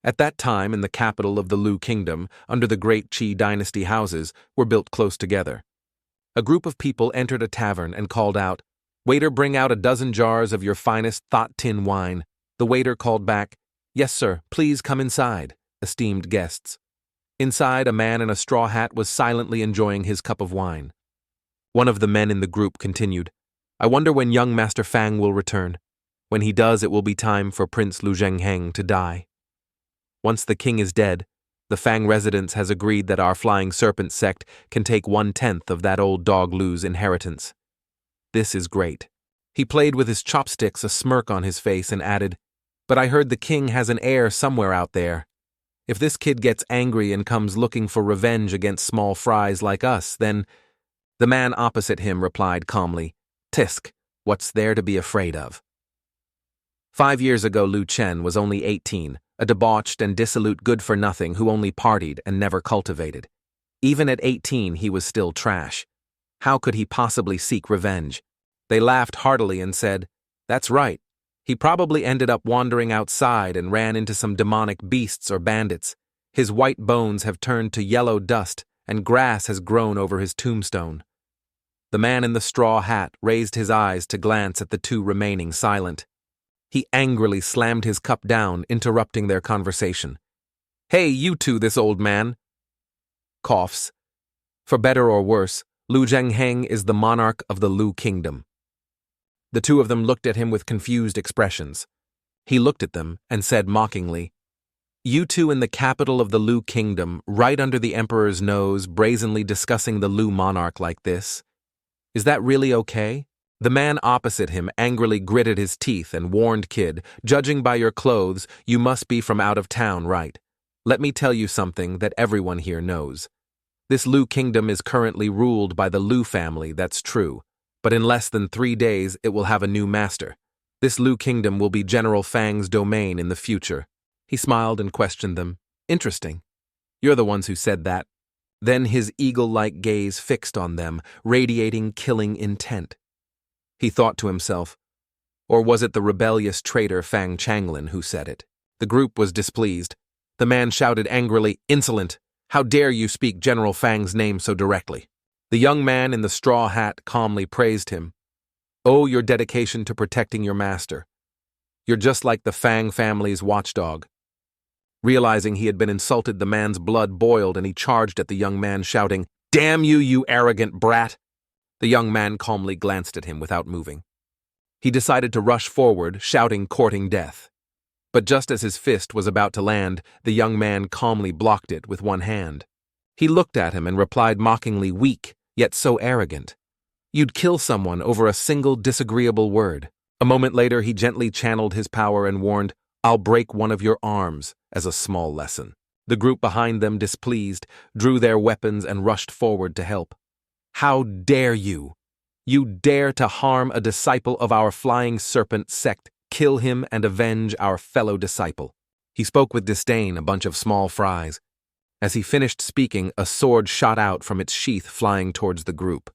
At that time, in the capital of the Lu Kingdom, under the great Qi dynasty, houses were built close together. A group of people entered a tavern and called out, "Waiter, bring out a dozen jars of your finest thought tin wine." The waiter called back, "Yes, sir, please come inside, esteemed guests." Inside, a man in a straw hat was silently enjoying his cup of wine. One of the men in the group continued, "I wonder when young Master Fang will return. When he does, it will be time for Prince Lu Zhengheng to die. Once the king is dead, the Fang residence has agreed that our Flying Serpent sect can take 1/10 of that old dog Lu's inheritance. This is great." He played with his chopsticks, a smirk on his face, and added, "But I heard the king has an heir somewhere out there. If this kid gets angry and comes looking for revenge against small fries like us, then—" The man opposite him replied calmly, "Tisk, what's there to be afraid of?" 5 years ago, Lu Chen was only 18, a debauched and dissolute good-for-nothing who only partied and never cultivated. Even at 18, he was still trash. How could he possibly seek revenge? They laughed heartily and said, "That's right. He probably ended up wandering outside and ran into some demonic beasts or bandits. His white bones have turned to yellow dust, and grass has grown over his tombstone." The man in the straw hat raised his eyes to glance at the two remaining silent. He angrily slammed his cup down, interrupting their conversation. "Hey, you two, this old man." Coughs. For better or worse, Lu Zhengheng is the monarch of the Lu Kingdom. The two of them looked at him with confused expressions. He looked at them and said mockingly, "You two in the capital of the Lu Kingdom, right under the emperor's nose, brazenly discussing the Lu monarch like this? Is that really okay?" The man opposite him angrily gritted his teeth and warned, "Kid, judging by your clothes, you must be from out of town, right? Let me tell you something that everyone here knows. This Lu Kingdom is currently ruled by the Lu family, that's true. But in less than 3 days, it will have a new master. This Lu Kingdom will be General Fang's domain in the future." He smiled and questioned them. "Interesting. You're the ones who said that." Then his eagle-like gaze fixed on them, radiating killing intent. He thought to himself, or was it the rebellious traitor Fang Changlin who said it? The group was displeased. The man shouted angrily, "Insolent! How dare you speak General Fang's name so directly?" The young man in the straw hat calmly praised him. "Oh, your dedication to protecting your master. You're just like the Fang family's watchdog." Realizing he had been insulted, the man's blood boiled and he charged at the young man, shouting, "Damn you, you arrogant brat!" The young man calmly glanced at him without moving. He decided to rush forward, shouting, courting death. But just as his fist was about to land, the young man calmly blocked it with one hand. He looked at him and replied mockingly, "Weak, yet so arrogant. You'd kill someone over a single disagreeable word." A moment later, he gently channeled his power and warned, "I'll break one of your arms as a small lesson." The group behind them, displeased, drew their weapons and rushed forward to help. "How dare you? You dare to harm a disciple of our Flying Serpent sect, kill him and avenge our fellow disciple." He spoke with disdain, a bunch of small fries. As he finished speaking, a sword shot out from its sheath, flying towards the group.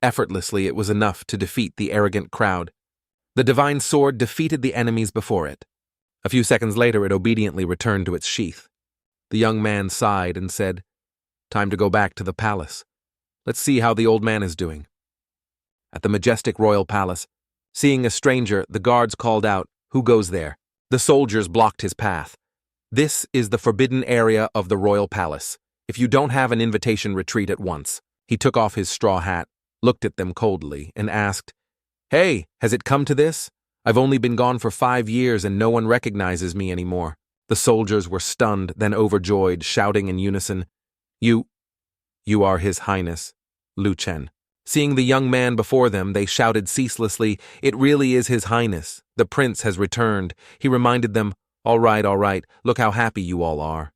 Effortlessly, it was enough to defeat the arrogant crowd. The divine sword defeated the enemies before it. A few seconds later, it obediently returned to its sheath. The young man sighed and said, "Time to go back to the palace. Let's see how the old man is doing." At the majestic royal palace, seeing a stranger, the guards called out, "Who goes there?" The soldiers blocked his path. "This is the forbidden area of the royal palace. If you don't have an invitation, retreat at once." He took off his straw hat, looked at them coldly, and asked, "Hey, has it come to this? I've only been gone for 5 years and no one recognizes me anymore." The soldiers were stunned, then overjoyed, shouting in unison, You are His Highness, Lu Chen." Seeing the young man before them, they shouted ceaselessly, "It really is His Highness. The prince has returned." He reminded them, all right, look how happy you all are."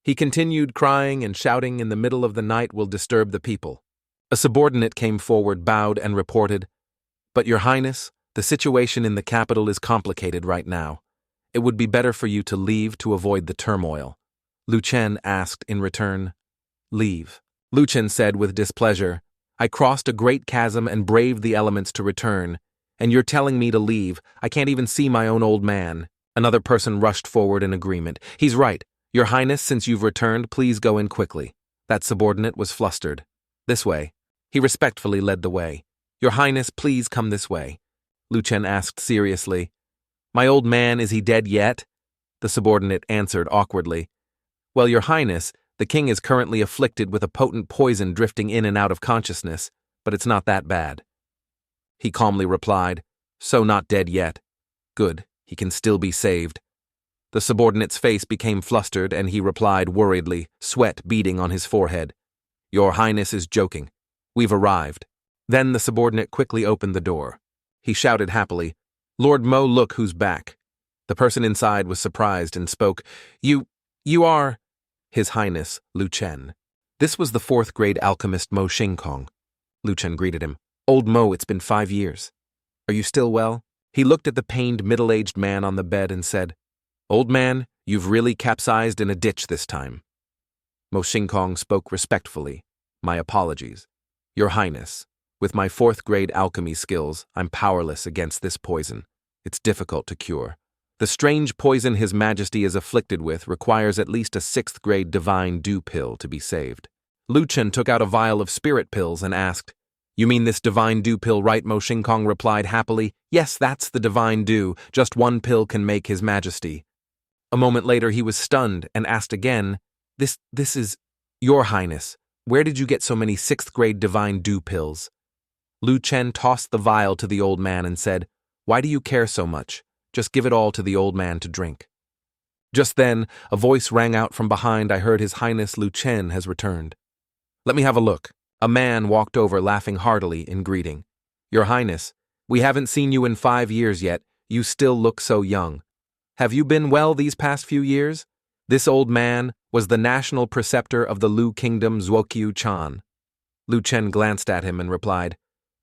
He continued, crying and shouting, "In the middle of the night will disturb the people." A subordinate came forward, bowed, and reported, "But Your Highness, the situation in the capital is complicated right now. It would be better for you to leave to avoid the turmoil." Lu Chen asked in return, "Leave?" Lu Chen said with displeasure, "I crossed a great chasm and braved the elements to return, and you're telling me to leave. I can't even see my own old man." Another person rushed forward in agreement. He's right. Your Highness, since you've returned, please go in quickly. That subordinate was flustered. This way. He respectfully led the way. Your Highness, please come this way. Lu Chen asked seriously. My old man, is he dead yet? The subordinate answered awkwardly. Well, Your Highness, the king is currently afflicted with a potent poison drifting in and out of consciousness, but it's not that bad. He calmly replied, So not dead yet. Good, he can still be saved. The subordinate's face became flustered and he replied worriedly, sweat beading on his forehead. Your Highness is joking. We've arrived. Then the subordinate quickly opened the door. He shouted happily, Lord Mo, look who's back. The person inside was surprised and spoke, You are... His Highness, Lu Chen. This was the 4th grade alchemist Mo Xingkong. Lu Chen greeted him. Old Mo, it's been 5 years. Are you still well? He looked at the pained middle-aged man on the bed and said, Old man, you've really capsized in a ditch this time. Mo Xingkong spoke respectfully. My apologies. Your Highness, with my 4th grade alchemy skills, I'm powerless against this poison. It's difficult to cure. The strange poison His Majesty is afflicted with requires at least a 6th grade divine dew pill to be saved. Lu Chen took out a vial of spirit pills and asked, You mean this divine dew pill, right? Mo Xingkong replied happily, Yes, that's the divine dew. Just one pill can make His Majesty. A moment later he was stunned and asked again, This is... Your Highness, where did you get so many 6th grade divine dew pills? Lu Chen tossed the vial to the old man and said, Why do you care so much? Just give it all to the old man to drink. Just then, a voice rang out from behind. I heard His Highness Lu Chen has returned. Let me have a look. A man walked over laughing heartily in greeting. Your Highness, we haven't seen you in 5 years yet. You still look so young. Have you been well these past few years? This old man was the national preceptor of the Lu Kingdom, Zuokyu Chan. Lu Chen glanced at him and replied,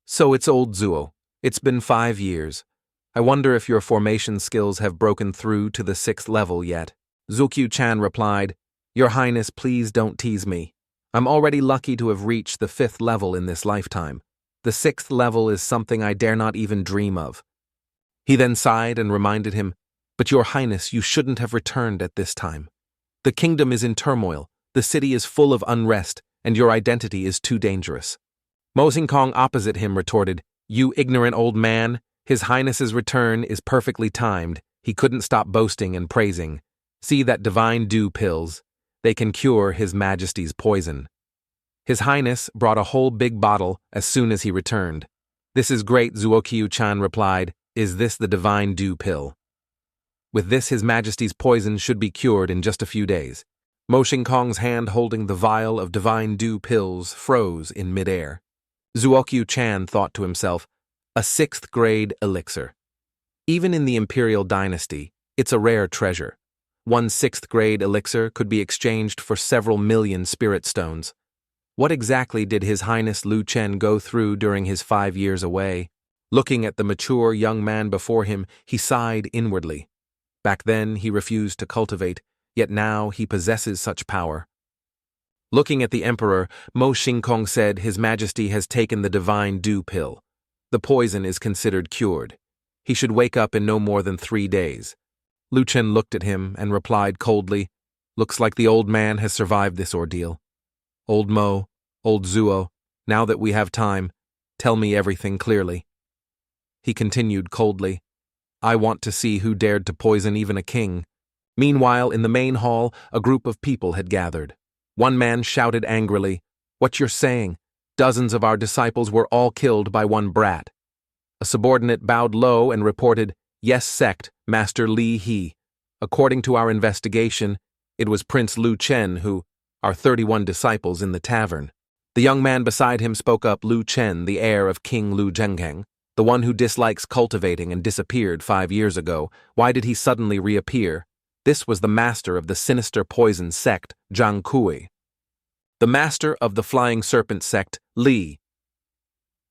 So it's old Zuo. It's been 5 years. I wonder if your formation skills have broken through to the 6th level yet. Zuokyu Chan replied, Your Highness, please don't tease me. I'm already lucky to have reached the 5th level in this lifetime. The 6th level is something I dare not even dream of. He then sighed and reminded him, But Your Highness, you shouldn't have returned at this time. The kingdom is in turmoil, the city is full of unrest, and your identity is too dangerous. Mo Xingkong opposite him retorted, You ignorant old man, His Highness's return is perfectly timed. He couldn't stop boasting and praising. See that divine dew pills. They can cure His Majesty's poison. His Highness brought a whole big bottle as soon as he returned. This is great, Zuokyu Chan replied. Is this the divine dew pill? With this, His Majesty's poison should be cured in just a few days. Mo Xingkong's hand holding the vial of divine dew pills froze in midair. Zuokyu Chan thought to himself, a 6th grade elixir. Even in the Imperial Dynasty, it's a rare treasure. One 6th grade elixir could be exchanged for several million spirit stones. What exactly did His Highness Lu Chen go through during his 5 years away? Looking at the mature young man before him, he sighed inwardly. Back then, he refused to cultivate, yet now he possesses such power. Looking at the emperor, Mo Xingkong said, His Majesty has taken the divine dew pill. The poison is considered cured. He should wake up in no more than 3 days. Lu Chen looked at him and replied coldly, Looks like the old man has survived this ordeal. Old Mo, old Zuo, now that we have time, tell me everything clearly. He continued coldly, I want to see who dared to poison even a king. Meanwhile, in the main hall, a group of people had gathered. One man shouted angrily, What you're saying? Dozens of our disciples were all killed by one brat. A subordinate bowed low and reported, Yes, sect, Master Li He. According to our investigation, it was Prince Lu Chen who, our 31 disciples in the tavern. The young man beside him spoke up, Lu Chen, the heir of King Lu Zhengheng, the one who dislikes cultivating and disappeared 5 years ago. Why did he suddenly reappear? This was the master of the sinister poison sect, Zhang Kui. The master of the flying serpent sect, Li.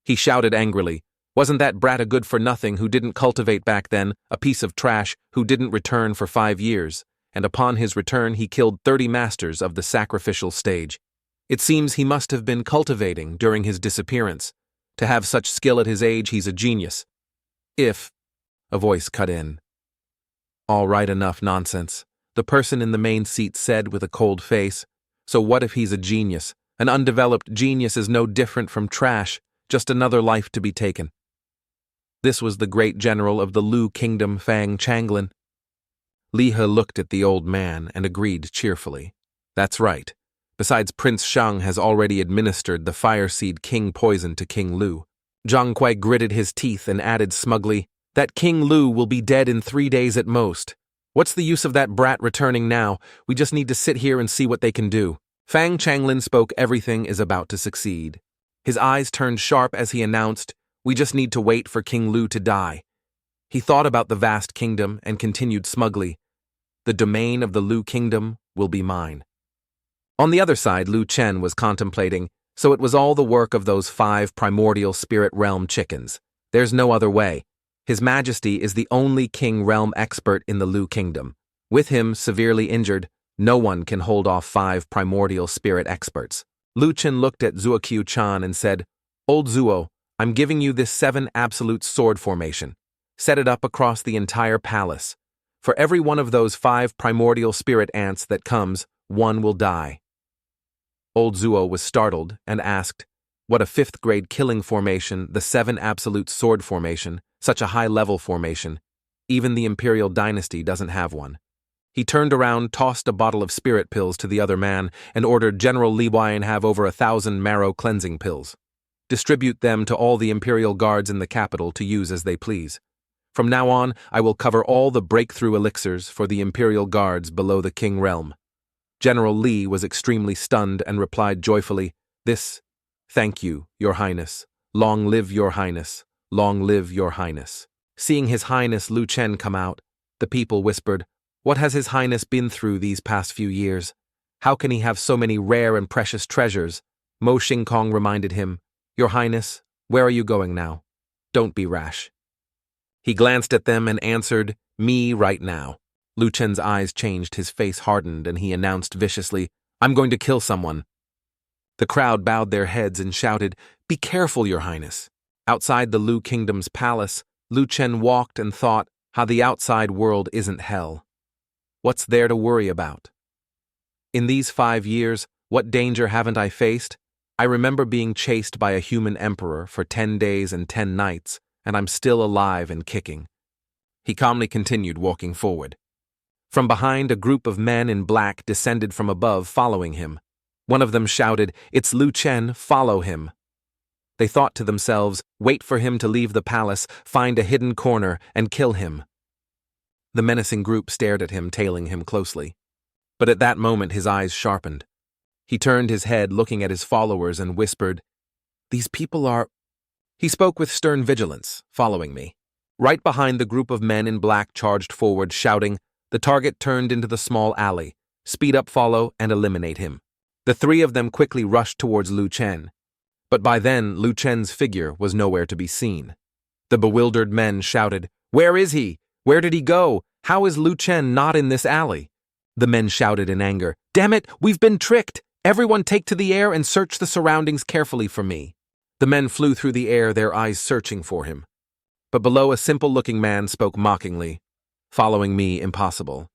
He shouted angrily, Wasn't that brat a good-for-nothing who didn't cultivate back then, a piece of trash who didn't return for 5 years, and upon his return he killed 30 masters of the sacrificial stage. It seems he must have been cultivating during his disappearance. To have such skill at his age, he's a genius. If... A voice cut in. All right, enough nonsense, the person in the main seat said with a cold face. So what if he's a genius? An undeveloped genius is no different from trash, just another life to be taken. This was the great general of the Lu kingdom, Fang Changlin. Li He looked at the old man and agreed cheerfully. That's right. Besides, Prince Shang has already administered the fire seed king poison to King Lu. Zhang Kuai gritted his teeth and added smugly, that King Lu will be dead in 3 days at most. What's the use of that brat returning now? We just need to sit here and see what they can do. Fang Changlin spoke. Everything is about to succeed. His eyes turned sharp as he announced, we just need to wait for King Lu to die. He thought about the vast kingdom and continued smugly, the domain of the Lu kingdom will be mine. On the other side, Lu Chen was contemplating, so it was all the work of those 5 primordial spirit realm chickens. There's no other way. His Majesty is the only king realm expert in the Lu kingdom. With him severely injured, no one can hold off 5 primordial spirit experts. Lu Chen looked at Zuo Qiu Chan and said, Old Zuo, I'm giving you this 7 absolute sword formation. Set it up across the entire palace. For every one of those 5 primordial spirit ants that comes, one will die. Old Zuo was startled and asked, what a 5th grade killing formation, the 7 absolute sword formation, such a high-level formation. Even the imperial dynasty doesn't have one. He turned around, tossed a bottle of spirit pills to the other man, and ordered General Li Wine have over 1,000 marrow cleansing pills. Distribute them to all the imperial guards in the capital to use as they please. From now on, I will cover all the breakthrough elixirs for the imperial guards below the king realm. General Li was extremely stunned and replied joyfully, Thank you, Your Highness. Long live Your Highness. Long live Your Highness. Seeing His Highness Lu Chen come out, the people whispered, what has His Highness been through these past few years? How can he have so many rare and precious treasures? Mo Xingkong reminded him, Your Highness, where are you going now? Don't be rash. He glanced at them and answered, me right now. Lu Chen's eyes changed, his face hardened, and he announced viciously, I'm going to kill someone. The crowd bowed their heads and shouted, be careful, Your Highness. Outside the Lu Kingdom's palace, Lu Chen walked and thought how the outside world isn't hell. What's there to worry about? In these 5 years, what danger haven't I faced? I remember being chased by a human emperor for 10 days and 10 nights, and I'm still alive and kicking. He calmly continued walking forward. From behind, a group of men in black descended from above, following him. One of them shouted, it's Lu Chen, follow him. They thought to themselves, wait for him to leave the palace, find a hidden corner, and kill him. The menacing group stared at him, tailing him closely. But at that moment his eyes sharpened. He turned his head, looking at his followers, and whispered, these people are... He spoke with stern vigilance, following me. Right behind the group of men in black charged forward, shouting, the target turned into the small alley. Speed up, follow, and eliminate him. The 3 of them quickly rushed towards Lu Chen. But by then, Lu Chen's figure was nowhere to be seen. The bewildered men shouted, where is he? Where did he go? How is Lu Chen not in this alley? The men shouted in anger, damn it, we've been tricked! Everyone take to the air and search the surroundings carefully for me. The men flew through the air, their eyes searching for him. But below, a simple-looking man spoke mockingly, following me, impossible.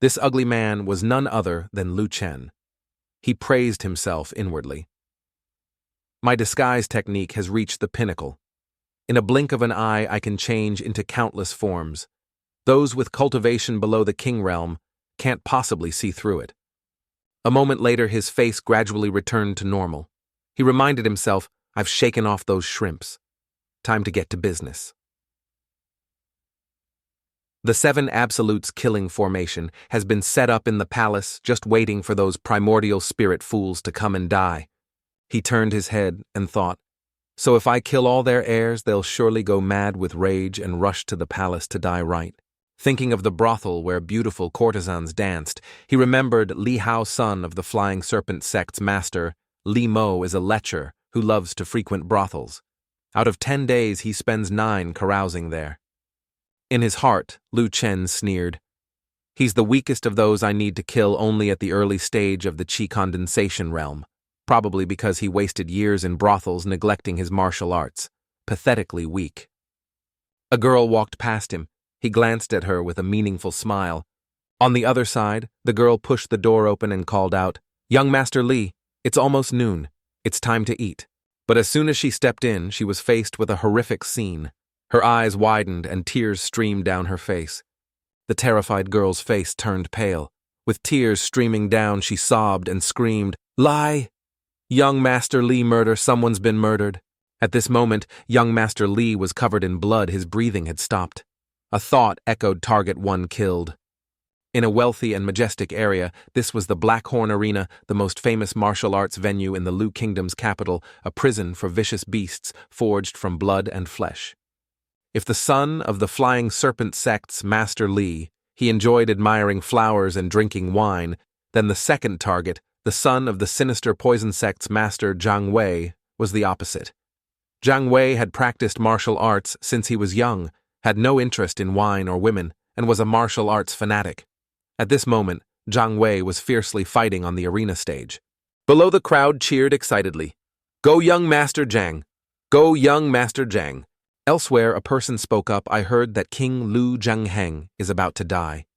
This ugly man was none other than Lu Chen. He praised himself inwardly. My disguise technique has reached the pinnacle. In a blink of an eye, I can change into countless forms. Those with cultivation below the king realm can't possibly see through it. A moment later, his face gradually returned to normal. He reminded himself, I've shaken off those shrimps. Time to get to business. The 7 Absolutes killing formation has been set up in the palace, just waiting for those primordial spirit fools to come and die. He turned his head and thought, so if I kill all their heirs, they'll surely go mad with rage and rush to the palace to die right. Thinking of the brothel where beautiful courtesans danced, he remembered Li Hao, son of the Flying Serpent sect's master. Li Mo is a lecher who loves to frequent brothels. Out of 10 days, he spends 9 carousing there. In his heart, Lu Chen sneered. He's the weakest of those I need to kill only at the early stage of the Qi condensation realm, probably because he wasted years in brothels neglecting his martial arts. Pathetically weak. A girl walked past him. He glanced at her with a meaningful smile. On the other side, the girl pushed the door open and called out, "Young Master Lee, it's almost noon. It's time to eat." But as soon as she stepped in, she was faced with a horrific scene. Her eyes widened and tears streamed down her face. The terrified girl's face turned pale. With tears streaming down, she sobbed and screamed, "Lie! Young Master Lee murder, someone's been murdered." At this moment, young Master Lee was covered in blood, his breathing had stopped. A thought echoed target one killed. In a wealthy and majestic area, this was the Black Horn Arena, the most famous martial arts venue in the Lu Kingdom's capital, a prison for vicious beasts forged from blood and flesh. If the son of the Flying Serpent sect's Master Lee, he enjoyed admiring flowers and drinking wine, then the second target, the son of the sinister Poison sect's Master Jiang Wei, was the opposite. Jiang Wei had practiced martial arts since he was young, had no interest in wine or women, and was a martial arts fanatic. At this moment, Jiang Wei was fiercely fighting on the arena stage. Below, the crowd cheered excitedly. "Go, young Master Jiang! Go, young Master Jiang!" Elsewhere, a person spoke up, "I heard that King Lu Zhengheng is about to die."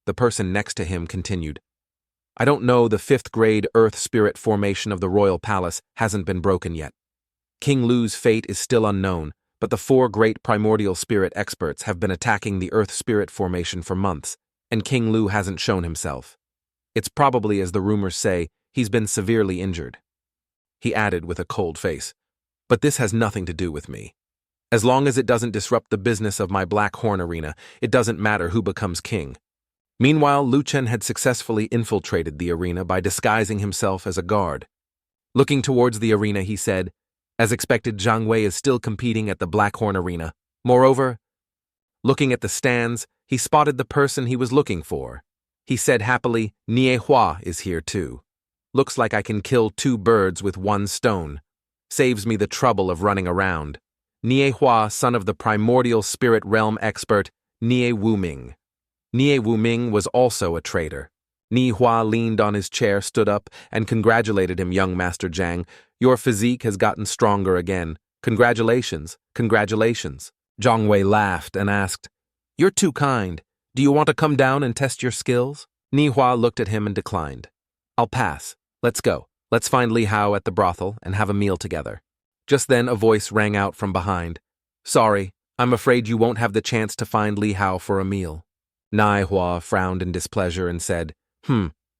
The person next to him continued, "I don't know, the 5th grade Earth Spirit formation of the Royal Palace hasn't been broken yet. King Lu's fate is still unknown, but the 4 great primordial spirit experts have been attacking the Earth Spirit formation for months, and King Lu hasn't shown himself. It's probably, as the rumors say, he's been severely injured." He added with a cold face, "But this has nothing to do with me. As long as it doesn't disrupt the business of my Black Horn Arena, it doesn't matter who becomes king." Meanwhile, Lu Chen had successfully infiltrated the arena by disguising himself as a guard. Looking towards the arena, he said, "As expected, Jiang Wei is still competing at the Black Horn Arena. Moreover," looking at the stands, he spotted the person he was looking for. He said happily, "Niehua is here too. Looks like I can kill 2 birds with 1 stone. Saves me the trouble of running around. Niehua, son of the primordial spirit realm expert, Nie Wuming." Nie Wuming was also a traitor. Niehua leaned on his chair, stood up, and congratulated him, "Young Master Jiang, your physique has gotten stronger again. Congratulations, congratulations." Jiang Wei laughed and asked, "You're too kind. Do you want to come down and test your skills?" Niehua looked at him and declined. "I'll pass. Let's go. Let's find Li Hao at the brothel and have a meal together." Just then a voice rang out from behind. "Sorry, I'm afraid you won't have the chance to find Li Hao for a meal." Niehua frowned in displeasure and said,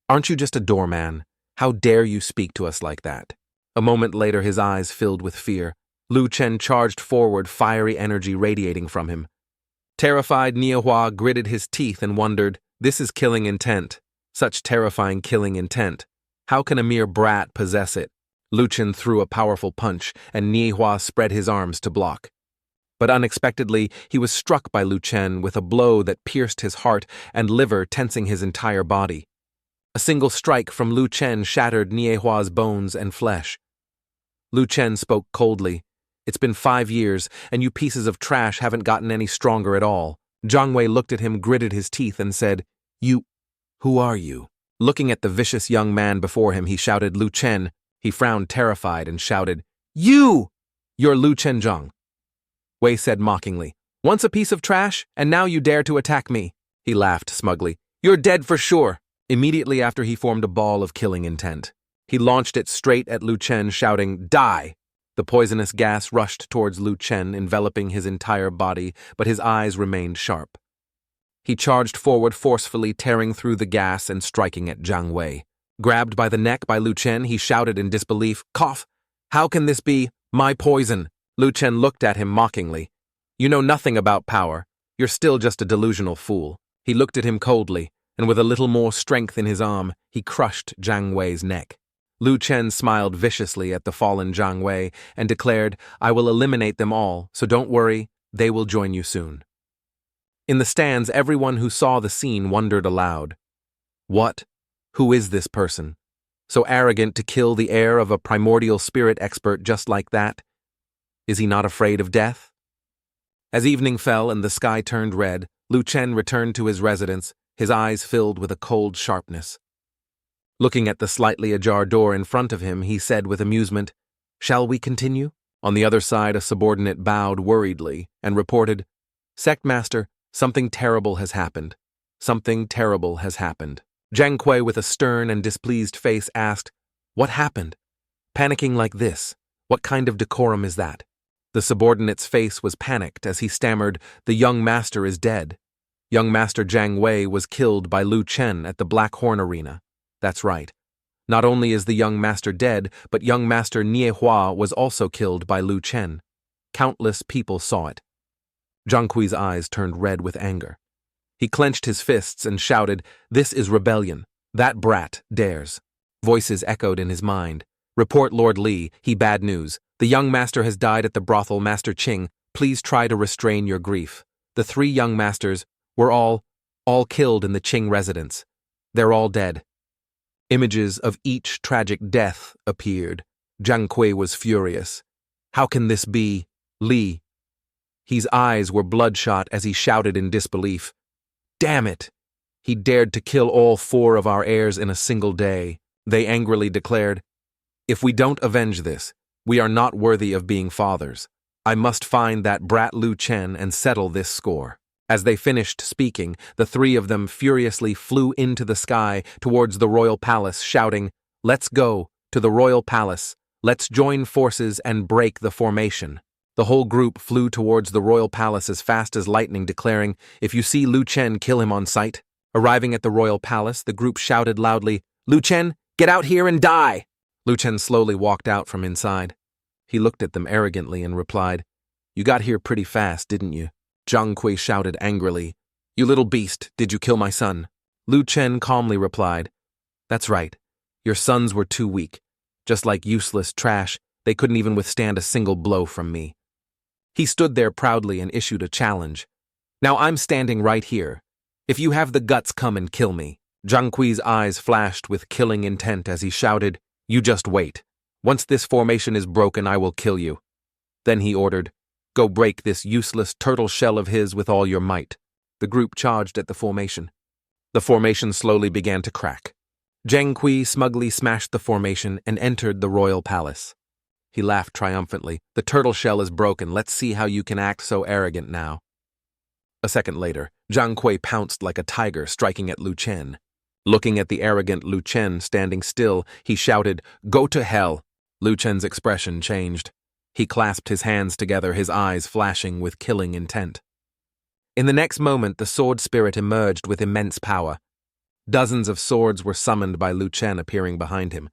Aren't you just a doorman? How dare you speak to us like that?" A moment later, his eyes filled with fear. Lu Chen charged forward, fiery energy radiating from him. Terrified, Niehua gritted his teeth and wondered, "This is killing intent. Such terrifying killing intent. How can a mere brat possess it?" Lu Chen threw a powerful punch, and Niehua spread his arms to block. But unexpectedly, he was struck by Lu Chen with a blow that pierced his heart and liver, tensing his entire body. A single strike from Lu Chen shattered Niehua's bones and flesh. Lu Chen spoke coldly. "It's been 5 years, and you pieces of trash haven't gotten any stronger at all." Jiang Wei looked at him, gritted his teeth, and said, Who are you?" Looking at the vicious young man before him, he shouted, "Lu Chen." He frowned, terrified, and shouted, "You're Lu Chen Zhang." Wei said mockingly, "Once a piece of trash, and now you dare to attack me." He laughed smugly. "You're dead for sure." Immediately after, he formed a ball of killing intent. He launched it straight at Lu Chen, shouting, "Die!" The poisonous gas rushed towards Lu Chen, enveloping his entire body, but his eyes remained sharp. He charged forward forcefully, tearing through the gas and striking at Jiang Wei. Grabbed by the neck by Lu Chen, he shouted in disbelief, "Cough! How can this be my poison?" Lu Chen looked at him mockingly. "You know nothing about power. You're still just a delusional fool." He looked at him coldly, and with a little more strength in his arm, he crushed Jiang Wei's neck. Lu Chen smiled viciously at the fallen Jiang Wei and declared, "I will eliminate them all, so don't worry, they will join you soon." In the stands, everyone who saw the scene wondered aloud. What? Who is this person? So arrogant to kill the heir of a primordial spirit expert just like that? Is he not afraid of death? As evening fell and the sky turned red, Lu Chen returned to his residence, his eyes filled with a cold sharpness. Looking at the slightly ajar door in front of him, he said with amusement, "Shall we continue?" On the other side, a subordinate bowed worriedly and reported, "Sect Master, Something terrible has happened. Something terrible has happened. Jiang Kui, with a stern and displeased face, asked, "What happened? Panicking like this, what kind of decorum is that?" The subordinate's face was panicked as he stammered, "The young master is dead. Young master Jiang Wei was killed by Lu Chen at the Black Horn Arena." "That's right. Not only is the young master dead, but young master Niehua was also killed by Lu Chen. Countless people saw it." Jiang Kui's eyes turned red with anger. He clenched his fists and shouted, "This is rebellion. That brat dares." Voices echoed in his mind. "Report Lord Li, he bad news. The young master has died at the brothel, Master Qing. Please try to restrain your grief. The 3 young masters were all killed in the Qing residence. They're all dead." Images of each tragic death appeared. Jiang Kui was furious. "How can this be? Li?" His eyes were bloodshot as he shouted in disbelief. "Damn it! He dared to kill all 4 of our heirs in a single day," they angrily declared. "If we don't avenge this, we are not worthy of being fathers. I must find that brat Lu Chen and settle this score." As they finished speaking, the 3 of them furiously flew into the sky towards the royal palace, shouting, "Let's go to the royal palace. Let's join forces and break the formation." The whole group flew towards the royal palace as fast as lightning, declaring, "If you see Lu Chen, kill him on sight." Arriving at the royal palace, the group shouted loudly, "Lu Chen, get out here and die!" Lu Chen slowly walked out from inside. He looked at them arrogantly and replied, "You got here pretty fast, didn't you?" Jiang Kui shouted angrily, "You little beast, did you kill my son?" Lu Chen calmly replied, "That's right. Your sons were too weak. Just like useless trash, they couldn't even withstand a single blow from me." He stood there proudly and issued a challenge. "Now I'm standing right here. If you have the guts, come and kill me." Jiang Kui's eyes flashed with killing intent as he shouted, "You just wait. Once this formation is broken, I will kill you." Then he ordered, "Go break this useless turtle shell of his with all your might." The group charged at the formation. The formation slowly began to crack. Jiang Kui smugly smashed the formation and entered the royal palace. He laughed triumphantly. "The turtle shell is broken. Let's see how you can act so arrogant now." A second later, Jiang Kui pounced like a tiger, striking at Lu Chen. Looking at the arrogant Lu Chen standing still, he shouted, "Go to hell!" Lu Chen's expression changed. He clasped his hands together, his eyes flashing with killing intent. In the next moment, the sword spirit emerged with immense power. Dozens of swords were summoned by Lu Chen appearing behind him.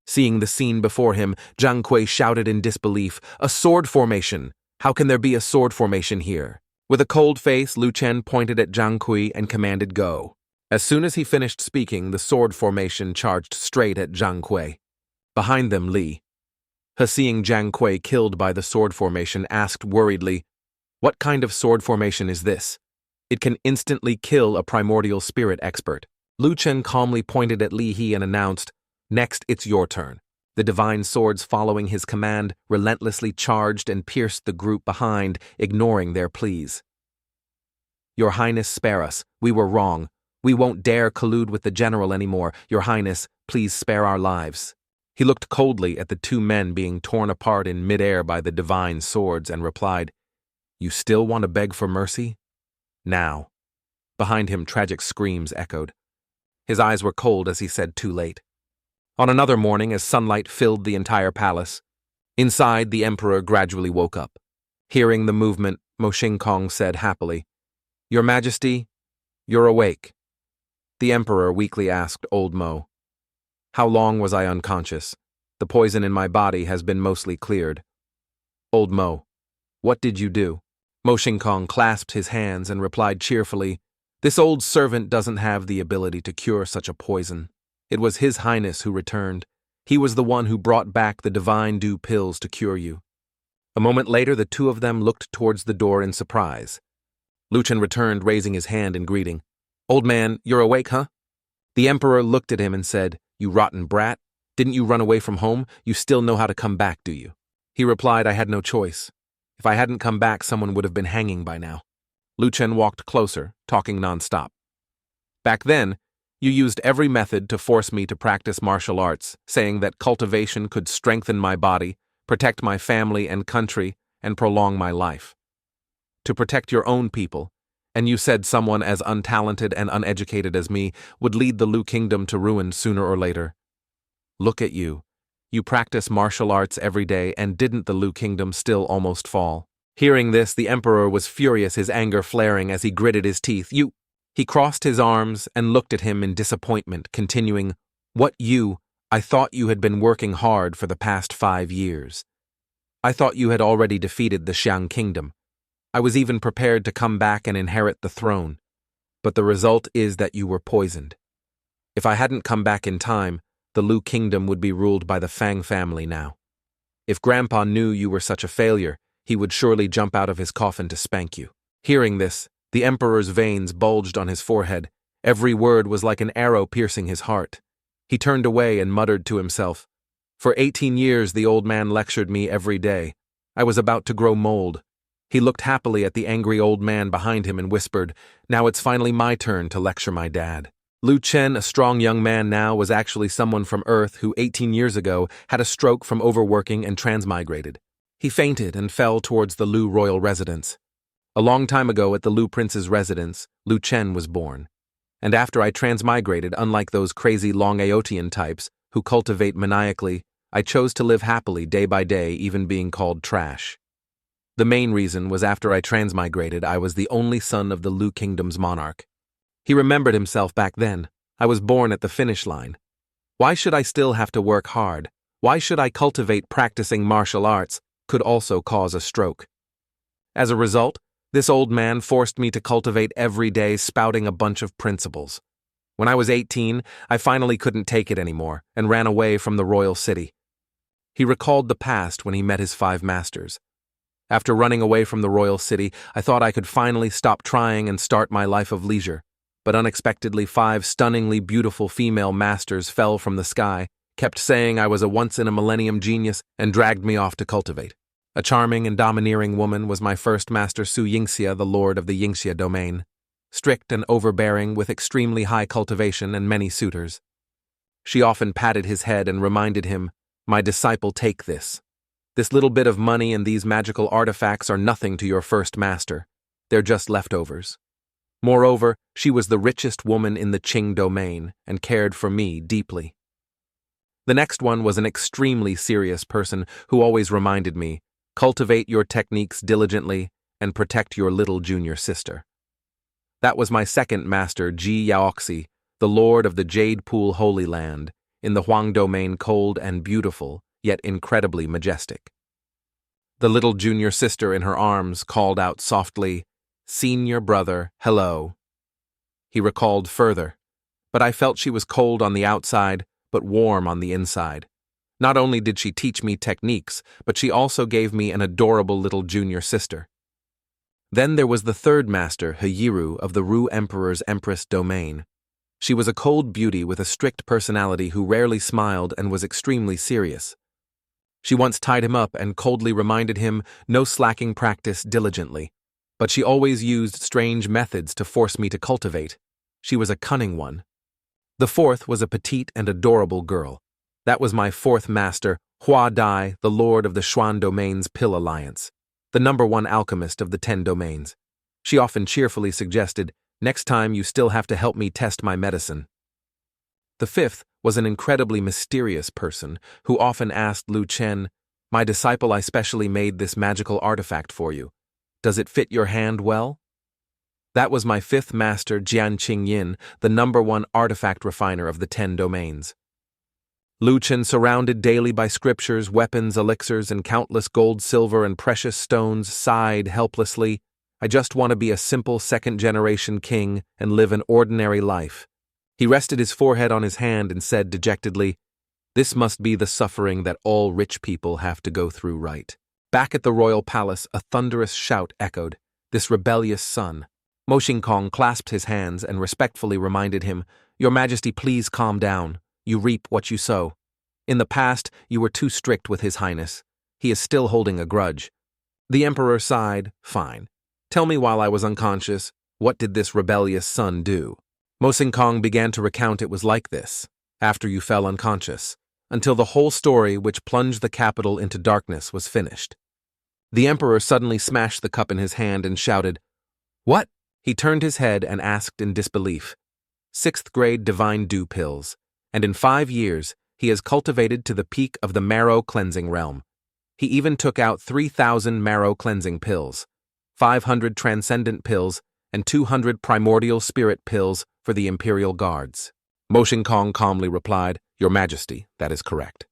Seeing the scene before him, Jiang Kui shouted in disbelief, "A sword formation! How can there be a sword formation here?" With a cold face, Lu Chen pointed at Jiang Kui and commanded, "Go." As soon as he finished speaking, the sword formation charged straight at Jiang Kui. Behind them, Li, seeing Jiang Kui killed by the sword formation, asked worriedly, "What kind of sword formation is this? It can instantly kill a primordial spirit expert." Lu Chen calmly pointed at Li He and announced, "Next, it's your turn." The divine swords following his command relentlessly charged and pierced the group behind, ignoring their pleas. "Your Highness, spare us. We were wrong. We won't dare collude with the general anymore. Your Highness, please spare our lives." He looked coldly at the 2 men being torn apart in midair by the divine swords and replied, "You still want to beg for mercy? Now." Behind him, tragic screams echoed. His eyes were cold as he said, "Too late." On another morning, as sunlight filled the entire palace, inside, the emperor gradually woke up. Hearing the movement, Mo Xingkong said happily, "Your Majesty, you're awake." The emperor weakly asked old Mo, "How long was I unconscious? The poison in my body has been mostly cleared." "Old Mo, what did you do?" Mo Xingkong clasped his hands and replied cheerfully, "This old servant doesn't have the ability to cure such a poison. It was His Highness who returned. He was the one who brought back the divine dew pills to cure you." A moment later, the 2 of them looked towards the door in surprise. Lu Chen returned, raising his hand in greeting. "Old man, you're awake, huh?" The emperor looked at him and said, "You rotten brat. Didn't you run away from home? You still know how to come back, do you?" He replied, "I had no choice. If I hadn't come back, someone would have been hanging by now." Lu Chen walked closer, talking nonstop. "Back then, you used every method to force me to practice martial arts, saying that cultivation could strengthen my body, protect my family and country, and prolong my life. To protect your own people, And you said someone as untalented and uneducated as me would lead the Lu kingdom to ruin sooner or later. Look at you. You practice martial arts every day, and didn't the Lu kingdom still almost fall? Hearing this, the emperor was furious, his anger flaring as he gritted his teeth. He crossed his arms and looked at him in disappointment, continuing, "What you? I thought you had been working hard for the past 5 years. I thought you had already defeated the Xiang kingdom. I was even prepared to come back and inherit the throne. But the result is that you were poisoned. If I hadn't come back in time, the Lu kingdom would be ruled by the Fang family now. If Grandpa knew you were such a failure, he would surely jump out of his coffin to spank you." Hearing this, the emperor's veins bulged on his forehead. Every word was like an arrow piercing his heart. He turned away and muttered to himself, "For 18 years the old man lectured me every day. I was about to grow mold." He looked happily at the angry old man behind him and whispered, "Now it's finally my turn to lecture my dad." Lu Chen, a strong young man now, was actually someone from Earth who 18 years ago had a stroke from overworking and transmigrated. He fainted and fell towards the Lu royal residence. A long time ago at the Lu prince's residence, Lu Chen was born. And after I transmigrated, unlike those crazy long Aotian types who cultivate maniacally, I chose to live happily day by day, even being called trash. The main reason was after I transmigrated, I was the only son of the Lu kingdom's monarch. He remembered himself back then. I was born at the finish line. Why should I still have to work hard? Why should I cultivate practicing martial arts could also cause a stroke? As a result, this old man forced me to cultivate every day, spouting a bunch of principles. When I was 18, I finally couldn't take it anymore and ran away from the royal city. He recalled the past when he met his 5 masters. After running away from the royal city, I thought I could finally stop trying and start my life of leisure. But unexpectedly, 5 stunningly beautiful female masters fell from the sky, kept saying I was a once-in-a-millennium genius, and dragged me off to cultivate. A charming and domineering woman was my first master, Su Yingxia, the lord of the Yingxia domain. Strict and overbearing, with extremely high cultivation and many suitors. She often patted his head and reminded him, "My disciple, take this. This little bit of money and these magical artifacts are nothing to your first master. They're just leftovers." Moreover, she was the richest woman in the Qing domain and cared for me deeply. The next one was an extremely serious person who always reminded me, "Cultivate your techniques diligently and protect your little junior sister." That was my second master, Ji Yaoxi, the lord of the Jade Pool Holy Land, in the Huang domain, cold and beautiful, yet incredibly majestic. The little junior sister in her arms called out softly, "Senior brother, hello." He recalled further, but I felt she was cold on the outside, but warm on the inside. Not only did she teach me techniques, but she also gave me an adorable little junior sister. Then there was the third master, Heyiru, of the Ru Emperor's Empress domain. She was a cold beauty with a strict personality who rarely smiled and was extremely serious. She once tied him up and coldly reminded him, "No slacking, practice diligently." But she always used strange methods to force me to cultivate. She was a cunning one. The fourth was a petite and adorable girl. That was my fourth master, Hua Dai, the lord of the Xuan domain's Pill Alliance, the #1 alchemist of the 10 domains. She often cheerfully suggested, "Next time you still have to help me test my medicine." The fifth was an incredibly mysterious person who often asked Lu Chen, "My disciple, I specially made this magical artifact for you. Does it fit your hand well?" That was my 5th master, Jian Qingyin, the #1 artifact refiner of the 10 domains. Lu Chen, surrounded daily by scriptures, weapons, elixirs, and countless gold, silver, and precious stones, sighed helplessly, "I just want to be a simple 2nd-generation king and live an ordinary life." He rested his forehead on his hand and said dejectedly, "This must be the suffering that all rich people have to go through, right?" Back at the royal palace, a thunderous shout echoed, "This rebellious son." Mo Xingkong clasped his hands and respectfully reminded him, "Your Majesty, please calm down. You reap what you sow. In the past, you were too strict with His Highness. He is still holding a grudge." The emperor sighed, "Fine. Tell me, while I was unconscious, what did this rebellious son do?" Mo Xingkong began to recount it was like this, after you fell unconscious, until the whole story which plunged the capital into darkness was finished. The emperor suddenly smashed the cup in his hand and shouted, "What?" He turned his head and asked in disbelief. 6th grade divine dew pills, and in 5 years, he has cultivated to the peak of the marrow cleansing realm. He even took out 3,000 marrow cleansing pills, 500 transcendent pills, and 200 primordial spirit pills for the Imperial Guards. Mo Xingkong calmly replied, "Your Majesty, that is correct."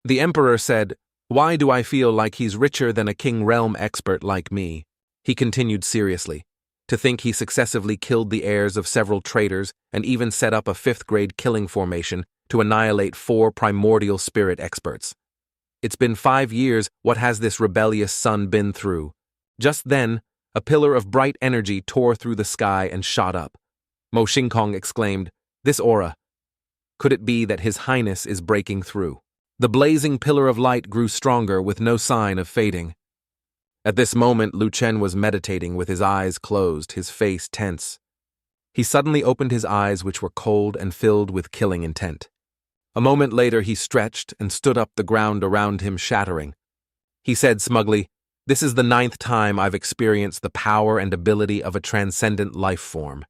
The Emperor said, "Why do I feel like he's richer than a king realm expert like me?" He continued seriously, "To think he successively killed the heirs of several traitors and even set up a 5th grade killing formation to annihilate 4 primordial spirit experts. It's been 5 years, what has this rebellious son been through?" Just then, a pillar of bright energy tore through the sky and shot up. Mo Xingkong exclaimed, "This aura. Could it be that His Highness is breaking through?" The blazing pillar of light grew stronger with no sign of fading. At this moment, Lu Chen was meditating with his eyes closed, his face tense. He suddenly opened his eyes, which were cold and filled with killing intent. A moment later, he stretched and stood up, the ground around him shattering. He said smugly, "This is the 9th time I've experienced the power and ability of a transcendent life form.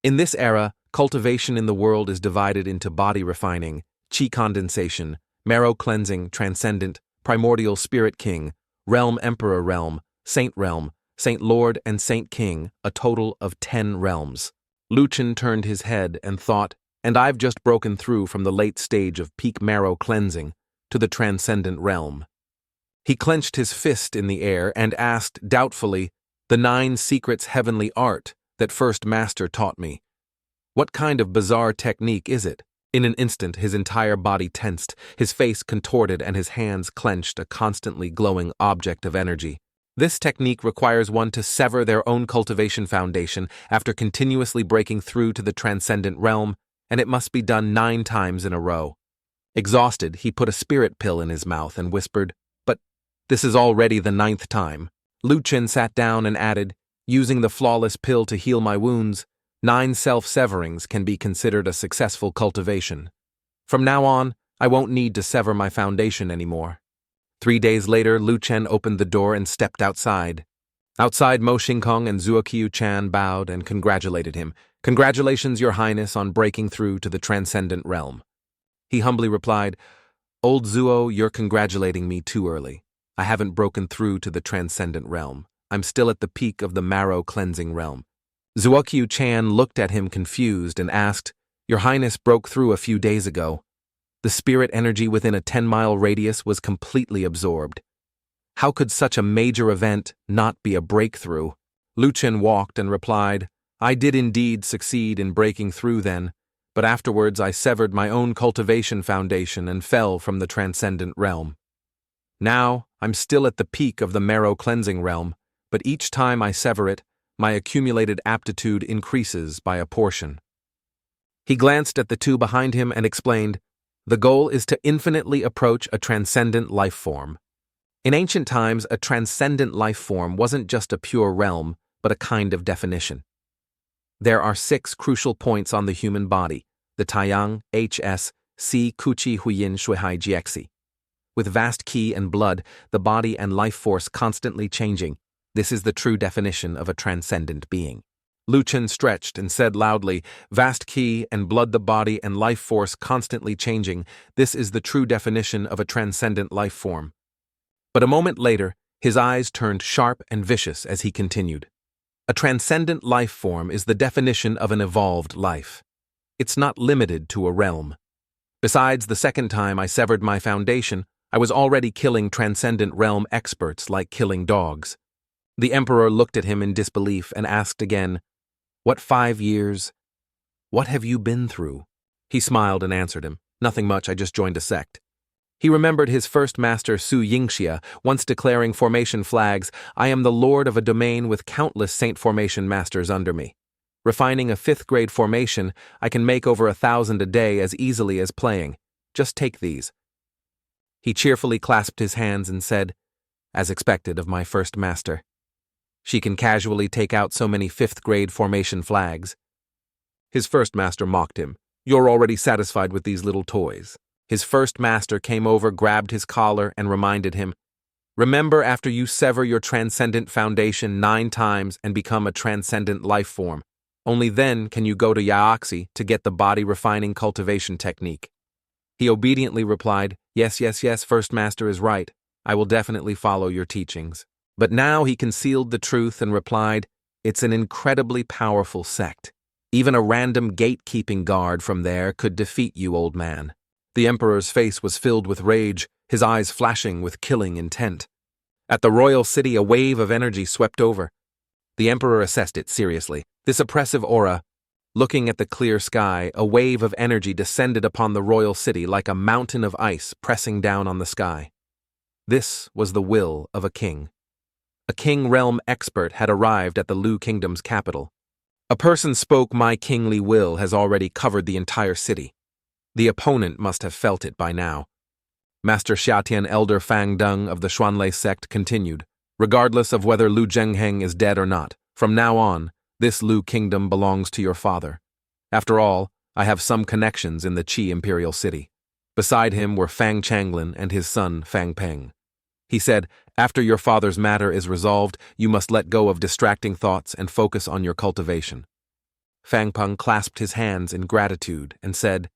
In this era, cultivation in the world is divided into body refining, chi condensation, marrow cleansing, transcendent, primordial spirit king, realm emperor realm, Saint Lord, and Saint King, a total of 10 realms." Lu Chen turned his head and thought, "And I've just broken through from the late stage of peak marrow cleansing to the transcendent realm." He clenched his fist in the air and asked doubtfully, "The 9 secrets heavenly art that first master taught me. What kind of bizarre technique is it?" In an instant, his entire body tensed, his face contorted, and his hands clenched, a constantly glowing object of energy. This technique requires one to sever their own cultivation foundation after continuously breaking through to the transcendent realm, and it must be done 9 times in a row. Exhausted, he put a spirit pill in his mouth and whispered, "But this is already the 9th time." Lu Chen sat down and added, "Using the flawless pill to heal my wounds, 9 self-severings can be considered a successful cultivation. From now on, I won't need to sever my foundation anymore." 3 days later, Lu Chen opened the door and stepped outside. Outside, Mo Xingkong and Zuoqiu Chan bowed and congratulated him. "Congratulations, Your Highness, on breaking through to the transcendent realm." He humbly replied, "Old Zuo, you're congratulating me too early. I haven't broken through to the transcendent realm. I'm still at the peak of the marrow cleansing realm." Zuoqiu Chan looked at him confused and asked, "Your Highness broke through a few days ago. The spirit energy within a 10-mile radius was completely absorbed. How could such a major event not be a breakthrough?" Lu Chen walked and replied, "I did indeed succeed in breaking through then, but afterwards I severed my own cultivation foundation and fell from the transcendent realm. Now, I'm still at the peak of the marrow cleansing realm, but each time I sever it, my accumulated aptitude increases by a portion." He glanced at the 2 behind him and explained, "The goal is to infinitely approach a transcendent life form. In ancient times, a transcendent life form wasn't just a pure realm, but a kind of definition. There are 6 crucial points on the human body, the Taiyang, HS, Si, Kuchi, Huyin, Shuihai, Jiexi. With vast qi and blood, the body and life force constantly changing, this is the true definition of a transcendent being." Lu Chen stretched and said loudly, "Vast qi and blood, the body and life force constantly changing, this is the true definition of a transcendent life form." But a moment later, his eyes turned sharp and vicious as he continued, "A transcendent life form is the definition of an evolved life. It's not limited to a realm. Besides, the second time I severed my foundation, I was already killing transcendent realm experts like killing dogs." The Emperor looked at him in disbelief and asked again, "What 5 years? What have you been through?" He smiled and answered him, "Nothing much, I just joined a sect." He remembered his first master Su Yingxia once declaring formation flags, "I am the lord of a domain with countless saint formation masters under me. Refining a 5th grade formation, I can make over 1,000 a day as easily as playing. Just take these." He cheerfully clasped his hands and said, "As expected of my first master. She can casually take out so many 5th grade formation flags." His first master mocked him, "You're already satisfied with these little toys." His first master came over, grabbed his collar, and reminded him, Remember, after you sever your transcendent foundation 9 times and become a transcendent life form, only then can you go to Yaoxi to get the body refining cultivation technique. He obediently replied, yes, yes, yes, First Master is right. I will definitely follow your teachings. But now he concealed the truth and replied, it's an incredibly powerful sect. Even a random gatekeeping guard from there could defeat you, old man. The emperor's face was filled with rage, his eyes flashing with killing intent. At the royal city, a wave of energy swept over. The emperor assessed it seriously. This oppressive aura, looking at the clear sky, a wave of energy descended upon the royal city like a mountain of ice pressing down on the sky. This was the will of a king. A king realm expert had arrived at the Lu Kingdom's capital. A person spoke, my kingly will has already covered the entire city. The opponent must have felt it by now. Master Xiatian Elder Fang Dung of the Xuanlei sect continued, regardless of whether Lu Zhengheng is dead or not, from now on, this Lu Kingdom belongs to your father. After all, I have some connections in the Qi Imperial City. Beside him were Fang Changlin and his son Fang Peng. He said, after your father's matter is resolved, you must let go of distracting thoughts and focus on your cultivation. Fang Peng clasped his hands in gratitude and said,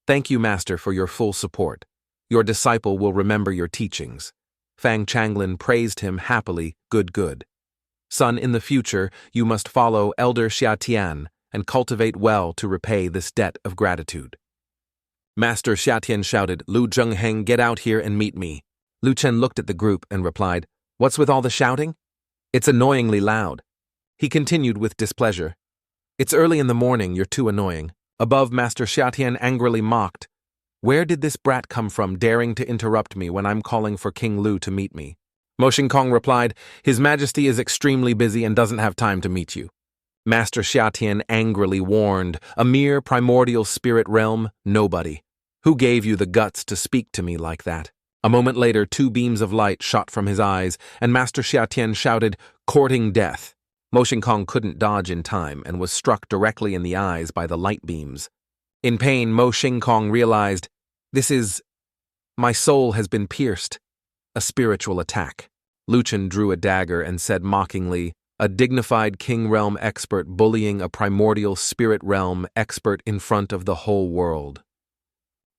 thank you, Master, for your full support. Your disciple will remember your teachings. Fang Changlin praised him happily, good. Son, in the future, you must follow Elder Xiatian and cultivate well to repay this debt of gratitude. Master Xiatian shouted, Lu Zhengheng, get out here and meet me. Lu Chen looked at the group and replied, what's with all the shouting? It's annoyingly loud. He continued with displeasure. It's early in the morning, you're too annoying. Above, Master Xiatian angrily mocked, where did this brat come from daring to interrupt me when I'm calling for King Lu to meet me? Mo Xingkong replied, His Majesty is extremely busy and doesn't have time to meet you. Master Xiatian angrily warned, a mere primordial spirit realm, nobody. Who gave you the guts to speak to me like that? A moment later, 2 beams of light shot from his eyes, and Master Xiatian shouted, courting death. Mo Xingkong couldn't dodge in time and was struck directly in the eyes by the light beams. In pain, Mo Xingkong realized, my soul has been pierced. A spiritual attack. Lu Chen drew a dagger and said mockingly, a dignified king realm expert bullying a primordial spirit realm expert in front of the whole world.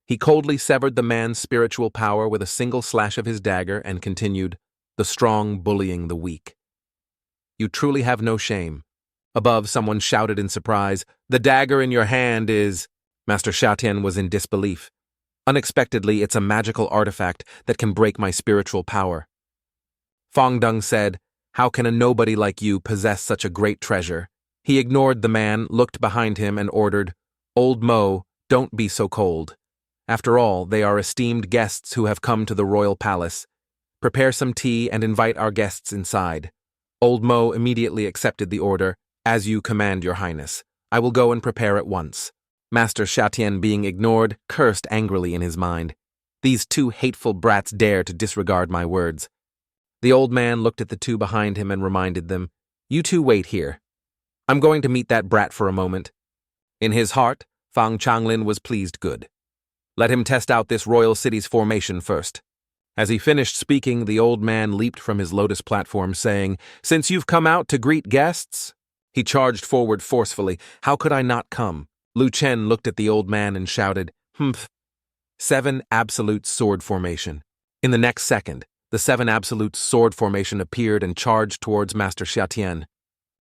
He coldly severed the man's spiritual power with a single slash of his dagger and continued, the strong bullying the weak. You truly have no shame. Above, someone shouted in surprise, the dagger in your hand is… Master Xiatian was in disbelief. Unexpectedly, it's a magical artifact that can break my spiritual power. Fang Dung said, how can a nobody like you possess such a great treasure? He ignored the man, looked behind him, and ordered, Old Mo, don't be so cold. After all, they are esteemed guests who have come to the royal palace. Prepare some tea and invite our guests inside. Old Mo immediately accepted the order, as you command, your highness. I will go and prepare at once. Master Xiatian, being ignored, cursed angrily in his mind. These 2 hateful brats dare to disregard my words. The old man looked at the 2 behind him and reminded them, you 2 wait here. I'm going to meet that brat for a moment. In his heart, Fang Changlin was pleased good. Let him test out this royal city's formation first. As he finished speaking, the old man leaped from his lotus platform, saying, since you've come out to greet guests? He charged forward forcefully. How could I not come? Lu Chen looked at the old man and shouted, 7 absolute sword formation. In the next second, the 7 absolute sword formation appeared and charged towards Master Xiatian.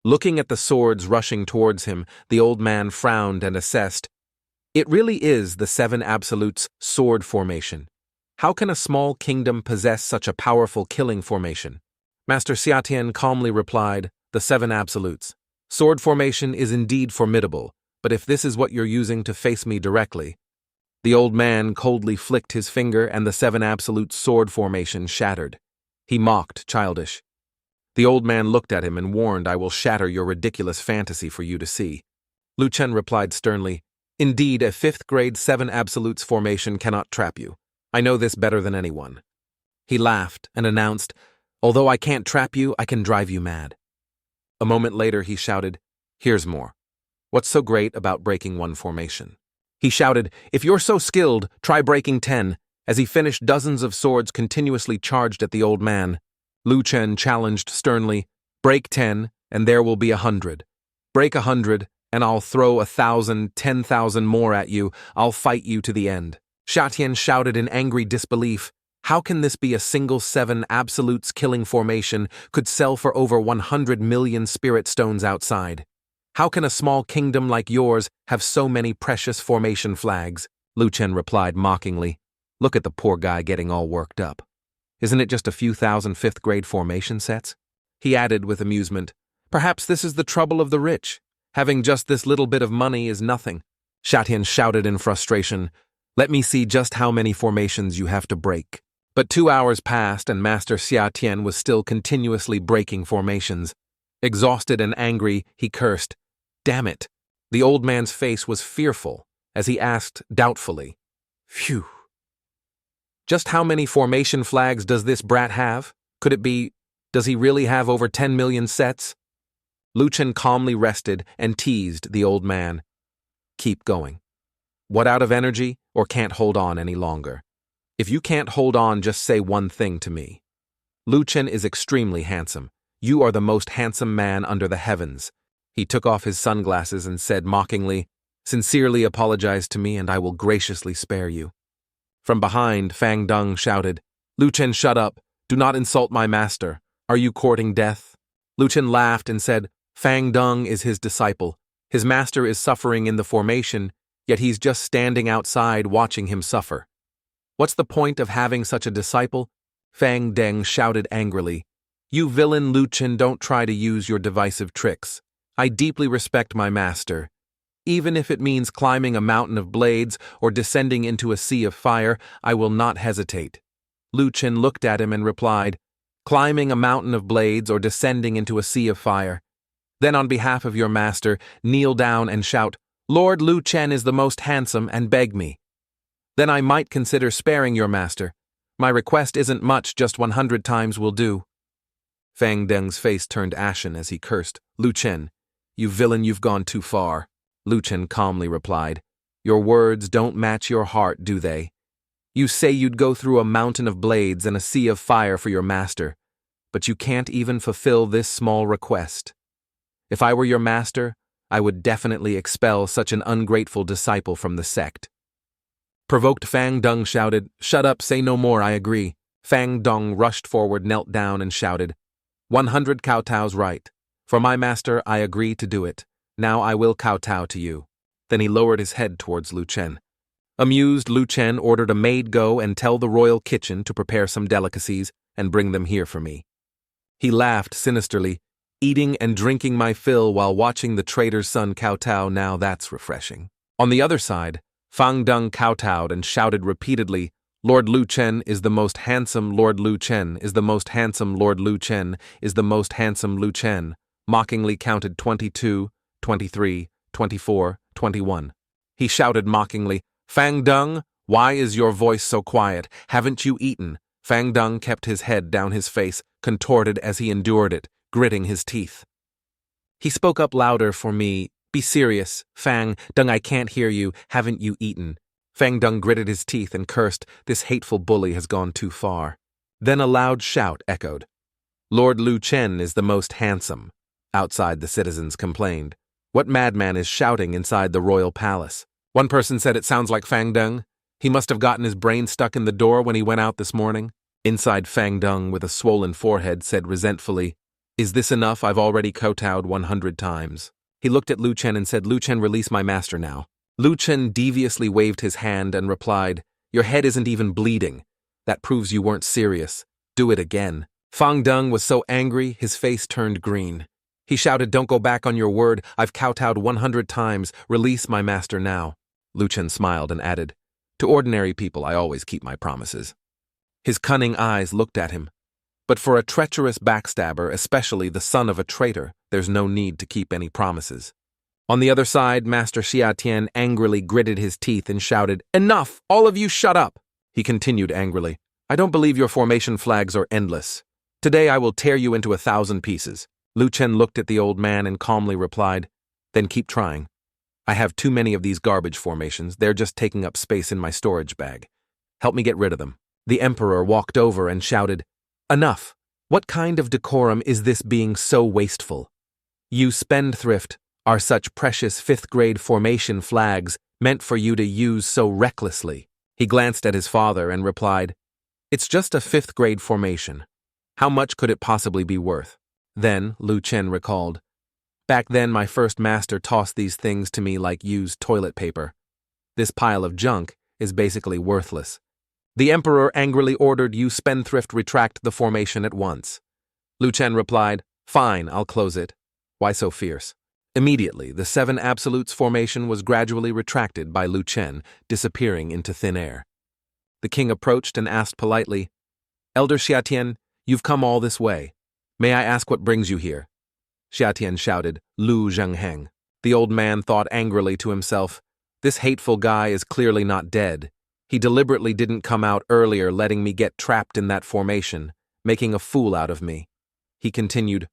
Looking at the swords rushing towards him, the old man frowned and assessed, it really is the 7 absolutes sword formation. How can a small kingdom possess such a powerful killing formation? Master Xiatian calmly replied, the 7 absolutes. Sword formation is indeed formidable, but if this is what you're using to face me directly… The old man coldly flicked his finger and the 7 absolute sword formation shattered. He mocked, childish. The old man looked at him and warned, I will shatter your ridiculous fantasy for you to see. Lu Chen replied sternly, indeed, a 5th grade 7 absolutes formation cannot trap you. I know this better than anyone. He laughed and announced, although I can't trap you, I can drive you mad. A moment later he shouted, here's more. What's so great about breaking 1 formation? He shouted, if you're so skilled, try breaking 10. As he finished, dozens of swords continuously charged at the old man. Lu Chen challenged sternly. Break 10, and there will be 100. Break 100, and I'll throw 1,000, 10,000 more at you. I'll fight you to the end. Xiatian shouted in angry disbelief. How can this be a single 7 absolutes killing formation could sell for over 100 million spirit stones outside? How can a small kingdom like yours have so many precious formation flags? Lu Chen replied mockingly. Look at the poor guy getting all worked up. Isn't it just a few thousand 5th grade formation sets? He added with amusement, perhaps this is the trouble of the rich. Having just this little bit of money is nothing. Xiatian shouted in frustration, let me see just how many formations you have to break. But 2 hours passed and Master Xiatian was still continuously breaking formations. Exhausted and angry, he cursed, damn it. The old man's face was fearful as he asked doubtfully, phew. Just how many formation flags does this brat have? Could it be, does he really have over 10 million sets? Lu Chen calmly rested and teased the old man. Keep going. What, out of energy or can't hold on any longer? If you can't hold on, just say one thing to me. Lu Chen is extremely handsome. You are the most handsome man under the heavens. He took off his sunglasses and said mockingly, sincerely apologize to me and I will graciously spare you. From behind, Fang Deng shouted, Lu Chen, shut up. Do not insult my master. Are you courting death? Lu Chen laughed and said, Fang Deng is his disciple. His master is suffering in the formation, yet he's just standing outside watching him suffer. What's the point of having such a disciple? Fang Deng shouted angrily. You villain Lu Chen, don't try to use your divisive tricks. I deeply respect my master. Even if it means climbing a mountain of blades or descending into a sea of fire, I will not hesitate. Lu Chen looked at him and replied, climbing a mountain of blades or descending into a sea of fire. Then on behalf of your master, kneel down and shout, Lord Lu Chen is the most handsome, and beg me. Then I might consider sparing your master. My request isn't much, just 100 times will do. Fang Deng's face turned ashen as he cursed, Lu Chen, you villain, you've gone too far. Lu Chen calmly replied, your words don't match your heart, do they? You say you'd go through a mountain of blades and a sea of fire for your master, but you can't even fulfill this small request. If I were your master, I would definitely expel such an ungrateful disciple from the sect. Provoked Fang Deng shouted, shut up, say no more, I agree. Fang Deng rushed forward, knelt down and shouted, 100 kowtows right. For my master, I agree to do it. Now I will kowtow to you. Then he lowered his head towards Lu Chen. Amused, Lu Chen ordered a maid go and tell the royal kitchen to prepare some delicacies and bring them here for me. He laughed sinisterly, eating and drinking my fill while watching the trader's son kowtow, now that's refreshing. On the other side, Fang Deng kowtowed and shouted repeatedly, Lord Lu Chen is the most handsome, Lord Lu Chen is the most handsome, Lord Lu Chen is the most handsome, Lu Chen, mockingly counted 22, 23, 24, 21. He shouted mockingly, Fang Deng, why is your voice so quiet? Haven't you eaten? Fang Deng kept his head down, his face contorted as he endured it, gritting his teeth. He spoke up louder for me, be serious, Fang Deng, I can't hear you, haven't you eaten? Fang Deng gritted his teeth and cursed, this hateful bully has gone too far. Then a loud shout echoed. Lord Lu Chen is the most handsome. Outside, the citizens complained. What madman is shouting inside the royal palace? One person said it sounds like Fang Deng. He must have gotten his brain stuck in the door when he went out this morning. Inside, Fang Deng, with a swollen forehead, said resentfully, is this enough? I've already kowtowed 100 times. He looked at Lu Chen and said, Lu Chen, release my master now. Lu Chen deviously waved his hand and replied, your head isn't even bleeding. That proves you weren't serious. Do it again. Fang Deng was so angry, his face turned green. He shouted, don't go back on your word. I've kowtowed 100 times. Release my master now. Lu Chen smiled and added, to ordinary people, I always keep my promises. His cunning eyes looked at him. But for a treacherous backstabber, especially the son of a traitor, there's no need to keep any promises. On the other side, Master Xiatian angrily gritted his teeth and shouted, enough! All of you shut up! He continued angrily, I don't believe your formation flags are endless. Today I will tear you into 1,000 pieces. Lu Chen looked at the old man and calmly replied, then keep trying. I have too many of these garbage formations, they're just taking up space in my storage bag. Help me get rid of them. The emperor walked over and shouted, enough! What kind of decorum is this being so wasteful? You spendthrift are such precious fifth-grade formation flags meant for you to use so recklessly. He glanced at his father and replied, "It's just a fifth-grade formation. How much could it possibly be worth?" Then Lu Chen recalled, "Back then my first master tossed these things to me like used toilet paper. This pile of junk is basically worthless. The emperor angrily ordered you spendthrift retract the formation at once." Lu Chen replied, "Fine, I'll close it. Why so fierce?" Immediately, the seven absolutes formation was gradually retracted by Lu Chen, disappearing into thin air. The king approached and asked politely, "Elder Xiatian, you've come all this way. May I ask what brings you here?" Xiatian shouted, "Lu Zhengheng." The old man thought angrily to himself, "This hateful guy is clearly not dead. He deliberately didn't come out earlier, letting me get trapped in that formation, making a fool out of me." He continued,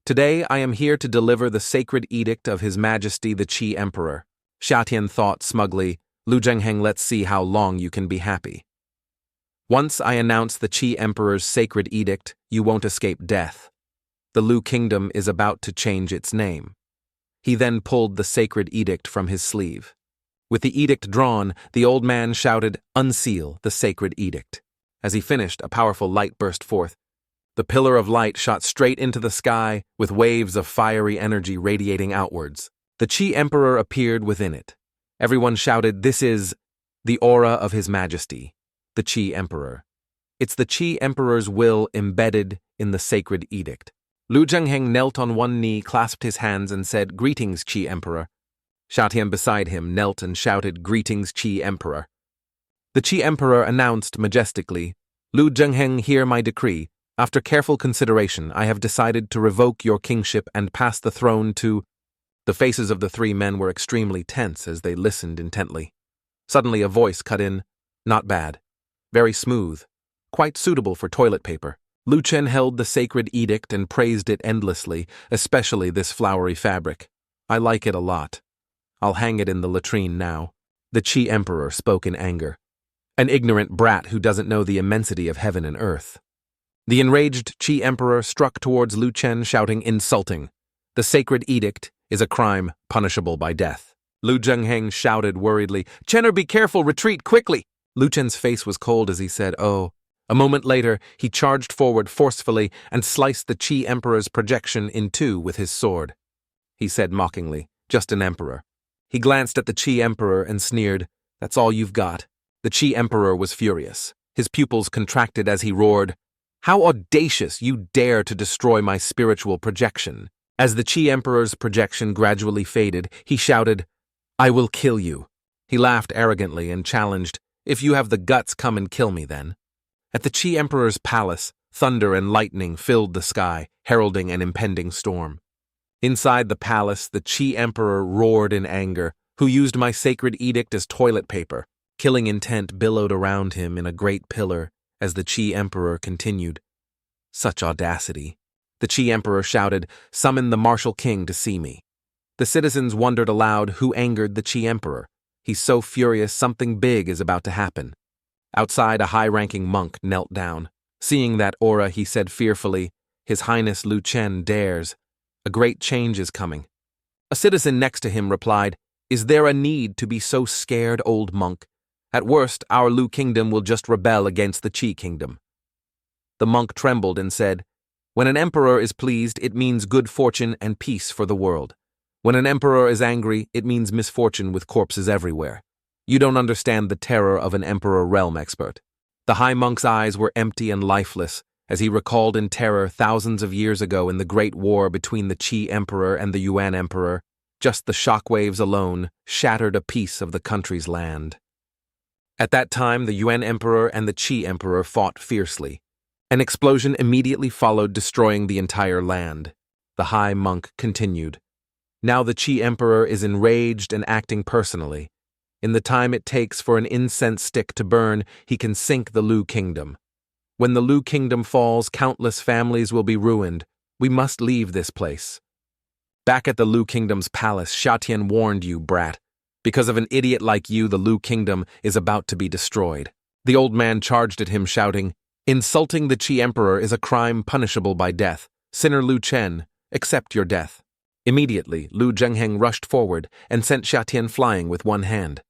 "Today I am here to deliver the sacred edict of His Majesty the Qi Emperor." Xiatian thought smugly, "Lu Zhengheng, let's see how long you can be happy. Once I announce the Qi Emperor's sacred edict, you won't escape death. The Lu Kingdom is about to change its name." He then pulled the sacred edict from his sleeve. With the edict drawn, the old man shouted, "Unseal the sacred edict." As he finished, a powerful light burst forth. The pillar of light shot straight into the sky, with waves of fiery energy radiating outwards. The Qi Emperor appeared within it. Everyone shouted, "This is the aura of His Majesty, the Qi Emperor. It's the Qi Emperor's will embedded in the sacred edict." Lu Zhengheng knelt on one knee, clasped his hands, and said, "Greetings, Qi Emperor." Xiatian beside him knelt and shouted, "Greetings, Qi Emperor." The Qi Emperor announced majestically, "Lu Zhengheng, hear my decree. After careful consideration, I have decided to revoke your kingship and pass the throne to—" The faces of the three men were extremely tense as they listened intently. Suddenly a voice cut in, "Not bad. Very smooth. Quite suitable for toilet paper." Lu Chen held the sacred edict and praised it endlessly, especially this flowery fabric. "I like it a lot. I'll hang it in the latrine now." The Qi Emperor spoke in anger. "An ignorant brat who doesn't know the immensity of heaven and earth." The enraged Qi Emperor struck towards Lu Chen, shouting, "Insulting! The sacred edict is a crime punishable by death." Lu Zhengheng shouted worriedly, "Chenner, be careful, retreat quickly!" Lu Chen's face was cold as he said, "Oh." A moment later, he charged forward forcefully and sliced the Qi Emperor's projection in two with his sword. He said mockingly, "Just an emperor." He glanced at the Qi Emperor and sneered, "That's all you've got." The Qi Emperor was furious. His pupils contracted as he roared, "How audacious you dare to destroy my spiritual projection!" As the Qi Emperor's projection gradually faded, he shouted, "I will kill you." He laughed arrogantly and challenged, "If you have the guts, come and kill me then." At the Qi Emperor's palace, thunder and lightning filled the sky, heralding an impending storm. Inside the palace, the Qi Emperor roared in anger, "Who used my sacred edict as toilet paper?" Killing intent billowed around him in a great pillar as the Qi Emperor continued. Such audacity. The Qi Emperor shouted, "Summon the martial king to see me." The citizens wondered aloud who angered the Qi Emperor. He's so furious something big is about to happen. Outside, a high-ranking monk knelt down. Seeing that aura, he said fearfully, "His Highness Lu Chen dares. A great change is coming." A citizen next to him replied, "Is there a need to be so scared, old monk? At worst, our Lu Kingdom will just rebel against the Qi Kingdom." The monk trembled and said, "When an emperor is pleased, it means good fortune and peace for the world. When an emperor is angry, it means misfortune with corpses everywhere. You don't understand the terror of an emperor realm expert." The high monk's eyes were empty and lifeless as he recalled in terror thousands of years ago in the Great War between the Qi Emperor and the Yuan Emperor. Just the shockwaves alone shattered a piece of the country's land. At that time, the Yuan Emperor and the Qi Emperor fought fiercely. An explosion immediately followed, destroying the entire land. The high monk continued, "Now the Qi Emperor is enraged and acting personally. In the time it takes for an incense stick to burn, he can sink the Lu Kingdom. When the Lu Kingdom falls, countless families will be ruined. We must leave this place." Back at the Lu Kingdom's palace, Xiatian warned you, brat. Because of an idiot like you, the Lu Kingdom is about to be destroyed. The old man charged at him, shouting, Insulting the Qi Emperor is a crime punishable by death. Sinner Lu Chen, accept your death. Immediately, Lu Zhengheng rushed forward and sent Xia Tian flying with one hand.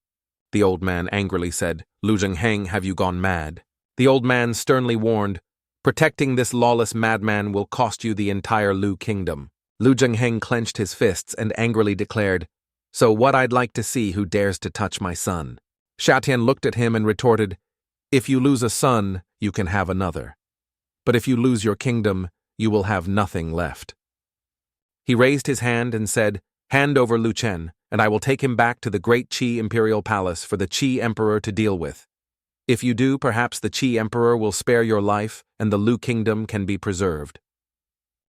The old man angrily said, Lu Zhengheng, have you gone mad? The old man sternly warned, protecting this lawless madman will cost you the entire Lu kingdom. Lu Zhengheng clenched his fists and angrily declared, so what I'd like to see who dares to touch my son. Xia Tian looked at him and retorted, if you lose a son, you can have another. But if you lose your kingdom, you will have nothing left. He raised his hand and said, hand over Lu Chen, and I will take him back to the great Qi imperial palace for the Qi emperor to deal with. If you do, perhaps the Qi emperor will spare your life and the Lu kingdom can be preserved.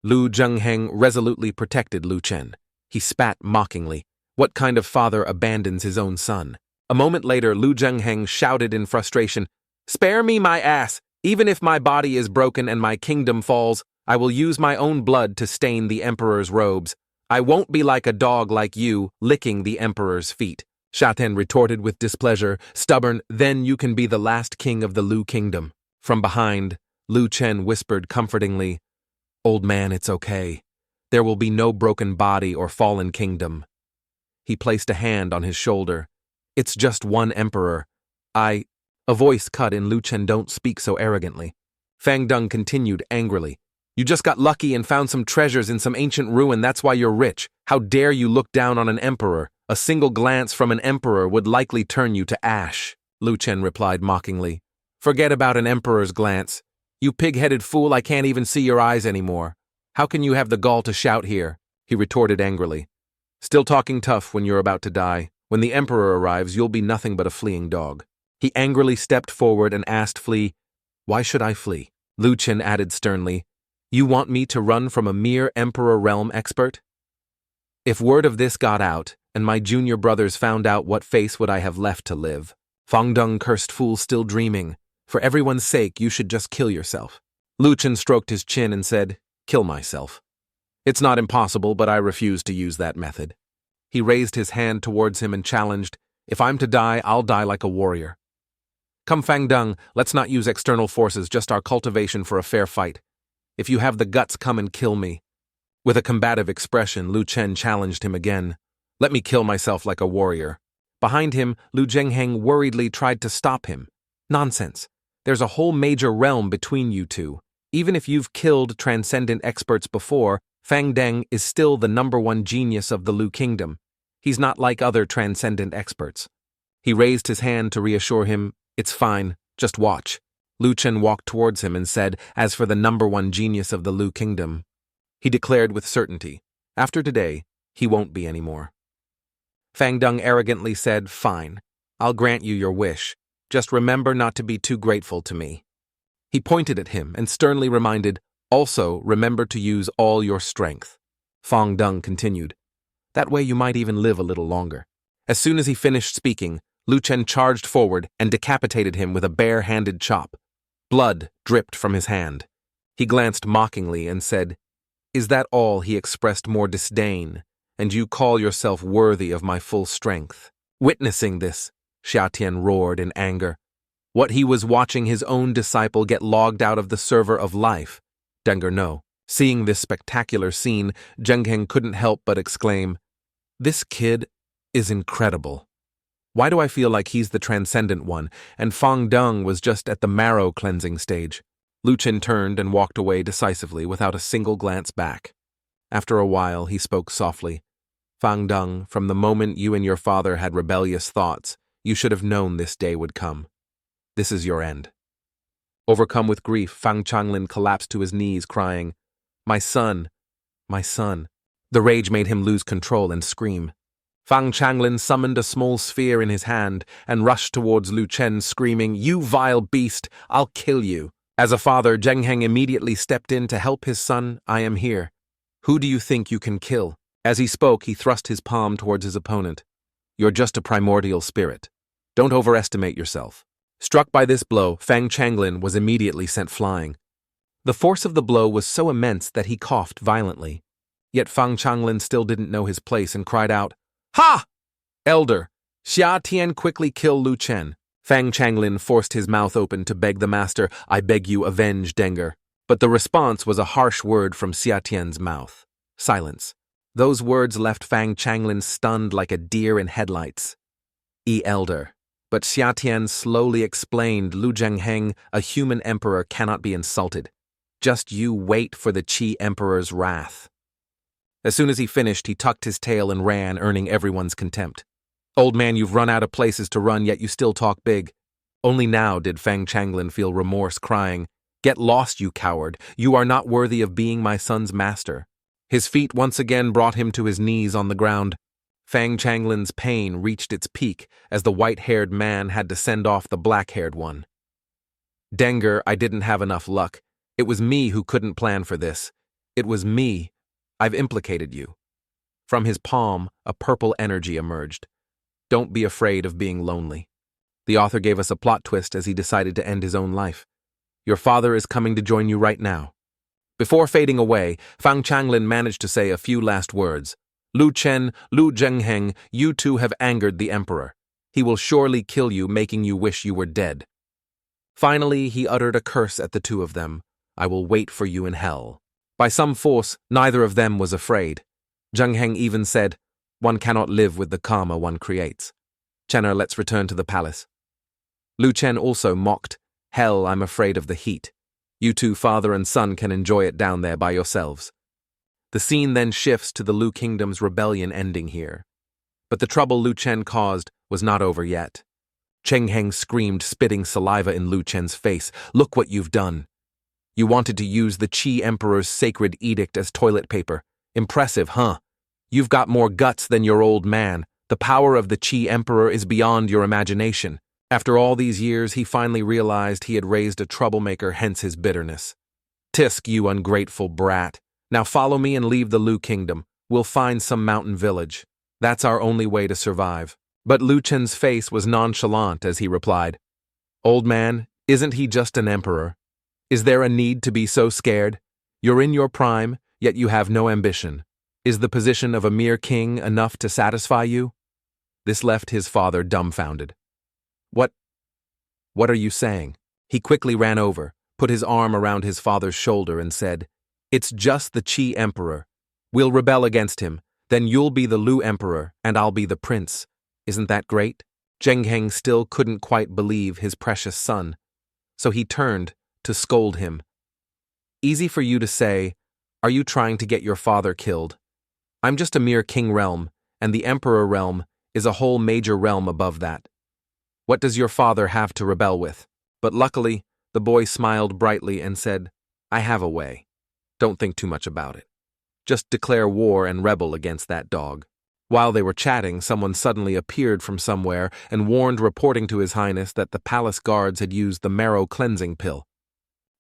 Lu Zhengheng resolutely protected Lu Chen. He spat mockingly. What kind of father abandons his own son? A moment later, Lu Zhengheng shouted in frustration, spare me my ass! Even if my body is broken and my kingdom falls, I will use my own blood to stain the emperor's robes. I won't be like a dog like you, licking the emperor's feet. Xia Tian retorted with displeasure, stubborn, then you can be the last king of the Lu kingdom. From behind, Lu Chen whispered comfortingly, old man, it's okay. There will be no broken body or fallen kingdom. He placed a hand on his shoulder. It's just one emperor. A voice cut in Lu Chen, don't speak so arrogantly. Fang Deng continued angrily. You just got lucky and found some treasures in some ancient ruin, that's why you're rich. How dare you look down on an emperor? A single glance from an emperor would likely turn you to ash. Lu Chen replied mockingly. Forget about an emperor's glance. You pig-headed fool, I can't even see your eyes anymore. How can you have the gall to shout here? He retorted angrily. Still talking tough when you're about to die. When the emperor arrives, you'll be nothing but a fleeing dog. He angrily stepped forward and asked Flea, why should I flee? Lu Chen added sternly, you want me to run from a mere emperor realm expert? If word of this got out, and my junior brothers found out, what face would I have left to live? Fang Deng cursed, fool, still dreaming. For everyone's sake, you should just kill yourself. Lu Chen stroked his chin and said, kill myself. It's not impossible, but I refuse to use that method. He raised his hand towards him and challenged, if I'm to die, I'll die like a warrior. Come Fang Deng, let's not use external forces, just our cultivation for a fair fight. If you have the guts, come and kill me. With a combative expression, Lu Chen challenged him again. Let me kill myself like a warrior. Behind him, Lu Zhengheng worriedly tried to stop him. Nonsense. There's a whole major realm between you two. Even if you've killed transcendent experts before, Fang Deng is still the #1 genius of the Lu kingdom. He's not like other transcendent experts. He raised his hand to reassure him, it's fine, just watch. Lu Chen walked towards him and said, as for the #1 genius of the Lu kingdom, he declared with certainty, after today, he won't be anymore. Fang Deng arrogantly said, fine, I'll grant you your wish. Just remember not to be too grateful to me. He pointed at him and sternly reminded, also remember to use all your strength. Fang Deng continued, that way you might even live a little longer. As soon as he finished speaking, Lu Chen charged forward and decapitated him with a bare-handed chop. Blood dripped from his hand. He glanced mockingly and said, is that all? He expressed more disdain, and you call yourself worthy of my full strength. Witnessing this, Xia Tian roared in anger. What he was watching his own disciple get logged out of the server of life. Denger no. Seeing this spectacular scene, Zhengheng couldn't help but exclaim, this kid is incredible. Why do I feel like he's the transcendent one, and Fang Deng was just at the marrow cleansing stage? Lu Chen turned and walked away decisively without a single glance back. After a while, he spoke softly. Fang Deng, from the moment you and your father had rebellious thoughts, you should have known this day would come. This is your end. Overcome with grief, Fang Changlin collapsed to his knees, crying, my son, my son. The rage made him lose control and scream. Fang Changlin summoned a small sphere in his hand and rushed towards Lu Chen, screaming, you vile beast, I'll kill you. As a father, Zhengheng immediately stepped in to help his son. I am here. Who do you think you can kill? As he spoke, he thrust his palm towards his opponent. You're just a primordial spirit. Don't overestimate yourself. Struck by this blow, Fang Changlin was immediately sent flying. The force of the blow was so immense that he coughed violently. Yet Fang Changlin still didn't know his place and cried out, ha! Elder, Xia Tian, quickly kill Lu Chen. Fang Changlin forced his mouth open to beg the master, "I beg you, avenge Dengger." But the response was a harsh word from Xia Tian's mouth. Silence. Those words left Fang Changlin stunned like a deer in headlights. Elder. But Xia Tian slowly explained, "Lu Zhengheng, a human emperor cannot be insulted. Just you wait for the Qi emperor's wrath." As soon as he finished, he tucked his tail and ran, earning everyone's contempt. "Old man, you've run out of places to run, yet you still talk big." Only now did Fang Changlin feel remorse, crying, "Get lost, you coward. You are not worthy of being my son's master." His feet once again brought him to his knees on the ground. Fang Changlin's pain reached its peak as the white-haired man had to send off the black-haired one. "Dengger, I didn't have enough luck. It was me who couldn't plan for this. It was me. I've implicated you." From his palm, a purple energy emerged. "Don't be afraid of being lonely." The author gave us a plot twist as he decided to end his own life. Your father is coming to join you right now. Before fading away, Fang Changlin managed to say a few last words. "Lu Chen, Lu Zhengheng, you two have angered the emperor. He will surely kill you, making you wish you were dead." Finally, he uttered a curse at the two of them. "I will wait for you in hell." By some force, neither of them was afraid. Zhengheng even said, "One cannot live with the karma one creates. Chenner, let's return to the palace." Lu Chen also mocked, "Hell, I'm afraid of the heat. You two, father and son, can enjoy it down there by yourselves." The scene then shifts to the Lu Kingdom's rebellion ending here. But the trouble Lu Chen caused was not over yet. Cheng Heng screamed, spitting saliva in Lu Chen's face, "Look what you've done. You wanted to use the Qi Emperor's sacred edict as toilet paper. Impressive, huh? You've got more guts than your old man. The power of the Qi Emperor is beyond your imagination." After all these years, he finally realized he had raised a troublemaker, hence his bitterness. "Tisk, you ungrateful brat. Now follow me and leave the Lu Kingdom. We'll find some mountain village. That's our only way to survive." But Lu Chen's face was nonchalant as he replied, "Old man, isn't he just an emperor? Is there a need to be so scared? You're in your prime, yet you have no ambition. Is the position of a mere king enough to satisfy you?" This left his father dumbfounded. What are you saying?" He quickly ran over, put his arm around his father's shoulder and said, "It's just the Qi Emperor. We'll rebel against him, then you'll be the Lu Emperor and I'll be the prince. Isn't that great?" Zheng Heng still couldn't quite believe his precious son, so he turned to scold him. "Easy for you to say. Are you trying to get your father killed? I'm just a mere king realm, and the emperor realm is a whole major realm above that. What does your father have to rebel with?" But luckily, the boy smiled brightly and said, "I have a way. Don't think too much about it. Just declare war and rebel against that dog." While they were chatting, someone suddenly appeared from somewhere and warned, reporting to His Highness that the palace guards had used the marrow cleansing pill.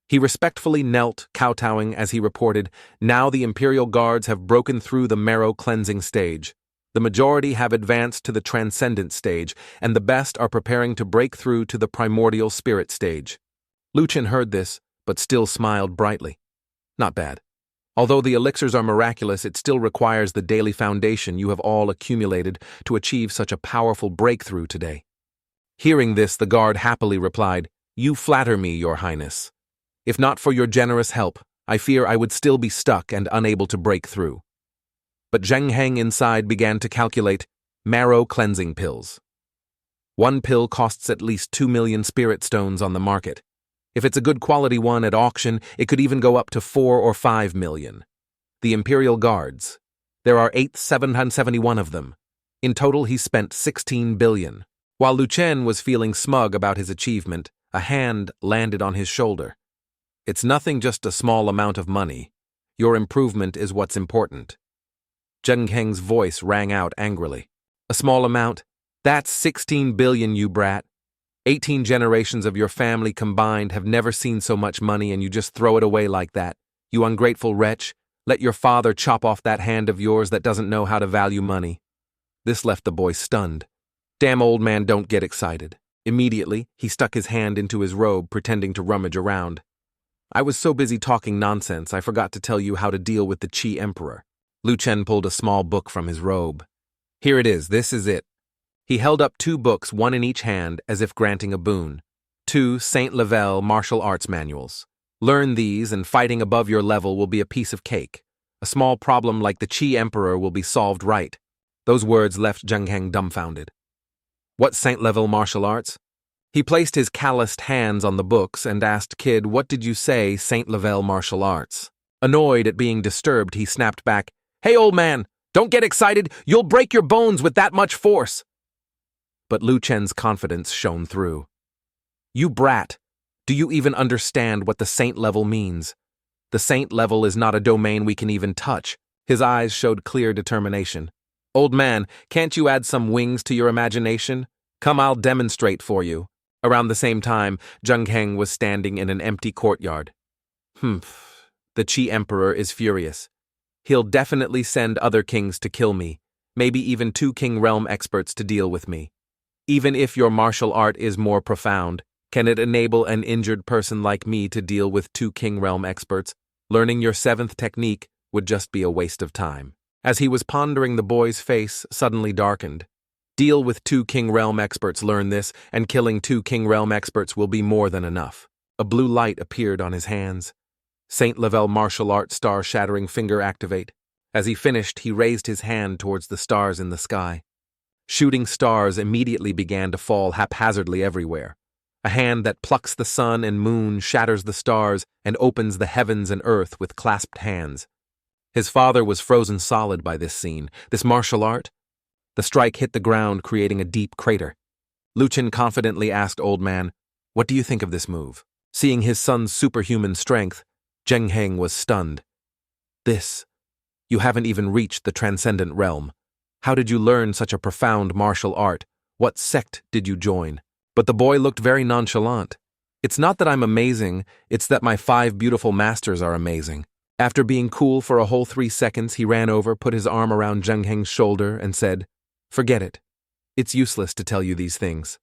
He respectfully knelt, kowtowing as he reported, "Now the Imperial Guards have broken through the marrow cleansing stage. The majority have advanced to the transcendent stage, and the best are preparing to break through to the primordial spirit stage." Lu Chen heard this, but still smiled brightly. "Not bad. Although the elixirs are miraculous, it still requires the daily foundation you have all accumulated to achieve such a powerful breakthrough today." Hearing this, the guard happily replied, "You flatter me, Your Highness. If not for your generous help, I fear I would still be stuck and unable to break through." But Zheng Heng inside began to calculate marrow cleansing pills. One pill costs at least 2 million spirit stones on the market. If it's a good quality one at auction, it could even go up to 4 or 5 million. The Imperial Guards. There are 8,771 of them. In total, he spent 16 billion. While Lu Chen was feeling smug about his achievement, a hand landed on his shoulder. "It's nothing, just a small amount of money. Your improvement is what's important." Zheng Heng's voice rang out angrily. "A small amount? That's 16 billion, you brat. 18 generations of your family combined have never seen so much money, and you just throw it away like that. You ungrateful wretch. Let your father chop off that hand of yours that doesn't know how to value money." This left the boy stunned. "Damn, old man, don't get excited." Immediately, he stuck his hand into his robe, pretending to rummage around. "I was so busy talking nonsense, I forgot to tell you how to deal with the Qi Emperor." Lu Chen pulled a small book from his robe. "Here it is, this is it. He held up 2 books, one in each hand, as if granting a boon. 2 Saint Level martial arts manuals. Learn these, and fighting above your level will be a piece of cake. A small problem like the Qi Emperor will be solved right. Those words left Zheng Heng dumbfounded. What Saint Level martial arts? He placed his calloused hands on the books and asked Kid, "What did you say, Saint Level martial arts?" Annoyed at being disturbed, he snapped back, "Hey, old man, don't get excited. You'll break your bones with that much force." But Lu Chen's confidence shone through. "You brat, do you even understand what the Saint Level means? The Saint Level is not a domain we can even touch." His eyes showed clear determination. "Old man, can't you add some wings to your imagination? Come, I'll demonstrate for you." Around the same time, Zheng Heng was standing in an empty courtyard. The Qi Emperor is furious. He'll definitely send other kings to kill me, maybe even 2 King Realm experts to deal with me. Even if your martial art is more profound, can it enable an injured person like me to deal with 2 King Realm experts? Learning your 7th technique would just be a waste of time. As he was pondering, the boy's face suddenly darkened. Deal with 2 King Realm experts, learn this, and killing 2 King Realm experts will be more than enough. A blue light appeared on his hands. Saint Level martial art star-shattering finger activate. As he finished, he raised his hand towards the stars in the sky. Shooting stars immediately began to fall haphazardly everywhere. A hand that plucks the sun and moon, shatters the stars, and opens the heavens and earth with clasped hands. His father was frozen solid by this scene. This martial art? The strike hit the ground, creating a deep crater. Lu Chen confidently asked Old Man, "What do you think of this move?" Seeing his son's superhuman strength, Zheng Heng was stunned. "This? You haven't even reached the transcendent realm. How did you learn such a profound martial art? What sect did you join?" But the boy looked very nonchalant. "It's not that I'm amazing, it's that my 5 beautiful masters are amazing." After being cool for a whole 3 seconds, he ran over, put his arm around Zheng Heng's shoulder, and said, "Forget it. It's useless to tell you these things.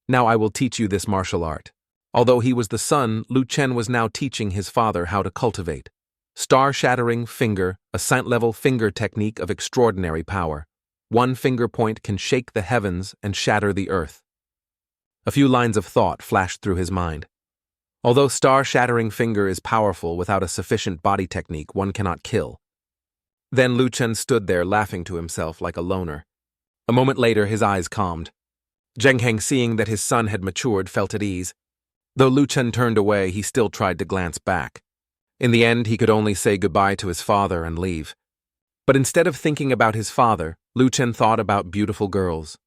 Now I will teach you this martial art." Although he was the son, Lu Chen was now teaching his father how to cultivate. Star-shattering finger, a Saint-level finger technique of extraordinary power. 1 finger point can shake the heavens and shatter the earth. A few lines of thought flashed through his mind. Although star-shattering finger is powerful, without a sufficient body technique, one cannot kill. Then Lu Chen stood there laughing to himself like a loner. A moment later, his eyes calmed. Zheng Heng, seeing that his son had matured, felt at ease. Though Lu Chen turned away, he still tried to glance back. In the end, he could only say goodbye to his father and leave. But instead of thinking about his father, Lu Chen thought about beautiful girls.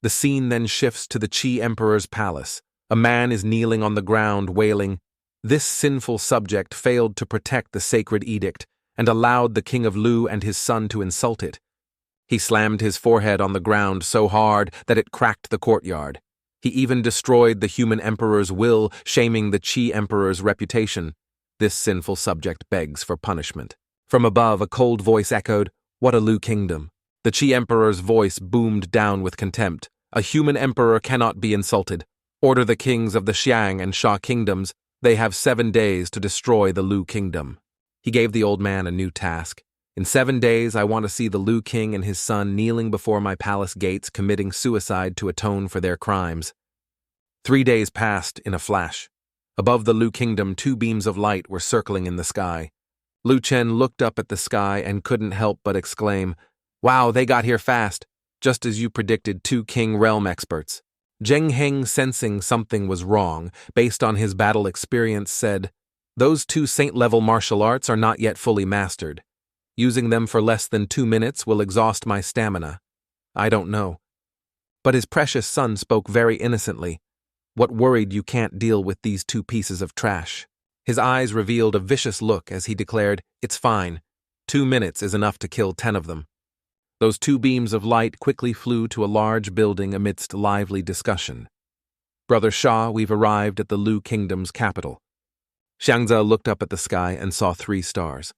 The scene then shifts to the Qi Emperor's palace. A man is kneeling on the ground, wailing. This sinful subject failed to protect the sacred edict and allowed the King of Lu and his son to insult it. He slammed his forehead on the ground so hard that it cracked the courtyard. He even destroyed the human emperor's will, shaming the Qi Emperor's reputation. This sinful subject begs for punishment. From above, a cold voice echoed, "What a Lu kingdom." The Qi Emperor's voice boomed down with contempt. "A human emperor cannot be insulted. Order the kings of the Xiang and Sha kingdoms. They have 7 days to destroy the Lu kingdom." He gave the old man a new task. "In 7 days, I want to see the Lu king and his son kneeling before my palace gates, committing suicide to atone for their crimes." 3 days passed in a flash. Above the Lu kingdom, 2 beams of light were circling in the sky. Lu Chen looked up at the sky and couldn't help but exclaim, "Wow, they got here fast, just as you predicted, 2 King Realm experts." Zheng Heng, sensing something was wrong, based on his battle experience, said, "Those 2 Saint-level martial arts are not yet fully mastered. Using them for less than 2 minutes will exhaust my stamina. I don't know." But his precious son spoke very innocently. "What worried you can't deal with these 2 pieces of trash?" His eyes revealed a vicious look as he declared, "It's fine. 2 minutes is enough to kill 10 of them." Those 2 beams of light quickly flew to a large building amidst lively discussion. "Brother Shah, we've arrived at the Lu Kingdom's capital." Xiangze looked up at the sky and saw 3 stars.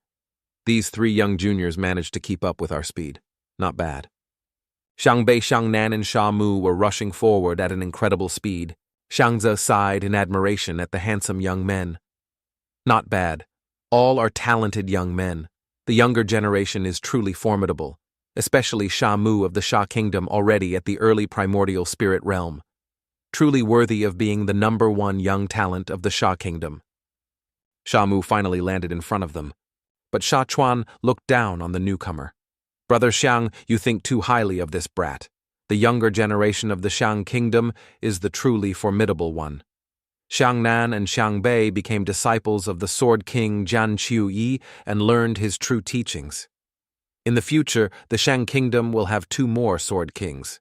"These 3 young juniors managed to keep up with our speed. Not bad." Xiangbei, Xiangnan, and Sha Mu were rushing forward at an incredible speed. Xiangze sighed in admiration at the handsome young men. "Not bad. All are talented young men. The younger generation is truly formidable. especially Sha Mu of the Sha Kingdom already at the early primordial spirit realm. Truly worthy of being the #1 young talent of the Sha Kingdom. Sha Mu finally landed in front of them, but Sha Chuan looked down on the newcomer. Brother Xiang, you think too highly of this brat. The younger generation of the Xiang Kingdom is the truly formidable one. Xiang Nan and Xiang Bei became disciples of the Sword King Jian Qiu Yi and learned his true teachings. In the future, the Xiang Kingdom will have 2 more Sword Kings.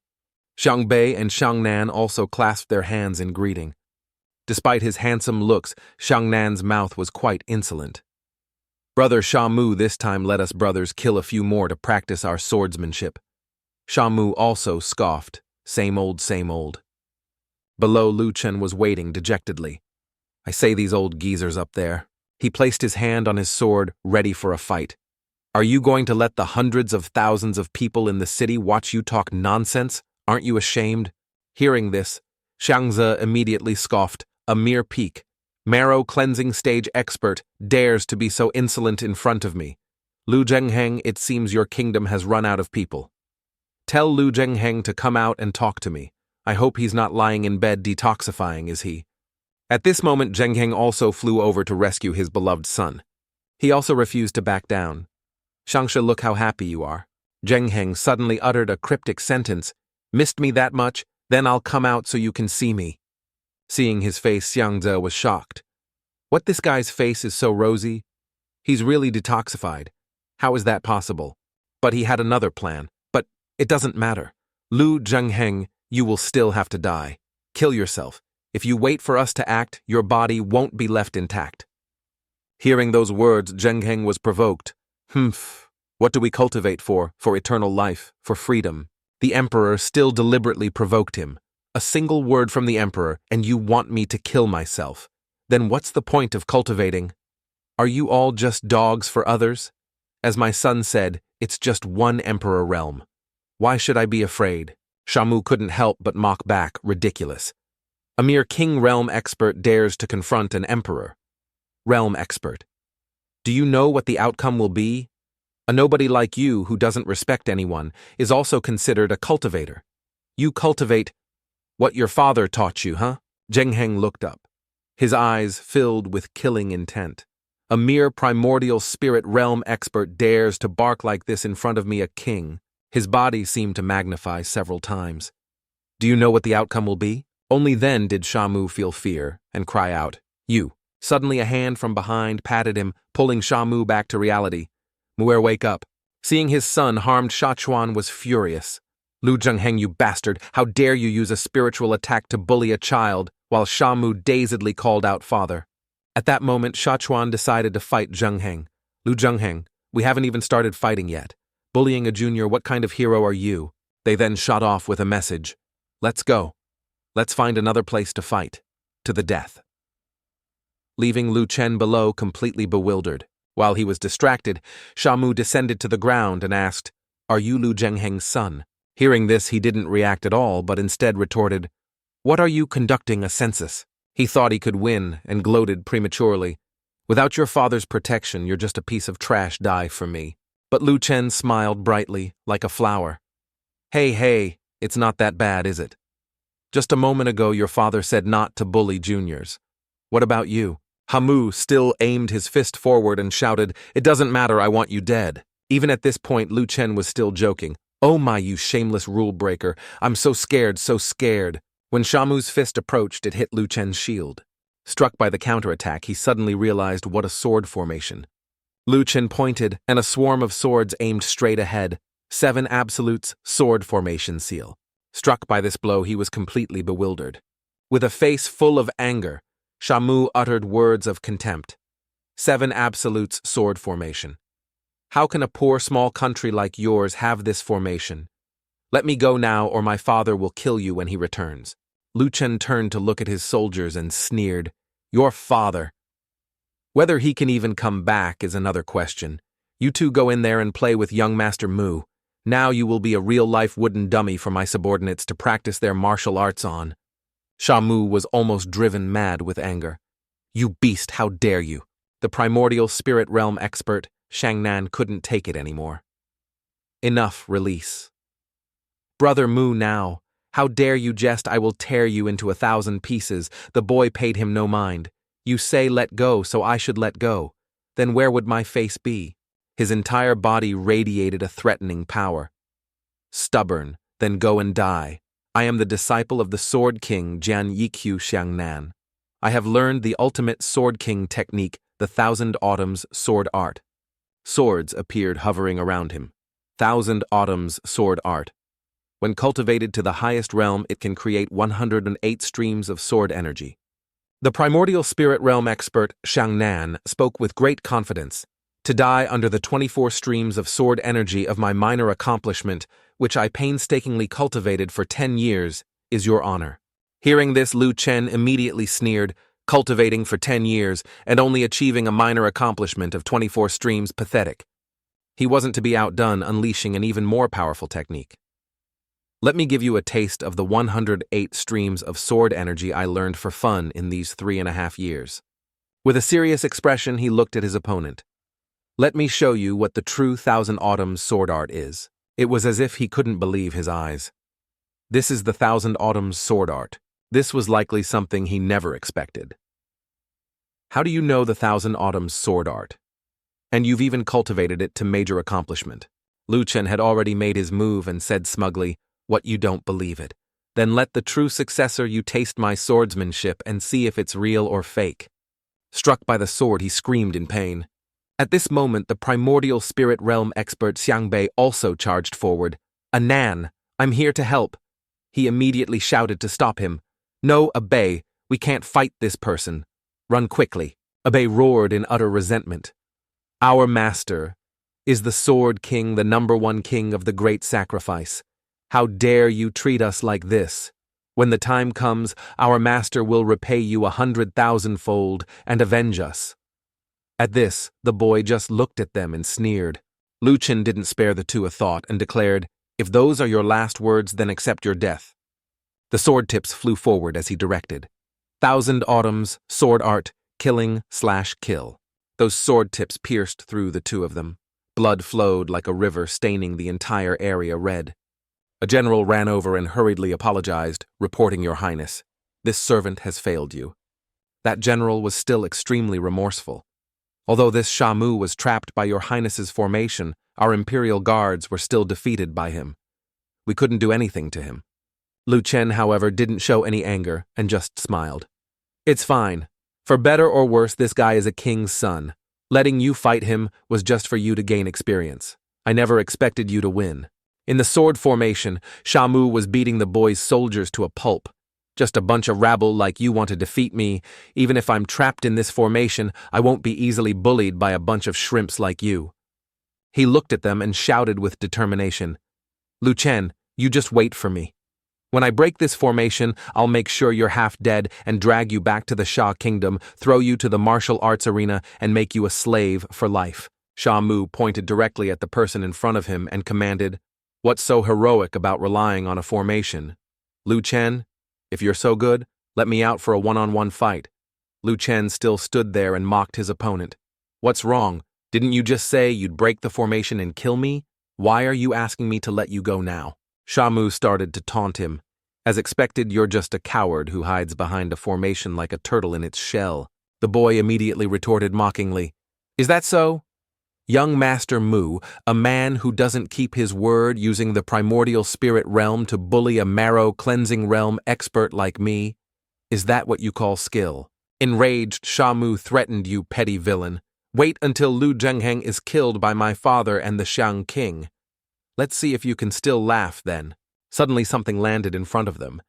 Xiang Bei and Xiang Nan also clasped their hands in greeting. Despite his handsome looks, Xiang Nan's mouth was quite insolent. Brother Sha Mu this time let us brothers kill a few more to practice our swordsmanship. Sha Mu also scoffed, same old, same old. Below, Lu Chen was waiting dejectedly. I say these old geezers up there. He placed his hand on his sword, ready for a fight. Are you going to let the hundreds of thousands of people in the city watch you talk nonsense? Aren't you ashamed? Hearing this, Xiangze immediately scoffed, a mere peak. Marrow-cleansing stage expert dares to be so insolent in front of me. Lu Zhengheng, it seems your kingdom has run out of people. Tell Lu Zhengheng to come out and talk to me. I hope he's not lying in bed detoxifying, is he? At this moment, Zhengheng also flew over to rescue his beloved son. He also refused to back down. Shangsha, look how happy you are. Zhengheng suddenly uttered a cryptic sentence. Missed me that much? Then I'll come out so you can see me. Seeing his face, Xiangze was shocked. What, this guy's face is so rosy? He's really detoxified. How is that possible? But he had another plan. But it doesn't matter. Lu Zhengheng, you will still have to die. Kill yourself. If you wait for us to act, your body won't be left intact. Hearing those words, Zhengheng was provoked. What do we cultivate for? For eternal life, for freedom. The emperor still deliberately provoked him. A single word from the emperor, and you want me to kill myself. Then what's the point of cultivating? Are you all just dogs for others? As my son said, it's just one emperor realm. Why should I be afraid? Sha Mu couldn't help but mock back, ridiculous. A mere king realm expert dares to confront an emperor. Realm expert. Do you know what the outcome will be? A nobody like you who doesn't respect anyone is also considered a cultivator. You cultivate what your father taught you, huh? Zhengheng looked up. His eyes filled with killing intent. A mere primordial spirit realm expert dares to bark like this in front of me, a king. His body seemed to magnify several times. Do you know what the outcome will be? Only then did Sha Mu feel fear and cry out, You. Suddenly a hand from behind patted him, pulling Sha Mu back to reality. Mu'er, wake up. Seeing his son harmed, Sha Chuan was furious. Lu Zhengheng, you bastard, how dare you use a spiritual attack to bully a child, while Sha Mu dazedly called out father. At that moment, Sha Chuan decided to fight Zhengheng. Lu Zhengheng, we haven't even started fighting yet. Bullying a junior, what kind of hero are you? They then shot off with a message. Let's go. Let's find another place to fight. To the death. Leaving Lu Chen below completely bewildered. While he was distracted, Sha Mu descended to the ground and asked, Are you Lu Zhengheng's son? Hearing this, he didn't react at all, but instead retorted, What are you conducting a census? He thought he could win and gloated prematurely. Without your father's protection, you're just a piece of trash dye for me. But Lu Chen smiled brightly, like a flower. Hey, it's not that bad, is it? Just a moment ago, your father said not to bully juniors. What about you? Hamu still aimed his fist forward and shouted, It doesn't matter, I want you dead. Even at this point, Lu Chen was still joking. Oh my, you shameless rule breaker. I'm so scared, so scared. When Sha Mu's fist approached, it hit Lu Chen's shield. Struck by the counterattack, he suddenly realized what a sword formation. Lu Chen pointed, and a swarm of swords aimed straight ahead. 7 absolutes, sword formation seal. Struck by this blow, he was completely bewildered. With a face full of anger, Sha Mu uttered words of contempt. 7 absolutes, sword formation. How can a poor small country like yours have this formation? Let me go now, or my father will kill you when he returns. Lu Chen turned to look at his soldiers and sneered, Your father. Whether he can even come back is another question. You two go in there and play with young Master Mu. Now you will be a real-life wooden dummy for my subordinates to practice their martial arts on. Sha Mu was almost driven mad with anger. You beast, how dare you? The primordial spirit realm expert, Shang Nan, couldn't take it anymore. Enough, release. Brother Mu now. How dare you jest? I will tear you into 1,000 pieces. The boy paid him no mind. You say let go, so I should let go. Then where would my face be? His entire body radiated a threatening power. Stubborn, then go and die. I am the disciple of the Sword King Jian Yikyu Xiangnan. I have learned the ultimate Sword King technique, the Thousand Autumns sword art. Swords appeared hovering around him. Thousand Autumns sword art. When cultivated to the highest realm, it can create 108 streams of sword energy. The primordial spirit realm expert, Xiangnan, spoke with great confidence. To die under the 24 streams of sword energy of my minor accomplishment, which I painstakingly cultivated for 10 years, is your honor. Hearing this, Lu Chen immediately sneered, cultivating for 10 years and only achieving a minor accomplishment of 24 streams pathetic. He wasn't to be outdone, unleashing an even more powerful technique. Let me give you a taste of the 108 streams of sword energy I learned for fun in these 3.5 years. With a serious expression, he looked at his opponent. Let me show you what the true Thousand Autumns sword art is. It was as if he couldn't believe his eyes. This is the Thousand Autumns sword art. This was likely something he never expected. How do you know the Thousand Autumns sword art? And you've even cultivated it to major accomplishment. Lu Chen had already made his move and said smugly, "What, you don't believe it? Then let the true successor you taste my swordsmanship and see if it's real or fake." Struck by the sword, he screamed in pain. At this moment, the primordial spirit realm expert Xiangbei also charged forward. "Anan, I'm here to help." He immediately shouted to stop him. "No, Abei, we can't fight this person. Run quickly." Abei roared in utter resentment. "Our master is the Sword King, the #1 king of the great sacrifice. How dare you treat us like this? When the time comes, our master will repay you 100,000-fold and avenge us." At this, the boy just looked at them and sneered. Lu Chen didn't spare the two a thought and declared, "If those are your last words, then accept your death." The sword tips flew forward as he directed. Thousand Autumns, sword art, killing/kill. Those sword tips pierced through the two of them. Blood flowed like a river, staining the entire area red. A general ran over and hurriedly apologized, reporting, "Your Highness, this servant has failed you." That general was still extremely remorseful. "Although this Shamu was trapped by your Highness's formation, our Imperial Guards were still defeated by him. We couldn't do anything to him." Lu Chen, however, didn't show any anger and just smiled. "It's fine. For better or worse, this guy is a king's son. Letting you fight him was just for you to gain experience. I never expected you to win." In the sword formation, Shamu was beating the boy's soldiers to a pulp. "Just a bunch of rabble like you want to defeat me. Even if I'm trapped in this formation, I won't be easily bullied by a bunch of shrimps like you." He looked at them and shouted with determination, "Lu Chen, you just wait for me. When I break this formation, I'll make sure you're half dead and drag you back to the Sha Kingdom, throw you to the martial arts arena, and make you a slave for life." Shamu pointed directly at the person in front of him and commanded, "What's so heroic about relying on a formation? Lu Chen, if you're so good, let me out for a one-on-one fight." Lu Chen still stood there and mocked his opponent. "What's wrong? Didn't you just say you'd break the formation and kill me? Why are you asking me to let you go now?" Shamu started to taunt him. "As expected, you're just a coward who hides behind a formation like a turtle in its shell." The boy immediately retorted mockingly, "Is that so? Young Master Mu, a man who doesn't keep his word, using the primordial spirit realm to bully a marrow-cleansing realm expert like me? Is that what you call skill?" Enraged, Shamu threatened, "You petty villain. Wait until Lu Zhengheng is killed by my father and the Xiang King. Let's see if you can still laugh then." Suddenly something landed in front of them.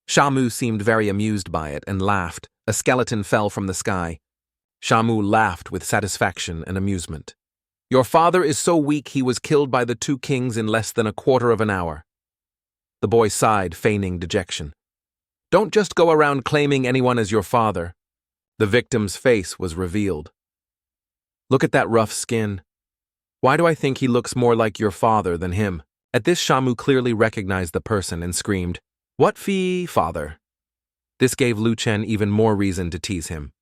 Shamu seemed very amused by it and laughed. A skeleton fell from the sky. Shamu laughed with satisfaction and amusement. "Your father is so weak he was killed by the two kings in less than a quarter of an hour." The boy sighed, feigning dejection. "Don't just go around claiming anyone as your father." The victim's face was revealed. "Look at that rough skin. Why do I think he looks more like your father than him?" At this, Shamu clearly recognized the person and screamed, "What fee, father?" This gave Lu Chen even more reason to tease him.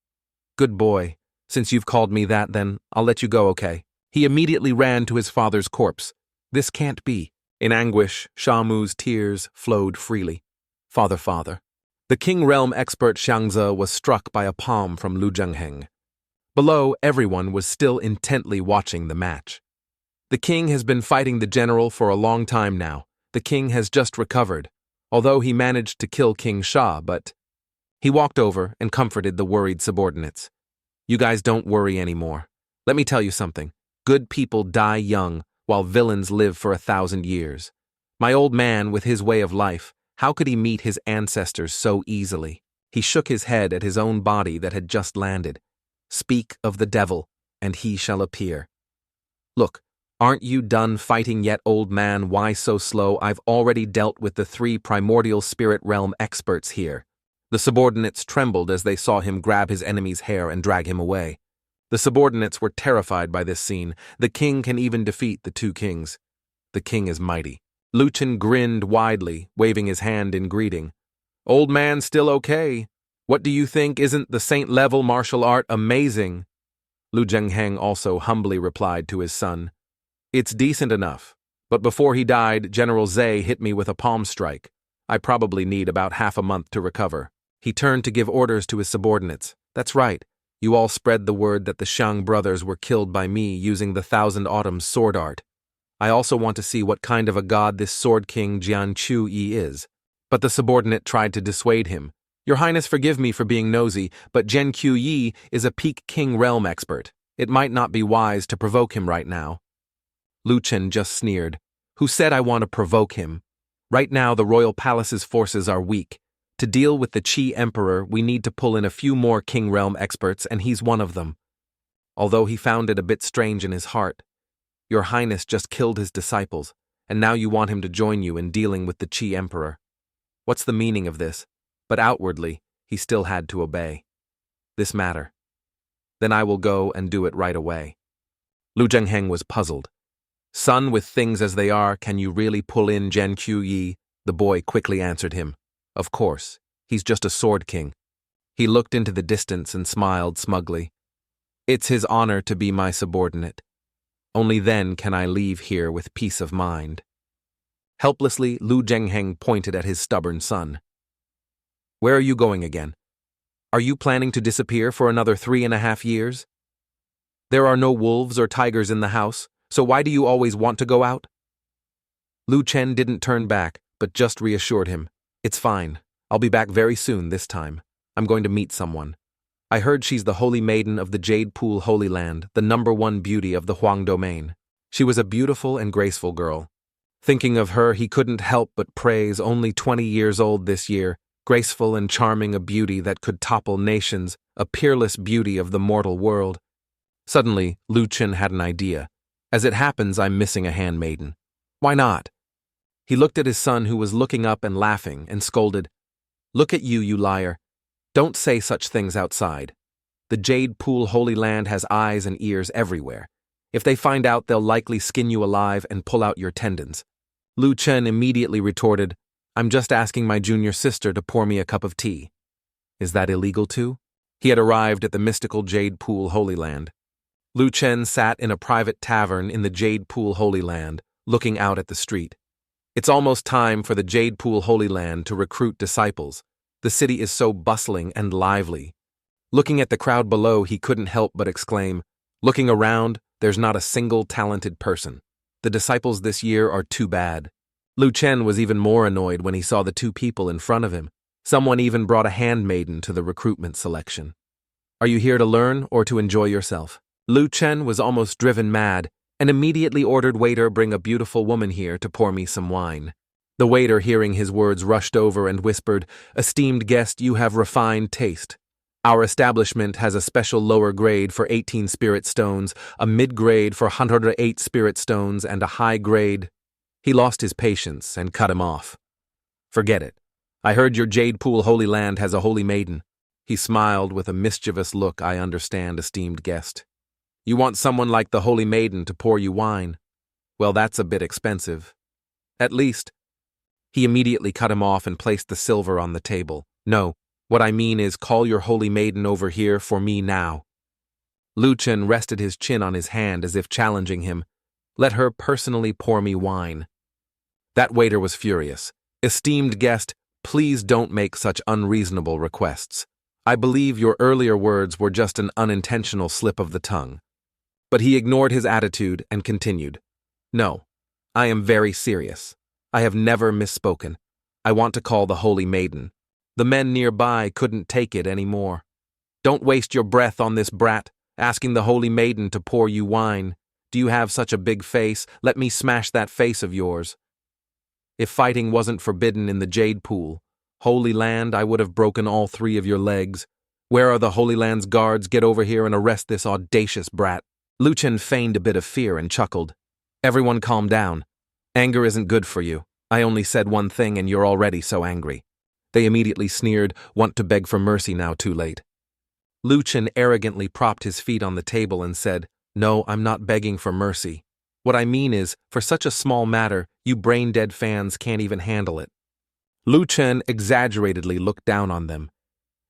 "Good boy. Since you've called me that, then I'll let you go, okay?" He immediately ran to his father's corpse. This can't be. In anguish, Shamu's tears flowed freely. Father, father. The King Realm expert Xiangze was struck by a palm from Lu Zhengheng. Below, everyone was still intently watching the match. The king has been fighting the general for a long time now. The king has just recovered, although he managed to kill King Sha, but... He walked over and comforted the worried subordinates. You guys don't worry anymore. Let me tell you something. Good people die young, while villains live for 1,000 years. My old man, with his way of life, how could he meet his ancestors so easily? He shook his head at his own body that had just landed. Speak of the devil, and he shall appear. Look, aren't you done fighting yet, old man? Why so slow? I've already dealt with the 3 primordial spirit realm experts here. The subordinates trembled as they saw him grab his enemy's hair and drag him away. The subordinates were terrified by this scene. The king can even defeat the 2 kings. The king is mighty. Lu Chen grinned widely, waving his hand in greeting. Old man still okay. What do you think? Isn't the saint-level martial art amazing? Lu Zhengheng also humbly replied to his son. It's decent enough, but before he died, General Zhe hit me with a palm strike. I probably need about half a month to recover. He turned to give orders to his subordinates. That's right. You all spread the word that the Xiang brothers were killed by me using the Thousand Autumns sword art. I also want to see what kind of a god this sword king Jian Chu Yi is. But the subordinate tried to dissuade him. Your Highness, forgive me for being nosy, but Jian Q Yi is a peak king realm expert. It might not be wise to provoke him right now. Lu Chen just sneered. Who said I want to provoke him? Right now the royal palace's forces are weak. To deal with the Qi Emperor, we need to pull in a few more King Realm experts, and he's one of them. Although he found it a bit strange in his heart. Your Highness just killed his disciples, and now you want him to join you in dealing with the Qi Emperor. What's the meaning of this? But outwardly, he still had to obey. This matter. Then I will go and do it right away. Lu Zhengheng was puzzled. Son, with things as they are, can you really pull in Jian Q Yi? The boy quickly answered him. Of course, he's just a sword king. He looked into the distance and smiled smugly. It's his honor to be my subordinate. Only then can I leave here with peace of mind. Helplessly, Lu Zhengheng pointed at his stubborn son. Where are you going again? Are you planning to disappear for another 3.5 years? There are no wolves or tigers in the house, so why do you always want to go out? Lu Chen didn't turn back, but just reassured him. It's fine. I'll be back very soon this time. I'm going to meet someone. I heard she's the holy maiden of the Jade Pool Holy Land, the #1 beauty of the Huang domain. She was a beautiful and graceful girl. Thinking of her, he couldn't help but praise, only 20 years old this year, graceful and charming, a beauty that could topple nations, a peerless beauty of the mortal world. Suddenly, Lu Chen had an idea. As it happens, I'm missing a handmaiden. Why not? He looked at his son, who was looking up and laughing, and scolded, Look at you, you liar. Don't say such things outside. The Jade Pool Holy Land has eyes and ears everywhere. If they find out, they'll likely skin you alive and pull out your tendons. Lu Chen immediately retorted, I'm just asking my junior sister to pour me a cup of tea. Is that illegal too? He had arrived at the mystical Jade Pool Holy Land. Lu Chen sat in a private tavern in the Jade Pool Holy Land, looking out at the street. It's almost time for the Jade Pool Holy Land to recruit disciples. The city is so bustling and lively. Looking at the crowd below, he couldn't help but exclaim, Looking around, there's not a single talented person. The disciples this year are too bad. Lu Chen was even more annoyed when he saw the 2 people in front of him. Someone even brought a handmaiden to the recruitment selection. Are you here to learn or to enjoy yourself? Lu Chen was almost driven mad, and immediately ordered waiter, bring a beautiful woman here to pour me some wine. The waiter, hearing his words, rushed over and whispered, Esteemed guest, you have refined taste. Our establishment has a special lower grade for 18 spirit stones, a mid-grade for 108 spirit stones, and a high grade. He lost his patience and cut him off. Forget it. I heard your Jade Pool Holy Land has a holy maiden. He smiled with a mischievous look. I understand, esteemed guest. You want someone like the Holy Maiden to pour you wine? Well, that's a bit expensive. At least. He immediately cut him off and placed the silver on the table. No, what I mean is call your Holy Maiden over here for me now. Lu Chen rested his chin on his hand as if challenging him. Let her personally pour me wine. That waiter was furious. Esteemed guest, please don't make such unreasonable requests. I believe your earlier words were just an unintentional slip of the tongue. But he ignored his attitude and continued. No, I am very serious. I have never misspoken. I want to call the Holy Maiden. The men nearby couldn't take it anymore. Don't waste your breath on this brat, asking the Holy Maiden to pour you wine. Do you have such a big face? Let me smash that face of yours. If fighting wasn't forbidden in the Jade Pool, Holy Land, I would have broken all 3 of your legs. Where are the Holy Land's guards? Get over here and arrest this audacious brat. Lu Chen feigned a bit of fear and chuckled. Everyone calm down. Anger isn't good for you. I only said one thing and you're already so angry. They immediately sneered, want to beg for mercy now too late. Lu Chen arrogantly propped his feet on the table and said, No, I'm not begging for mercy. What I mean is, for such a small matter, you brain-dead fans can't even handle it. Lu Chen exaggeratedly looked down on them.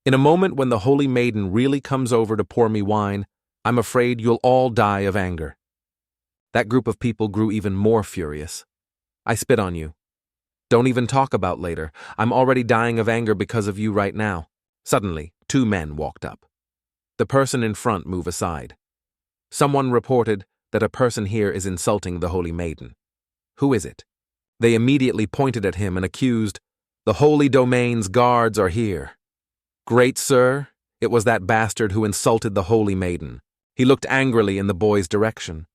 In a moment when the Holy Maiden really comes over to pour me wine, I'm afraid you'll all die of anger. That group of people grew even more furious. I spit on you. Don't even talk about later. I'm already dying of anger because of you right now. Suddenly, 2 men walked up. The person in front moved aside. Someone reported that a person here is insulting the Holy Maiden. Who is it? They immediately pointed at him and accused, The Holy Domain's guards are here. Great sir, it was that bastard who insulted the Holy Maiden. He looked angrily in the boy's direction.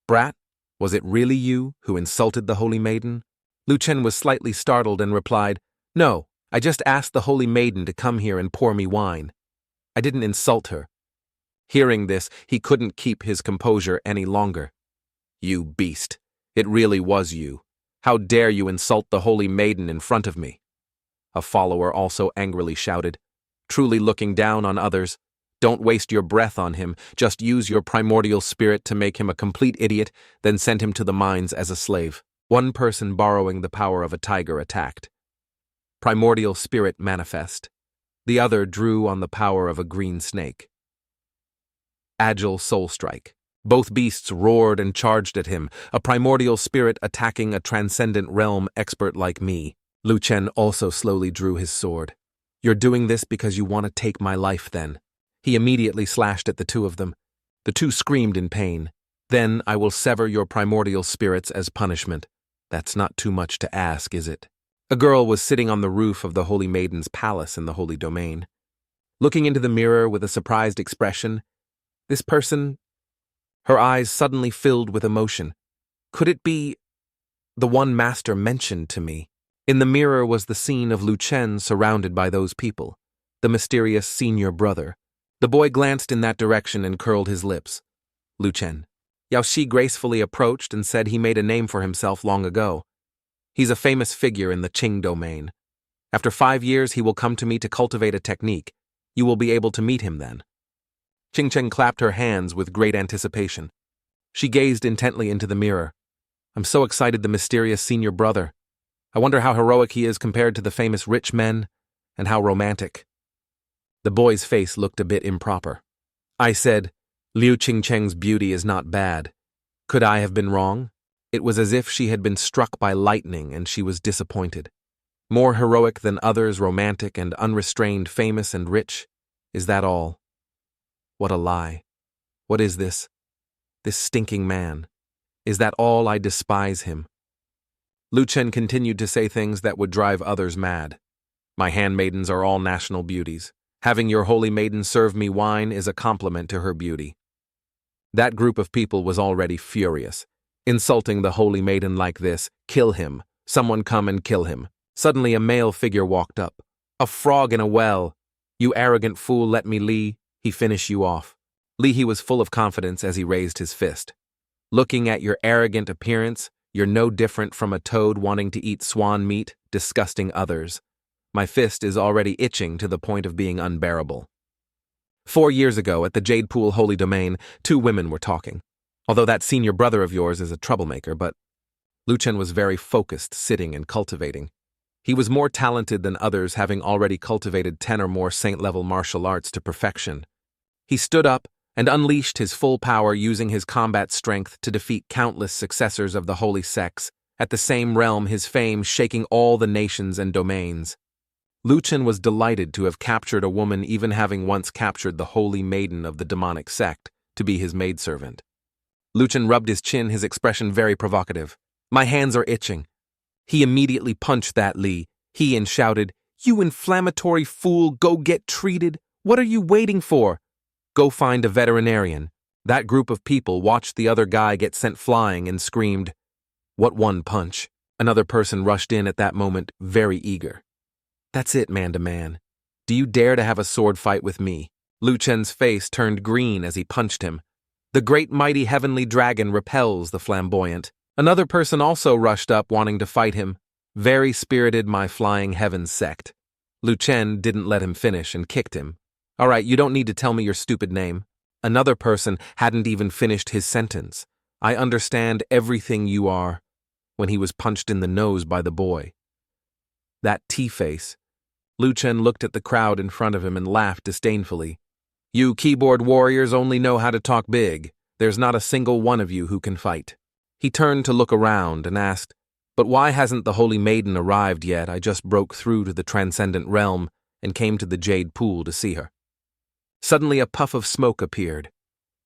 Brat, was it really you who insulted the Holy Maiden? Lu Chen was slightly startled and replied, No, I just asked the Holy Maiden to come here and pour me wine. I didn't insult her. Hearing this, he couldn't keep his composure any longer. You beast, it really was you. How dare you insult the Holy Maiden in front of me? A follower also angrily shouted, truly looking down on others. Don't waste your breath on him, just use your primordial spirit to make him a complete idiot, then send him to the mines as a slave. One person borrowing the power of a tiger attacked. Primordial spirit manifest. The other drew on the power of a green snake. Agile soul strike. Both beasts roared and charged at him, a primordial spirit attacking a transcendent realm expert like me. Lu Chen also slowly drew his sword. You're doing this because you want to take my life then. He immediately slashed at the 2 of them. The 2 screamed in pain. Then I will sever your primordial spirits as punishment. That's not too much to ask, is it? A girl was sitting on the roof of the Holy Maiden's palace in the Holy Domain. Looking into the mirror with a surprised expression, this person, her eyes suddenly filled with emotion. Could it be the one master mentioned to me? In the mirror was the scene of Lu Chen surrounded by those people, the mysterious senior brother. The boy glanced in that direction and curled his lips. Lu Chen. Yao Shi gracefully approached and said he made a name for himself long ago. He's a famous figure in the Qing domain. After 5 years, he will come to me to cultivate a technique. You will be able to meet him then. Qing Chen clapped her hands with great anticipation. She gazed intently into the mirror. I'm so excited, the mysterious senior brother. I wonder how heroic he is compared to the famous rich men, and how romantic. The boy's face looked a bit improper. I said, Liu Qingcheng's beauty is not bad. Could I have been wrong? It was as if she had been struck by lightning and she was disappointed. More heroic than others, romantic and unrestrained, famous and rich. Is that all? What a lie. What is this? This stinking man. Is that all? I despise him. Lu Chen continued to say things that would drive others mad. My handmaidens are all national beauties. Having your holy maiden serve me wine is a compliment to her beauty. That group of people was already furious. Insulting the holy maiden like this, kill him. Someone come and kill him. Suddenly a male figure walked up. A frog in a well. You arrogant fool, let me Li, he finish you off. Li he was full of confidence as he raised his fist. Looking at your arrogant appearance, you're no different from a toad wanting to eat swan meat, disgusting others. My fist is already itching to the point of being unbearable. 4 years ago, at the Jade Pool Holy Domain, 2 women were talking. Although that senior brother of yours is a troublemaker, but Lu Chen was very focused, sitting and cultivating. He was more talented than others, having already cultivated 10 or more saint-level martial arts to perfection. He stood up, and unleashed his full power using his combat strength to defeat countless successors of the holy sects, at the same realm his fame shaking all the nations and domains. Lu Chen was delighted to have captured a woman, even having once captured the holy maiden of the demonic sect to be his maidservant. Lu Chen rubbed his chin, his expression very provocative. "My hands are itching." He immediately punched that Li, and shouted, "You inflammatory fool, go get treated! What are you waiting for? Go find a veterinarian." That group of people watched the other guy get sent flying and screamed, "What one punch?" Another person rushed in at that moment, very eager. "That's it, man-to-man. Do you dare to have a sword fight with me?" Lu Chen's face turned green as he punched him. The great mighty heavenly dragon repels the flamboyant. Another person also rushed up wanting to fight him. Very spirited, my flying heavens sect. Lu Chen didn't let him finish and kicked him. "All right, you don't need to tell me your stupid name." Another person hadn't even finished his sentence. "I understand everything you are," when he was punched in the nose by the boy. That T-face. Lu Chen looked at the crowd in front of him and laughed disdainfully. "You keyboard warriors only know how to talk big. There's not a single one of you who can fight." He turned to look around and asked, "But why hasn't the Holy Maiden arrived yet? I just broke through to the transcendent realm and came to the Jade Pool to see her." Suddenly a puff of smoke appeared.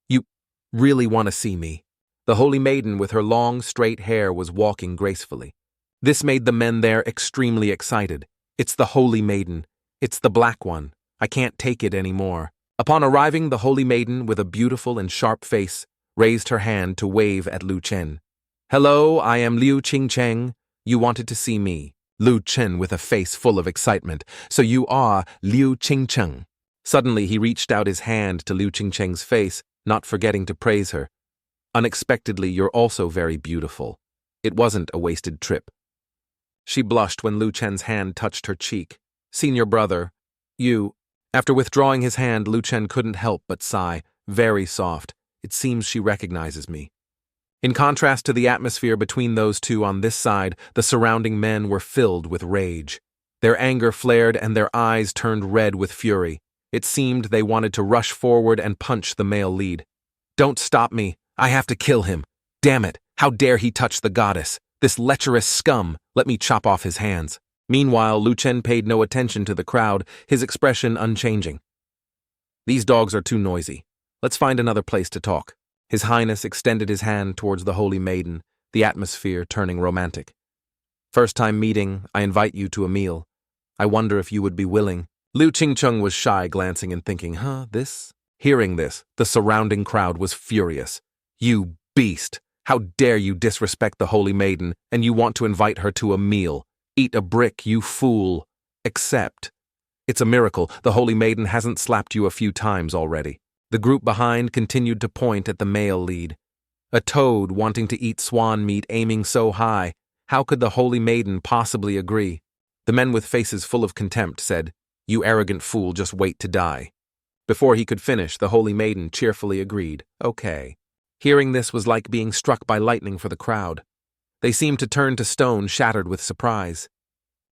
"You really want to see me?" The Holy Maiden with her long, straight hair was walking gracefully. This made the men there extremely excited. "It's the Holy Maiden. It's the black one. I can't take it anymore." Upon arriving, the Holy Maiden, with a beautiful and sharp face, raised her hand to wave at Lu Chen. "Hello, I am Liu Qingcheng. You wanted to see me." Lu Chen with a face full of excitement. "So you are Liu Qingcheng." Suddenly he reached out his hand to Liu Qingcheng's face, not forgetting to praise her. "Unexpectedly, you're also very beautiful. It wasn't a wasted trip." She blushed when Lu Chen's hand touched her cheek. "Senior brother, you..." After withdrawing his hand, Lu Chen couldn't help but sigh, very soft. "It seems she recognizes me." In contrast to the atmosphere between those two on this side, the surrounding men were filled with rage. Their anger flared and their eyes turned red with fury. It seemed they wanted to rush forward and punch the male lead. "Don't stop me. I have to kill him. Damn it, how dare he touch the goddess? This lecherous scum, let me chop off his hands." Meanwhile, Lu Chen paid no attention to the crowd, his expression unchanging. "These dogs are too noisy. Let's find another place to talk." His Highness extended his hand towards the Holy Maiden, the atmosphere turning romantic. "First time meeting, I invite you to a meal. I wonder if you would be willing." Liu Qingcheng was shy, glancing and thinking, this? Hearing this, the surrounding crowd was furious. "You beast! How dare you disrespect the Holy Maiden, and you want to invite her to a meal? Eat a brick, you fool. Accept. It's a miracle the Holy Maiden hasn't slapped you a few times already." The group behind continued to point at the male lead. A toad wanting to eat swan meat aiming so high, how could the Holy Maiden possibly agree? The men with faces full of contempt said, "You arrogant fool, just wait to die." Before he could finish, the Holy Maiden cheerfully agreed, "Okay." Hearing this was like being struck by lightning for the crowd. They seemed to turn to stone, shattered with surprise.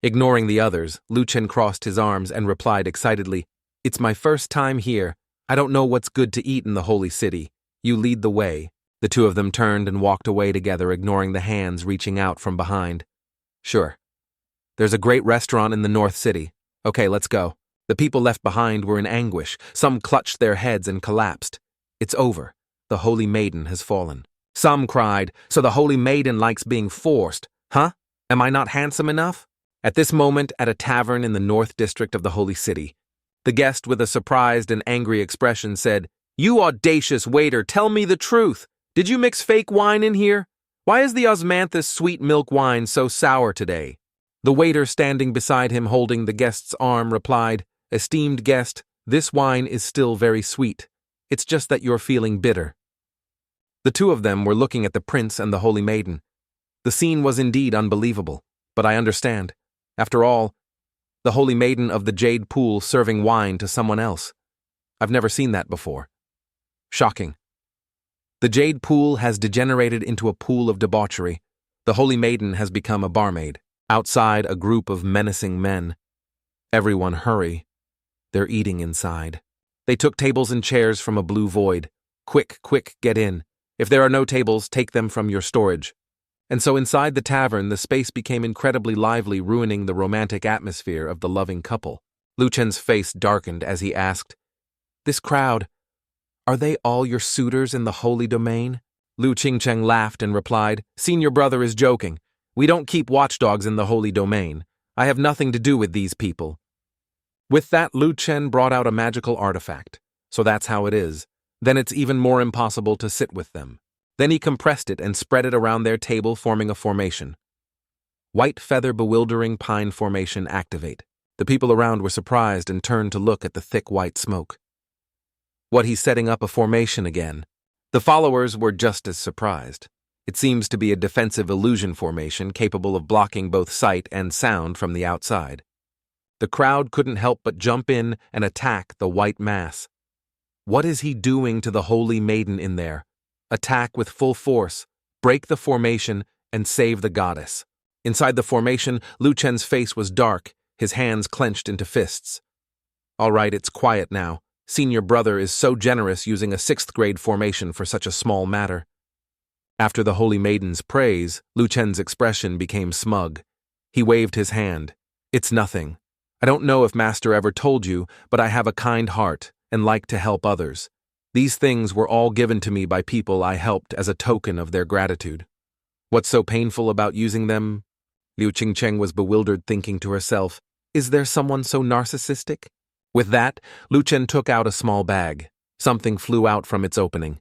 Ignoring the others, Lu Chen crossed his arms and replied excitedly, "It's my first time here. I don't know what's good to eat in the holy city. You lead the way." The two of them turned and walked away together, ignoring the hands reaching out from behind. "Sure. There's a great restaurant in the North City. Okay, let's go." The people left behind were in anguish. Some clutched their heads and collapsed. "It's over. The Holy Maiden has fallen." Some cried, "So the Holy Maiden likes being forced, huh? Am I not handsome enough?" At this moment, at a tavern in the North District of the Holy City, the guest with a surprised and angry expression said, "You audacious waiter, tell me the truth. Did you mix fake wine in here? Why is the osmanthus sweet milk wine so sour today?" The waiter standing beside him holding the guest's arm replied, "Esteemed guest, this wine is still very sweet. It's just that you're feeling bitter." The two of them were looking at the prince and the Holy Maiden. The scene was indeed unbelievable, but I understand. After all, the Holy Maiden of the Jade Pool serving wine to someone else. I've never seen that before. Shocking. The Jade Pool has degenerated into a pool of debauchery. The Holy Maiden has become a barmaid. Outside, a group of menacing men. Everyone hurry. They're eating inside. They took tables and chairs from a blue void. Quick, quick, get in. If there are no tables, take them from your storage. And so inside the tavern, the space became incredibly lively, ruining the romantic atmosphere of the loving couple. Lu Chen's face darkened as he asked, "This crowd, are they all your suitors in the holy domain?" Lu Qingcheng laughed and replied, "Senior brother is joking. We don't keep watchdogs in the holy domain. I have nothing to do with these people." With that, Lu Chen brought out a magical artifact. So that's how it is. Then it's even more impossible to sit with them. Then he compressed it and spread it around their table, forming a formation. White feather bewildering pine formation activate. The people around were surprised and turned to look at the thick white smoke. What, he's setting up a formation again? The followers were just as surprised. It seems to be a defensive illusion formation capable of blocking both sight and sound from the outside. The crowd couldn't help but jump in and attack the white mass. What is he doing to the holy maiden in there? Attack with full force, break the formation, and save the goddess. Inside the formation, Lu Chen's face was dark, his hands clenched into fists. All right, it's quiet now. Senior brother is so generous using a 6th grade formation for such a small matter. After the holy maiden's praise, Lu Chen's expression became smug. He waved his hand. "It's nothing. I don't know if Master ever told you, but I have a kind heart and like to help others. These things were all given to me by people I helped as a token of their gratitude. What's so painful about using them?" Liu Qingcheng was bewildered, thinking to herself, "Is there someone so narcissistic?" With that, Lu Chen took out a small bag. Something flew out from its opening.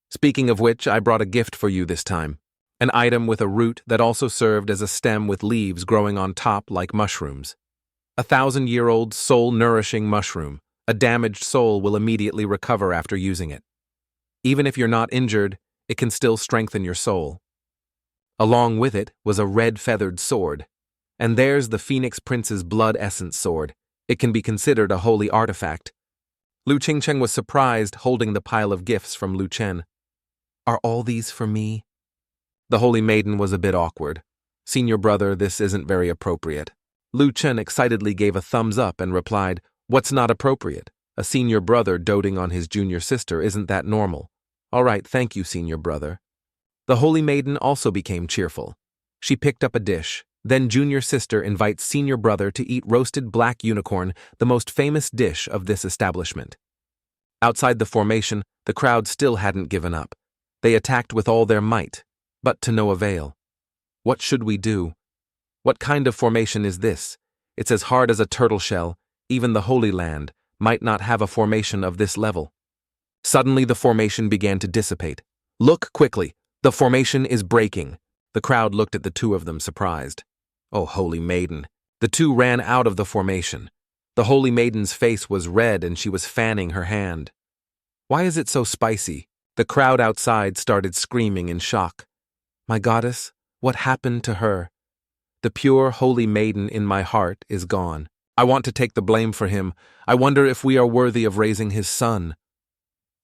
"Speaking of which, I brought a gift for you this time. An item with a root that also served as a stem with leaves growing on top like mushrooms. A 1,000-year-old soul-nourishing mushroom. A damaged soul will immediately recover after using it. Even if you're not injured, it can still strengthen your soul." Along with it was a red-feathered sword. And there's the Phoenix Prince's blood essence sword. It can be considered a holy artifact. Lu Qingcheng was surprised, holding the pile of gifts from Lu Chen. "Are all these for me?" The holy maiden was a bit awkward. "Senior brother, this isn't very appropriate." Lu Chen excitedly gave a thumbs up and replied, "What's not appropriate? A senior brother doting on his junior sister, isn't that normal? All right, thank you, senior brother." The holy maiden also became cheerful. She picked up a dish. Then junior sister invites senior brother to eat roasted black unicorn, the most famous dish of this establishment. Outside the formation, the crowd still hadn't given up. They attacked with all their might, but to no avail. What should we do? What kind of formation is this? It's as hard as a turtle shell. Even the Holy Land might not have a formation of this level. Suddenly the formation began to dissipate. "Look quickly, the formation is breaking." The crowd looked at the two of them, surprised. "Oh, holy maiden." The two ran out of the formation. The holy maiden's face was red and she was fanning her hand. "Why is it so spicy?" The crowd outside started screaming in shock. "My goddess, what happened to her? The pure holy maiden in my heart is gone. I want to take the blame for him. I wonder if we are worthy of raising his son."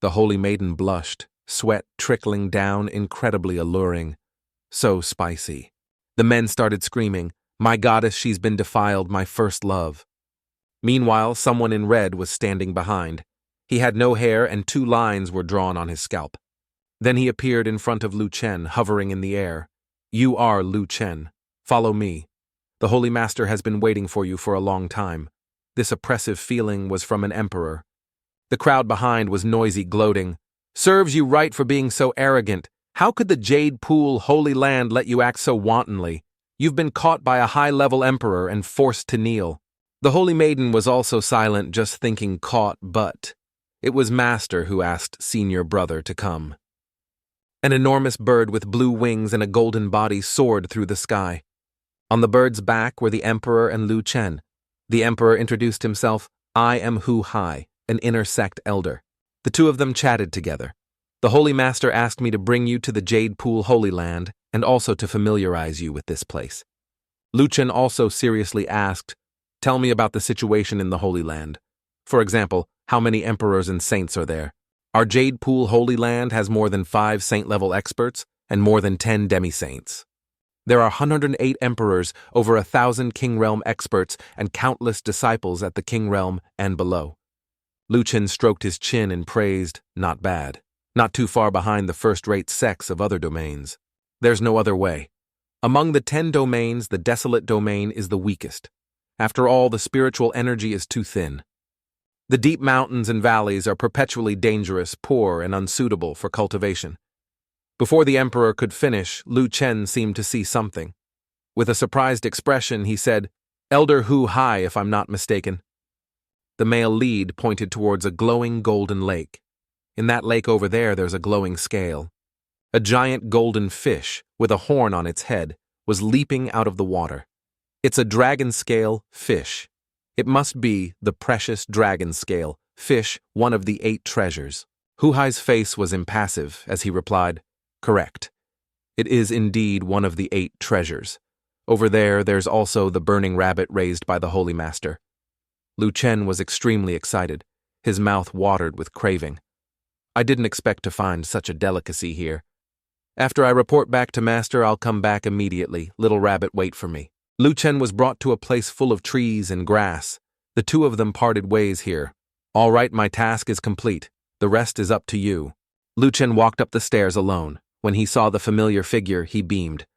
The holy maiden blushed, sweat trickling down, incredibly alluring. So spicy. The men started screaming, "My goddess, she's been defiled, my first love." Meanwhile, someone in red was standing behind. He had no hair and 2 lines were drawn on his scalp. Then he appeared in front of Lu Chen, hovering in the air. "You are Lu Chen. Follow me. The Holy Master has been waiting for you for a long time." This oppressive feeling was from an emperor. The crowd behind was noisy, gloating. "Serves you right for being so arrogant. How could the Jade Pool Holy Land let you act so wantonly? You've been caught by a high-level emperor and forced to kneel." The holy maiden was also silent, just thinking caught, but it was Master who asked senior brother to come. An enormous bird with blue wings and a golden body soared through the sky. On the bird's back were the emperor and Lu Chen. The emperor introduced himself. "I am Hu Hai, an inner sect elder." The two of them chatted together. "The Holy Master asked me to bring you to the Jade Pool Holy Land and also to familiarize you with this place." Lu Chen also seriously asked, "Tell me about the situation in the Holy Land. For example, how many emperors and saints are there? Our Jade Pool Holy Land has more than 5 saint-level experts and more than 10 demi-saints. There are 108 emperors, over 1,000 King Realm experts, and countless disciples at the King Realm and below." Lu Chen stroked his chin and praised, not bad. Not too far behind the first-rate sex of other domains. There's no other way. Among the 10 domains, the desolate domain is the weakest. After all, the spiritual energy is too thin. The deep mountains and valleys are perpetually dangerous, poor, and unsuitable for cultivation. Before the emperor could finish, Lu Chen seemed to see something. With a surprised expression, he said, "Elder Hu Hai, if I'm not mistaken." The male lead pointed towards a glowing golden lake. In that lake over there's a glowing scale. A giant golden fish, with a horn on its head, was leaping out of the water. It's a dragon scale fish. It must be the precious dragon scale fish, one of the 8 treasures. Hu Hai's face was impassive as he replied, "Correct. It is indeed one of the 8 treasures. Over there's also the burning rabbit raised by the Holy Master." Lu Chen was extremely excited. His mouth watered with craving. "I didn't expect to find such a delicacy here. After I report back to Master, I'll come back immediately. Little rabbit, wait for me." Lu Chen was brought to a place full of trees and grass. The two of them parted ways here. "All right, my task is complete. The rest is up to you." Lu Chen walked up the stairs alone. When he saw the familiar figure, he beamed.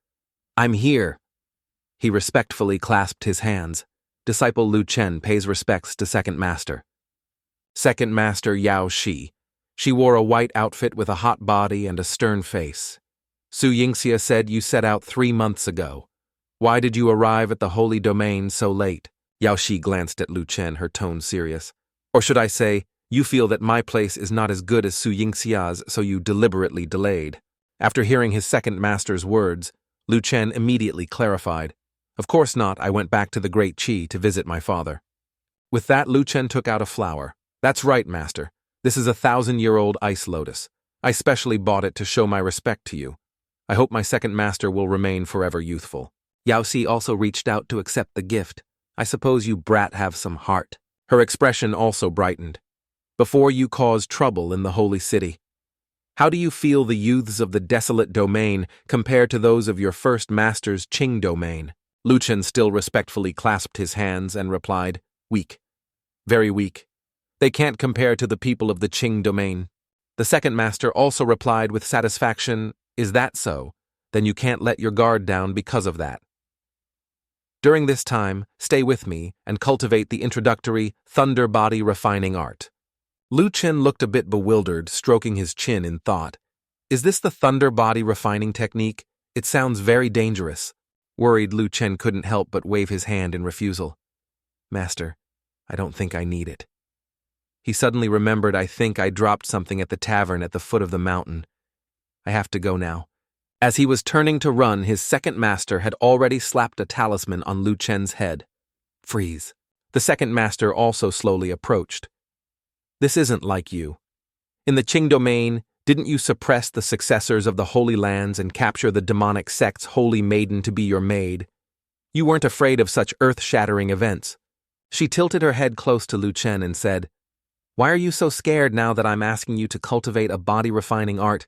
"I'm here." He respectfully clasped his hands. Disciple Lu Chen pays respects to Second Master. Second Master Yao Shi. She wore a white outfit with a hot body and a stern face. Su Yingxia said you set out 3 months ago. Why did you arrive at the holy domain so late? Yao Shi glanced at Lu Chen, her tone serious. Or should I say, you feel that my place is not as good as Su Yingxia's, so you deliberately delayed. After hearing his second master's words, Lu Chen immediately clarified. Of course not, I went back to the Great Qi to visit my father. With that, Lu Chen took out a flower. That's right, master. This is a 1,000-year-old ice lotus. I specially bought it to show my respect to you. I hope my second master will remain forever youthful. Yao Xi also reached out to accept the gift. I suppose you brat have some heart. Her expression also brightened. Before you cause trouble in the holy city. How do you feel the youths of the desolate domain compare to those of your first master's Qing domain? Lu Chen still respectfully clasped his hands and replied, weak. Very weak. They can't compare to the people of the Qing domain. The second master also replied with satisfaction, is that so? Then you can't let your guard down because of that. During this time, stay with me and cultivate the introductory thunder body refining art. Lu Chen looked a bit bewildered, stroking his chin in thought. Is this the thunder body refining technique? It sounds very dangerous. Worried, Lu Chen couldn't help but wave his hand in refusal. Master, I don't think I need it. He suddenly remembered, I think I dropped something at the tavern at the foot of the mountain. I have to go now. As he was turning to run, his second master had already slapped a talisman on Lu Chen's head. Freeze. The second master also slowly approached. This isn't like you. In the Qing domain, didn't you suppress the successors of the Holy Lands and capture the demonic sect's holy maiden to be your maid? You weren't afraid of such earth-shattering events. She tilted her head close to Lu Chen and said, Why are you so scared now that I'm asking you to cultivate a body-refining art?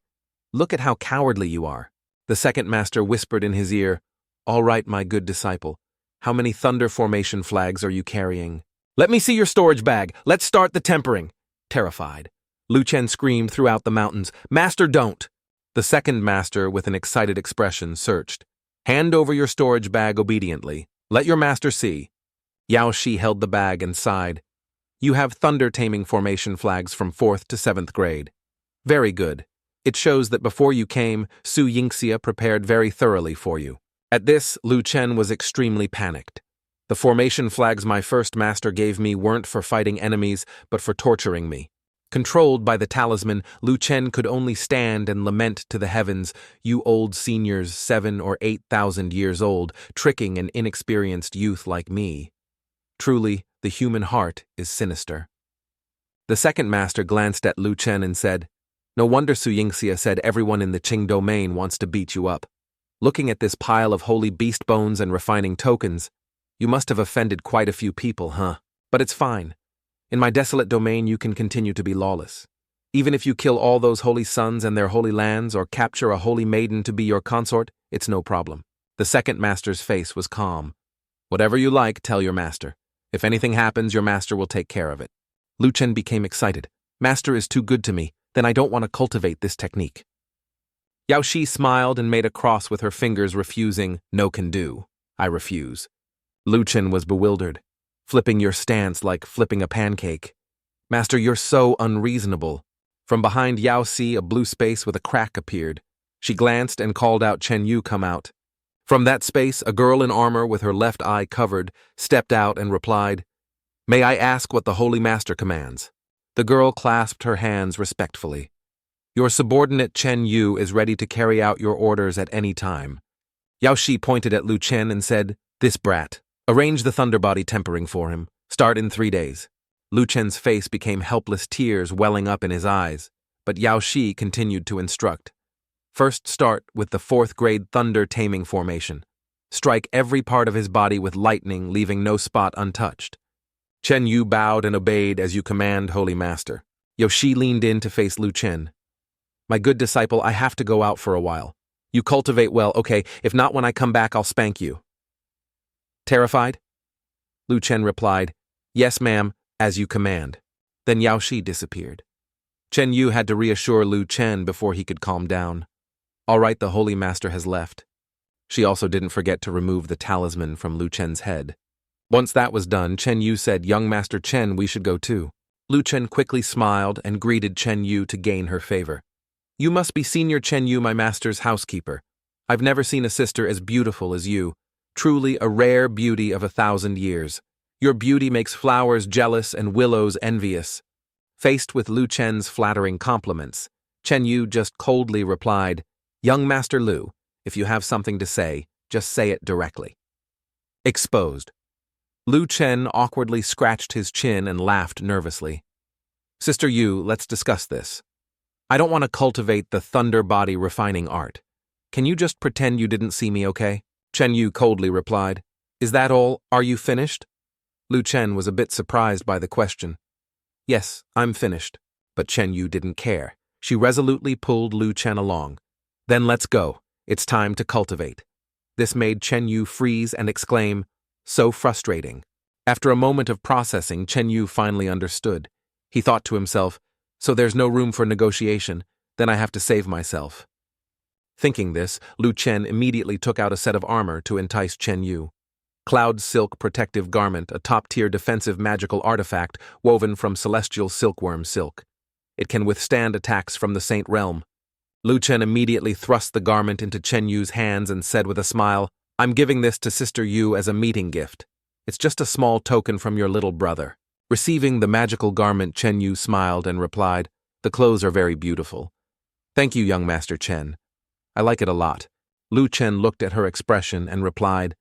Look at how cowardly you are. The second master whispered in his ear, All right, my good disciple. How many thunder formation flags are you carrying? Let me see your storage bag. Let's start the tempering. Terrified, Lu Chen screamed throughout the mountains, Master, don't! The second master, with an excited expression, searched. Hand over your storage bag obediently. Let your master see. Yao Shi held the bag and sighed. You have thunder-taming formation flags from 4th to 7th grade. Very good. It shows that before you came, Su Yingxia prepared very thoroughly for you. At this, Lu Chen was extremely panicked. The formation flags my first master gave me weren't for fighting enemies, but for torturing me. Controlled by the talisman, Lu Chen could only stand and lament to the heavens, you old seniors 7,000 or 8,000 years old, tricking an inexperienced youth like me. Truly, the human heart is sinister. The second master glanced at Lu Chen and said, No wonder Su Yingxia said everyone in the Qing domain wants to beat you up. Looking at this pile of holy beast bones and refining tokens, you must have offended quite a few people, huh? But it's fine. In my desolate domain, you can continue to be lawless. Even if you kill all those holy sons and their holy lands or capture a holy maiden to be your consort, it's no problem. The second master's face was calm. Whatever you like, tell your master. If anything happens, your master will take care of it. Lu Chen became excited. Master is too good to me, then I don't want to cultivate this technique. Yao Shi smiled and made a cross with her fingers, refusing. No can do. I refuse. Lu Chen was bewildered, flipping your stance like flipping a pancake. Master, you're so unreasonable. From behind Yao Shi, a blue space with a crack appeared. She glanced and called out, Chen Yu, come out. From that space, a girl in armor with her left eye covered stepped out and replied, May I ask what the Holy Master commands? The girl clasped her hands respectfully. Your subordinate Chen Yu is ready to carry out your orders at any time. Yao Shi pointed at Lu Chen and said, This brat. Arrange the thunder body tempering for him. Start in 3 days. Lu Chen's face became helpless, tears welling up in his eyes, but Yao Shi continued to instruct. First, start with the 4th grade thunder taming formation. Strike every part of his body with lightning, leaving no spot untouched. Chen Yu bowed and obeyed as you command, Holy Master. Yao Shi leaned in to face Lu Chen. My good disciple, I have to go out for a while. You cultivate well, okay, if not when I come back I'll spank you. Terrified? Lu Chen replied, Yes, ma'am, as you command. Then Yao Shi disappeared. Chen Yu had to reassure Lu Chen before he could calm down. All right, the Holy Master has left. She also didn't forget to remove the talisman from Lu Chen's head. Once that was done, Chen Yu said, Young Master Chen, we should go too. Lu Chen quickly smiled and greeted Chen Yu to gain her favor. You must be Senior Chen Yu, my master's housekeeper. I've never seen a sister as beautiful as you. Truly a rare beauty of 1,000 years. Your beauty makes flowers jealous and willows envious. Faced with Lu Chen's flattering compliments, Chen Yu just coldly replied, Young Master Lu, if you have something to say, just say it directly. Exposed. Lu Chen awkwardly scratched his chin and laughed nervously. Sister Yu, let's discuss this. I don't want to cultivate the thunder body refining art. Can you just pretend you didn't see me, okay? Chen Yu coldly replied. Is that all? Are you finished? Lu Chen was a bit surprised by the question. Yes, I'm finished. But Chen Yu didn't care. She resolutely pulled Lu Chen along. Then let's go. It's time to cultivate. This made Chen Yu freeze and exclaim, So frustrating. After a moment of processing, Chen Yu finally understood. He thought to himself, So there's no room for negotiation, then I have to save myself. Thinking this, Lu Chen immediately took out a set of armor to entice Chen Yu. Cloud Silk Protective Garment, a top-tier defensive magical artifact woven from celestial silkworm silk. It can withstand attacks from the Saint Realm. Lu Chen immediately thrust the garment into Chen Yu's hands and said with a smile, I'm giving this to Sister Yu as a meeting gift. It's just a small token from your little brother. Receiving the magical garment, Chen Yu smiled and replied, The clothes are very beautiful. Thank you, young Master Chen. I like it a lot. Lu Chen looked at her expression and replied,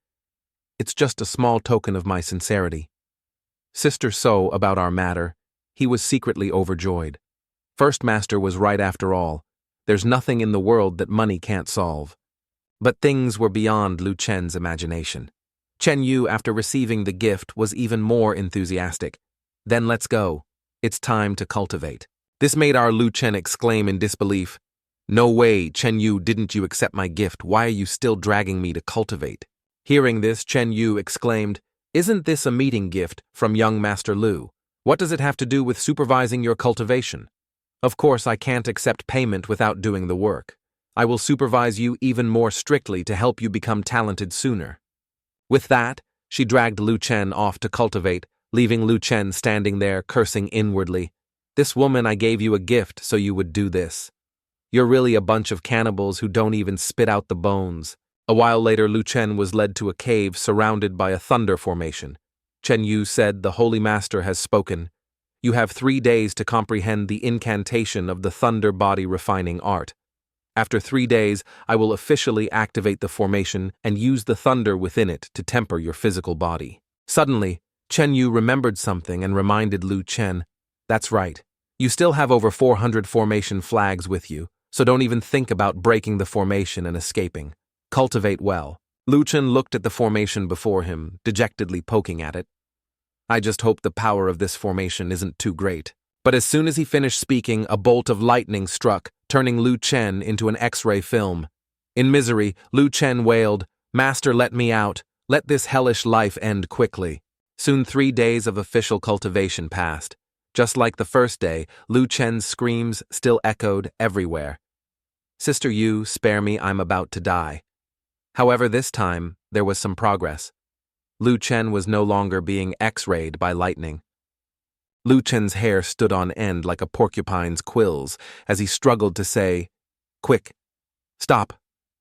It's just a small token of my sincerity. Sister So about our matter, he was secretly overjoyed. First Master was right after all. There's nothing in the world that money can't solve. But things were beyond Lu Chen's imagination. Chen Yu, after receiving the gift, was even more enthusiastic. Then let's go. It's time to cultivate. This made our Lu Chen exclaim in disbelief. No way, Chen Yu, didn't you accept my gift? Why are you still dragging me to cultivate? Hearing this, Chen Yu exclaimed, Isn't this a meeting gift from young Master Lu? What does it have to do with supervising your cultivation? Of course, I can't accept payment without doing the work. I will supervise you even more strictly to help you become talented sooner. With that, she dragged Lu Chen off to cultivate, leaving Lu Chen standing there cursing inwardly. This woman, I gave you a gift so you would do this. You're really a bunch of cannibals who don't even spit out the bones. A while later, Lu Chen was led to a cave surrounded by a thunder formation. Chen Yu said, The Holy Master has spoken. You have 3 days to comprehend the incantation of the thunder body refining art. After 3 days, I will officially activate the formation and use the thunder within it to temper your physical body. Suddenly, Chen Yu remembered something and reminded Lu Chen, That's right. You still have over 400 formation flags with you, so don't even think about breaking the formation and escaping. Cultivate well. Lu Chen looked at the formation before him, dejectedly poking at it. I just hope the power of this formation isn't too great. But as soon as he finished speaking, a bolt of lightning struck, turning Lu Chen into an X-ray film. In misery, Lu Chen wailed, Master, let me out. Let this hellish life end quickly. Soon 3 days of official cultivation passed. Just like the first day, Lu Chen's screams still echoed everywhere. "Sister Yu, spare me, I'm about to die." However, this time, there was some progress. Lu Chen was no longer being X-rayed by lightning. Lu Chen's hair stood on end like a porcupine's quills as he struggled to say, "Quick, stop,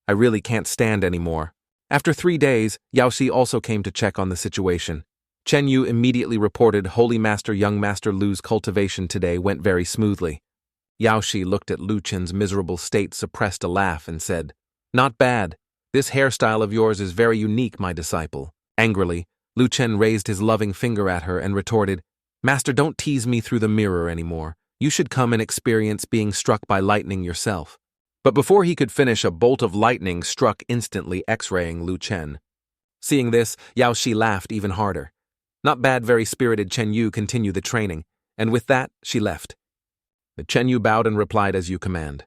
I really can't stand anymore." After 3 days, Yaoxi also came to check on the situation. Chen Yu immediately reported Holy Master Young Master Lu's cultivation today went very smoothly. Yaoxi looked at Lu Chen's miserable state, suppressed a laugh, and said, "Not bad. This hairstyle of yours is very unique, my disciple." Angrily, Lu Chen raised his loving finger at her and retorted, "Master, don't tease me through the mirror anymore. You should come and experience being struck by lightning yourself." But before he could finish, a bolt of lightning struck, instantly X-raying Lu Chen. Seeing this, Yaoxi laughed even harder. "Not bad, very spirited Chen Yu, continue the training," and with that, she left. The Chen Yu bowed and replied, "As you command."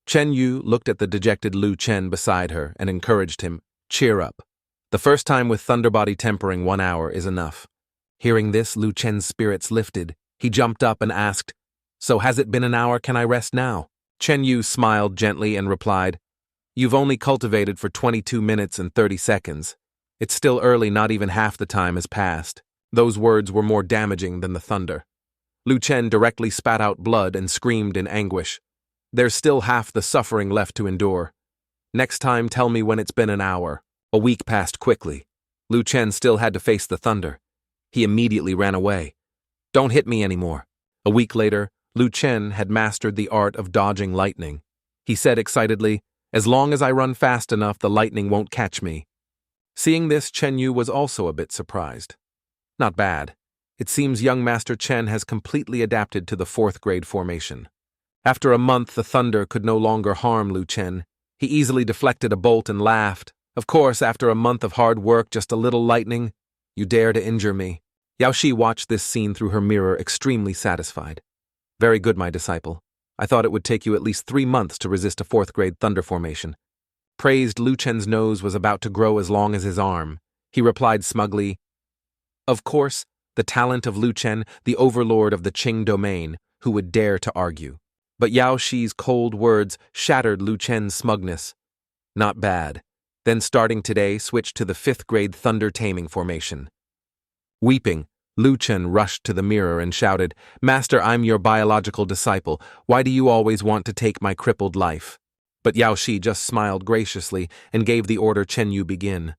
Chen Yu looked at the dejected Lu Chen beside her and encouraged him, "Cheer up. The first time with Thunderbody tempering 1 hour is enough." Hearing this, Lu Chen's spirits lifted. He jumped up and asked, "So has it been an hour? Can I rest now?" Chen Yu smiled gently and replied, "You've only cultivated for 22 minutes and 30 seconds. It's still early, not even half the time has passed." Those words were more damaging than the thunder. Lu Chen directly spat out blood and screamed in anguish. "There's still half the suffering left to endure. Next time, tell me when it's been an hour." A week passed quickly. Lu Chen still had to face the thunder. He immediately ran away. "Don't hit me anymore." A week later, Lu Chen had mastered the art of dodging lightning. He said excitedly, "As long as I run fast enough, the lightning won't catch me." Seeing this, Chen Yu was also a bit surprised. Not bad. It seems young Master Chen has completely adapted to the 4th grade formation. After a month, the thunder could no longer harm Lu Chen. He easily deflected a bolt and laughed. "Of course, after a month of hard work, just a little lightning. You dare to injure me." Yaoxi watched this scene through her mirror, extremely satisfied. "Very good, my disciple. I thought it would take you at least 3 months to resist a 4th grade thunder formation." Praised Lu Chen's nose was about to grow as long as his arm. He replied smugly, "Of course, the talent of Lu Chen, the overlord of the Qing domain, who would dare to argue." But Yaoxi's cold words shattered Lu Chen's smugness. "Not bad. Then starting today, switch to the 5th grade thunder taming formation." Weeping, Lu Chen rushed to the mirror and shouted, "Master, I'm your biological disciple. Why do you always want to take my crippled life?" But Yaoxi just smiled graciously and gave the order Chen Yu begin.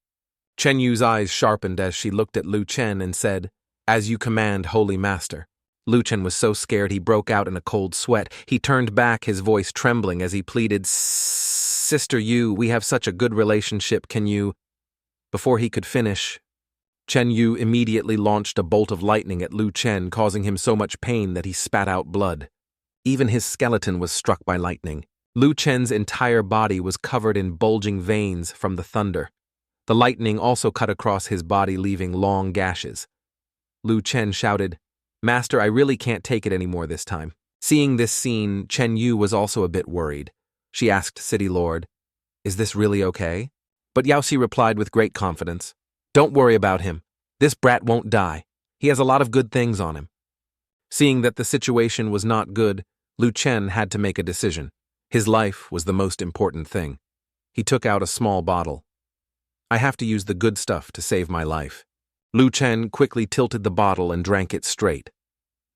Chen Yu's eyes sharpened as she looked at Lu Chen and said, "As you command, Holy Master." Lu Chen was so scared he broke out in a cold sweat. He turned back, his voice trembling as he pleaded, "Sister Yu, we have such a good relationship, can you—" Before he could finish, Chen Yu immediately launched a bolt of lightning at Lu Chen, causing him so much pain that he spat out blood. Even his skeleton was struck by lightning. Lu Chen's entire body was covered in bulging veins from the thunder. The lightning also cut across his body, leaving long gashes. Lu Chen shouted, "Master, I really can't take it anymore this time." Seeing this scene, Chen Yu was also a bit worried. She asked City Lord, "Is this really okay?" But Yaoxi replied with great confidence, "Don't worry about him. This brat won't die. He has a lot of good things on him." Seeing that the situation was not good, Lu Chen had to make a decision. His life was the most important thing. He took out a small bottle. "I have to use the good stuff to save my life." Lu Chen quickly tilted the bottle and drank it straight.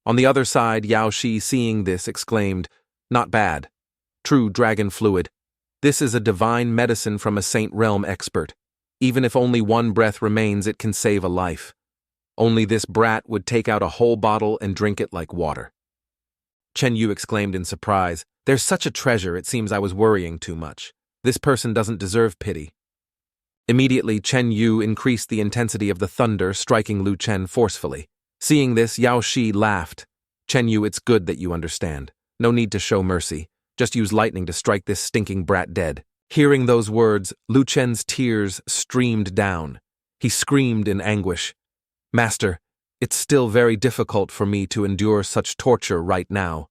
On the other side, Yaoxi, seeing this, exclaimed, "Not bad. True dragon fluid. This is a divine medicine from a Saint Realm expert. Even if only 1 breath remains, it can save a life. Only this brat would take out a whole bottle and drink it like water." Chen Yu exclaimed in surprise, "There's such a treasure, it seems I was worrying too much. This person doesn't deserve pity." Immediately, Chen Yu increased the intensity of the thunder, striking Lu Chen forcefully. Seeing this, Yaoxi laughed. "Chen Yu, it's good that you understand. No need to show mercy. Just use lightning to strike this stinking brat dead." Hearing those words, Lu Chen's tears streamed down. He screamed in anguish, "Master, it's still very difficult for me to endure such torture right now.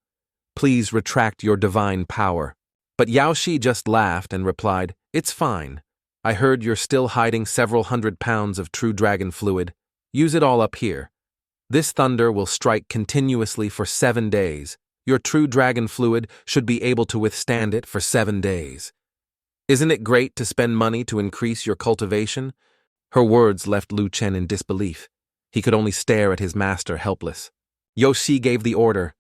Please retract your divine power." But Yaoxi just laughed and replied, "It's fine. I heard you're still hiding several 100 pounds of true dragon fluid. Use it all up here. This thunder will strike continuously for 7 days. Your true dragon fluid should be able to withstand it for 7 days. Isn't it great to spend money to increase your cultivation? Her words left Lu Chen in disbelief. He could only stare at his master, helpless. Yoshi gave the order.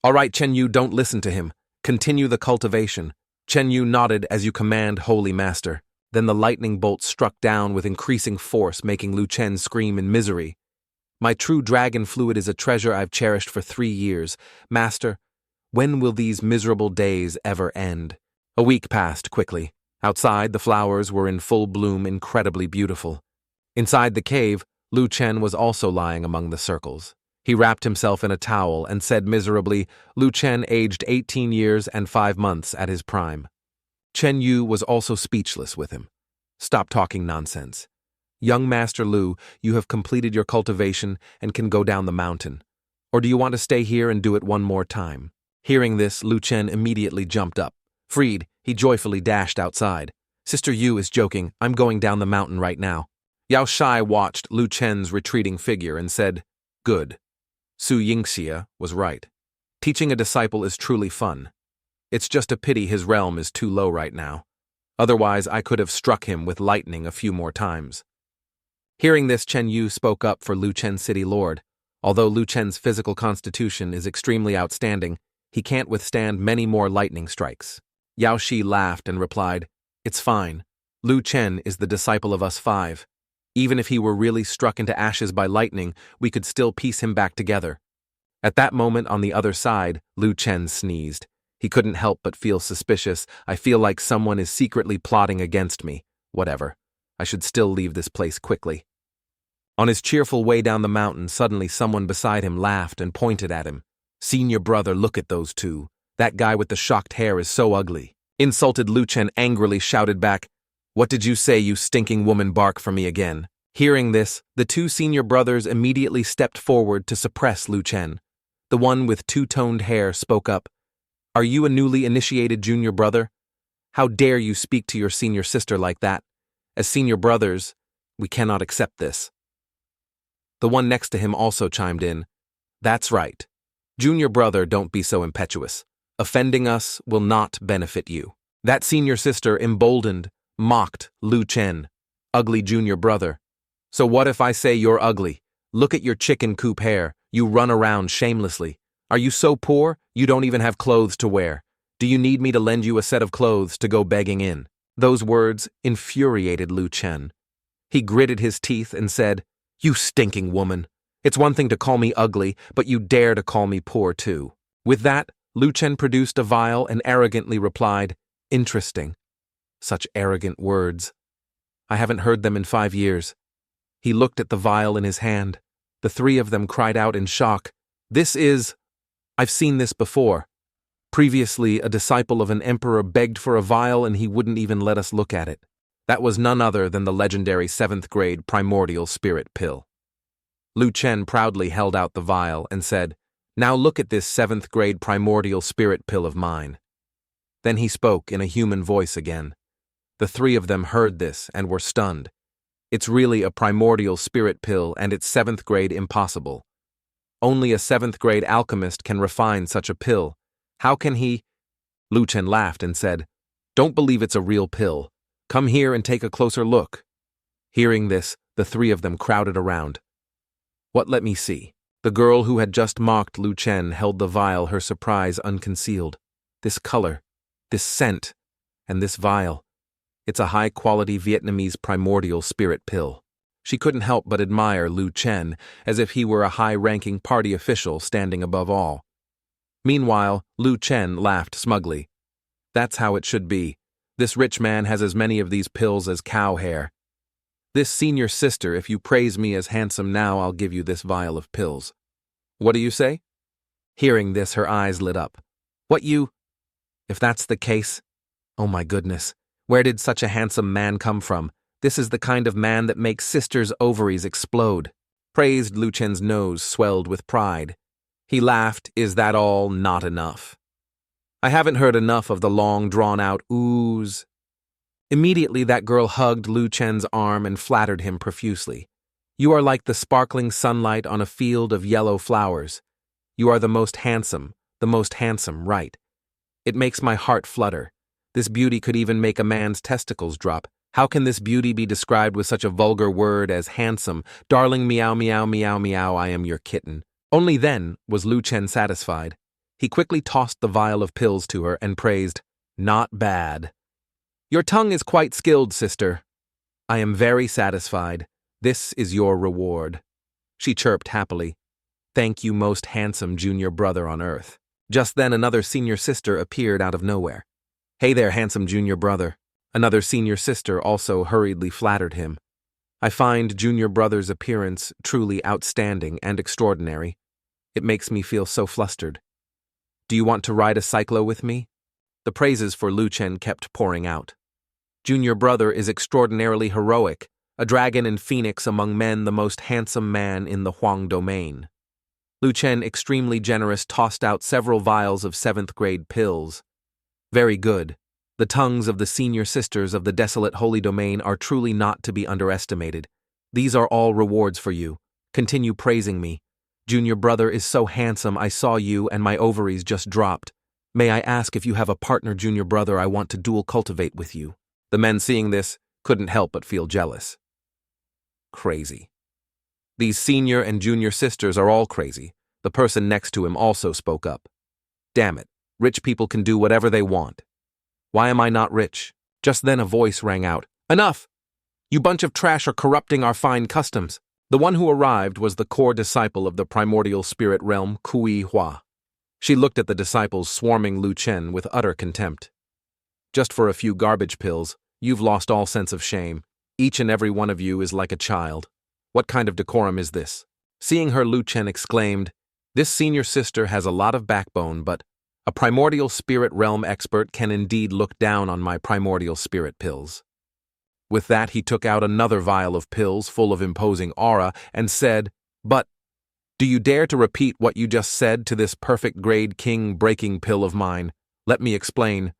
All right, Chen Yu, don't listen to him. Continue the cultivation. Chen Yu nodded as you command, Holy Master. Then the lightning bolt struck down with increasing force, making Lu Chen scream in misery. My true dragon fluid is a treasure I've cherished for 3 years. Master, when will these miserable days ever end? A week passed quickly. Outside, the flowers were in full bloom, incredibly beautiful. Inside the cave, Lu Chen was also lying among the circles. He wrapped himself in a towel and said miserably, Lu Chen aged 18 years and 5 months at his prime. Chen Yu was also speechless with him. Stop talking nonsense. Young Master Lu, you have completed your cultivation and can go down the mountain. Or do you want to stay here and do it one more time? Hearing this, Lu Chen immediately jumped up. Freed, he joyfully dashed outside. Sister Yu is joking, I'm going down the mountain right now. Yao Shai watched Lu Chen's retreating figure and said, Good. Su Yingxia was right. Teaching a disciple is truly fun. It's just a pity his realm is too low right now. Otherwise, I could have struck him with lightning a few more times. Hearing this, Chen Yu spoke up for Lu Chen City Lord. Although Lu Chen's physical constitution is extremely outstanding, he can't withstand many more lightning strikes. Yao Shi laughed and replied, It's fine. Lu Chen is the disciple of us 5. Even if he were really struck into ashes by lightning, we could still piece him back together. At that moment on the other side, Lu Chen sneezed. He couldn't help but feel suspicious. I feel like someone is secretly plotting against me. Whatever. I should still leave this place quickly. On his cheerful way down the mountain, suddenly someone beside him laughed and pointed at him. Senior brother, look at those two. That guy with the shocked hair is so ugly. Insulted Lu Chen angrily shouted back, What did you say, you stinking woman? Bark for me again. Hearing this, the 2 senior brothers immediately stepped forward to suppress Lu Chen. The one with 2-toned hair spoke up, Are you a newly initiated junior brother? How dare you speak to your senior sister like that? As senior brothers, we cannot accept this. The one next to him also chimed in, That's right. Junior brother, don't be so impetuous. Offending us will not benefit you. That senior sister, emboldened, mocked Lu Chen. Ugly junior brother. So what if I say you're ugly? Look at your chicken coop hair. You run around shamelessly. Are you so poor, you don't even have clothes to wear? Do you need me to lend you a set of clothes to go begging in? Those words infuriated Lu Chen. He gritted his teeth and said, You stinking woman. It's one thing to call me ugly, but you dare to call me poor too. With that, Lu Chen produced a vial and arrogantly replied, Interesting. Such arrogant words. I haven't heard them in 5 years. He looked at the vial in his hand. The 3 of them cried out in shock. I've seen this before. Previously, a disciple of an emperor begged for a vial and he wouldn't even let us look at it. That was none other than the legendary 7th grade primordial spirit pill. Lu Chen proudly held out the vial and said, Now look at this 7th grade primordial spirit pill of mine. Then he spoke in a human voice again. The 3 of them heard this and were stunned. It's really a primordial spirit pill and it's 7th grade impossible. Only a 7th grade alchemist can refine such a pill. How can he? Lu Chen laughed and said, Don't believe it's a real pill. Come here and take a closer look. Hearing this, the 3 of them crowded around. What, let me see. The girl who had just mocked Lu Chen held the vial, her surprise unconcealed. This color, this scent, and this vial. It's a high-quality Vietnamese primordial spirit pill. She couldn't help but admire Lu Chen, as if he were a high-ranking party official standing above all. Meanwhile, Lu Chen laughed smugly. That's how it should be. This rich man has as many of these pills as cow hair. This senior sister, if you praise me as handsome now, I'll give you this vial of pills. What do you say? Hearing this, her eyes lit up. If that's the case? Oh my goodness. Where did such a handsome man come from? This is the kind of man that makes sisters' ovaries explode. Praised Lu Chen's nose swelled with pride. He laughed, Is that all not enough? I haven't heard enough of the long, drawn-out oohs. Immediately that girl hugged Lu Chen's arm and flattered him profusely. You are like the sparkling sunlight on a field of yellow flowers. You are the most handsome, right? It makes my heart flutter. This beauty could even make a man's testicles drop. How can this beauty be described with such a vulgar word as handsome? Darling, meow, meow, meow, meow, I am your kitten. Only then was Lu Chen satisfied. He quickly tossed the vial of pills to her and praised, "Not bad. Your tongue is quite skilled, sister. I am very satisfied. This is your reward." She chirped happily. "Thank you, most handsome junior brother on earth." Just then another senior sister appeared out of nowhere. "Hey there, handsome junior brother." Another senior sister also hurriedly flattered him. "I find junior brother's appearance truly outstanding and extraordinary. It makes me feel so flustered. Do you want to ride a cyclo with me?" The praises for Lu Chen kept pouring out. "Junior brother is extraordinarily heroic, a dragon and phoenix among men, the most handsome man in the Huang domain." Lu Chen, extremely generous, tossed out several vials of 7th grade pills. "Very good. The tongues of the senior sisters of the desolate holy domain are truly not to be underestimated. These are all rewards for you. Continue praising me. Junior brother is so handsome, I saw you and my ovaries just dropped. May I ask if you have a partner, junior brother? I want to dual cultivate with you." The men, seeing this, couldn't help but feel jealous. Crazy. These senior and junior sisters are all crazy. The person next to him also spoke up. "Damn it, rich people can do whatever they want. Why am I not rich?" Just then a voice rang out. "Enough! You bunch of trash are corrupting our fine customs." The one who arrived was the core disciple of the primordial spirit realm, Kui Hua. She looked at the disciples swarming Lu Chen with utter contempt. "Just for a few garbage pills, you've lost all sense of shame. Each and every one of you is like a child. What kind of decorum is this?" Seeing her, Lu Chen exclaimed, "This senior sister has a lot of backbone, but a primordial spirit realm expert can indeed look down on my primordial spirit pills." With that, he took out another vial of pills full of imposing aura and said, "But, do you dare to repeat what you just said to this perfect grade king breaking pill of mine? Let me explain.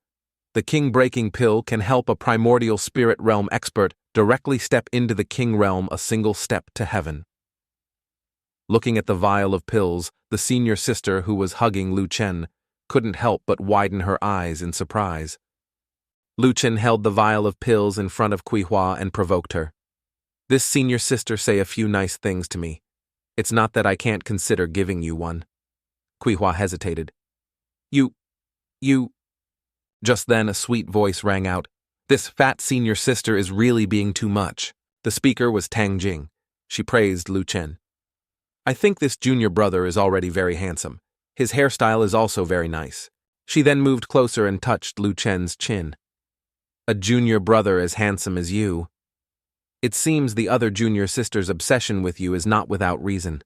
The king breaking pill can help a primordial spirit realm expert directly step into the king realm a single step to heaven." Looking at the vial of pills, the senior sister who was hugging Lu Chen couldn't help but widen her eyes in surprise. Lu Chen held the vial of pills in front of Kui Hua and provoked her. "This senior sister say a few nice things to me. It's not that I can't consider giving you one." Kui Hua hesitated. You... Just then a sweet voice rang out. "This fat senior sister is really being too much." The speaker was Tang Jing. She praised Lu Chen. "I think this junior brother is already very handsome. His hairstyle is also very nice." She then moved closer and touched Lu Chen's chin. "A junior brother as handsome as you. It seems the other junior sister's obsession with you is not without reason."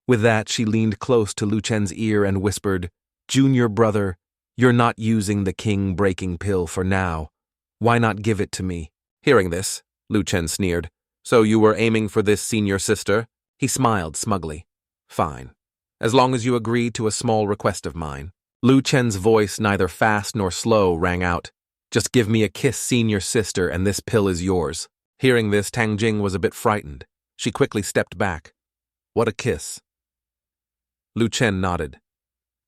With that, she leaned close to Lu Chen's ear and whispered, "Junior brother, you're not using the king-breaking pill for now. Why not give it to me?" Hearing this, Lu Chen sneered. "So you were aiming for this senior sister?" He smiled smugly. "Fine. As long as you agree to a small request of mine." Lu Chen's voice, neither fast nor slow, rang out. "Just give me a kiss, senior sister, and this pill is yours." Hearing this, Tang Jing was a bit frightened. She quickly stepped back. "What a kiss?" Lu Chen nodded.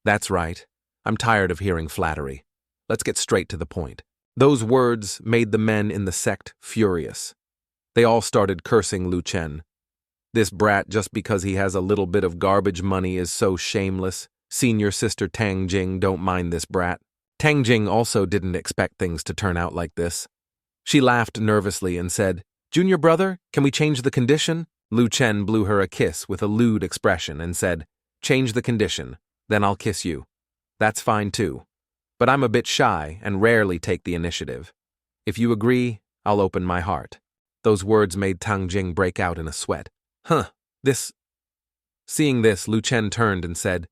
"That's right. I'm tired of hearing flattery. Let's get straight to the point." Those words made the men in the sect furious. They all started cursing Lu Chen. "This brat, just because he has a little bit of garbage money, is so shameless. Senior sister Tang Jing, don't mind this brat." Tang Jing also didn't expect things to turn out like this. She laughed nervously and said, "Junior brother, can we change the condition?" Lu Chen blew her a kiss with a lewd expression and said, "Change the condition, then I'll kiss you. That's fine too. But I'm a bit shy and rarely take the initiative. If you agree, I'll open my heart." Those words made Tang Jing break out in a sweat. Seeing this, Lu Chen turned and said,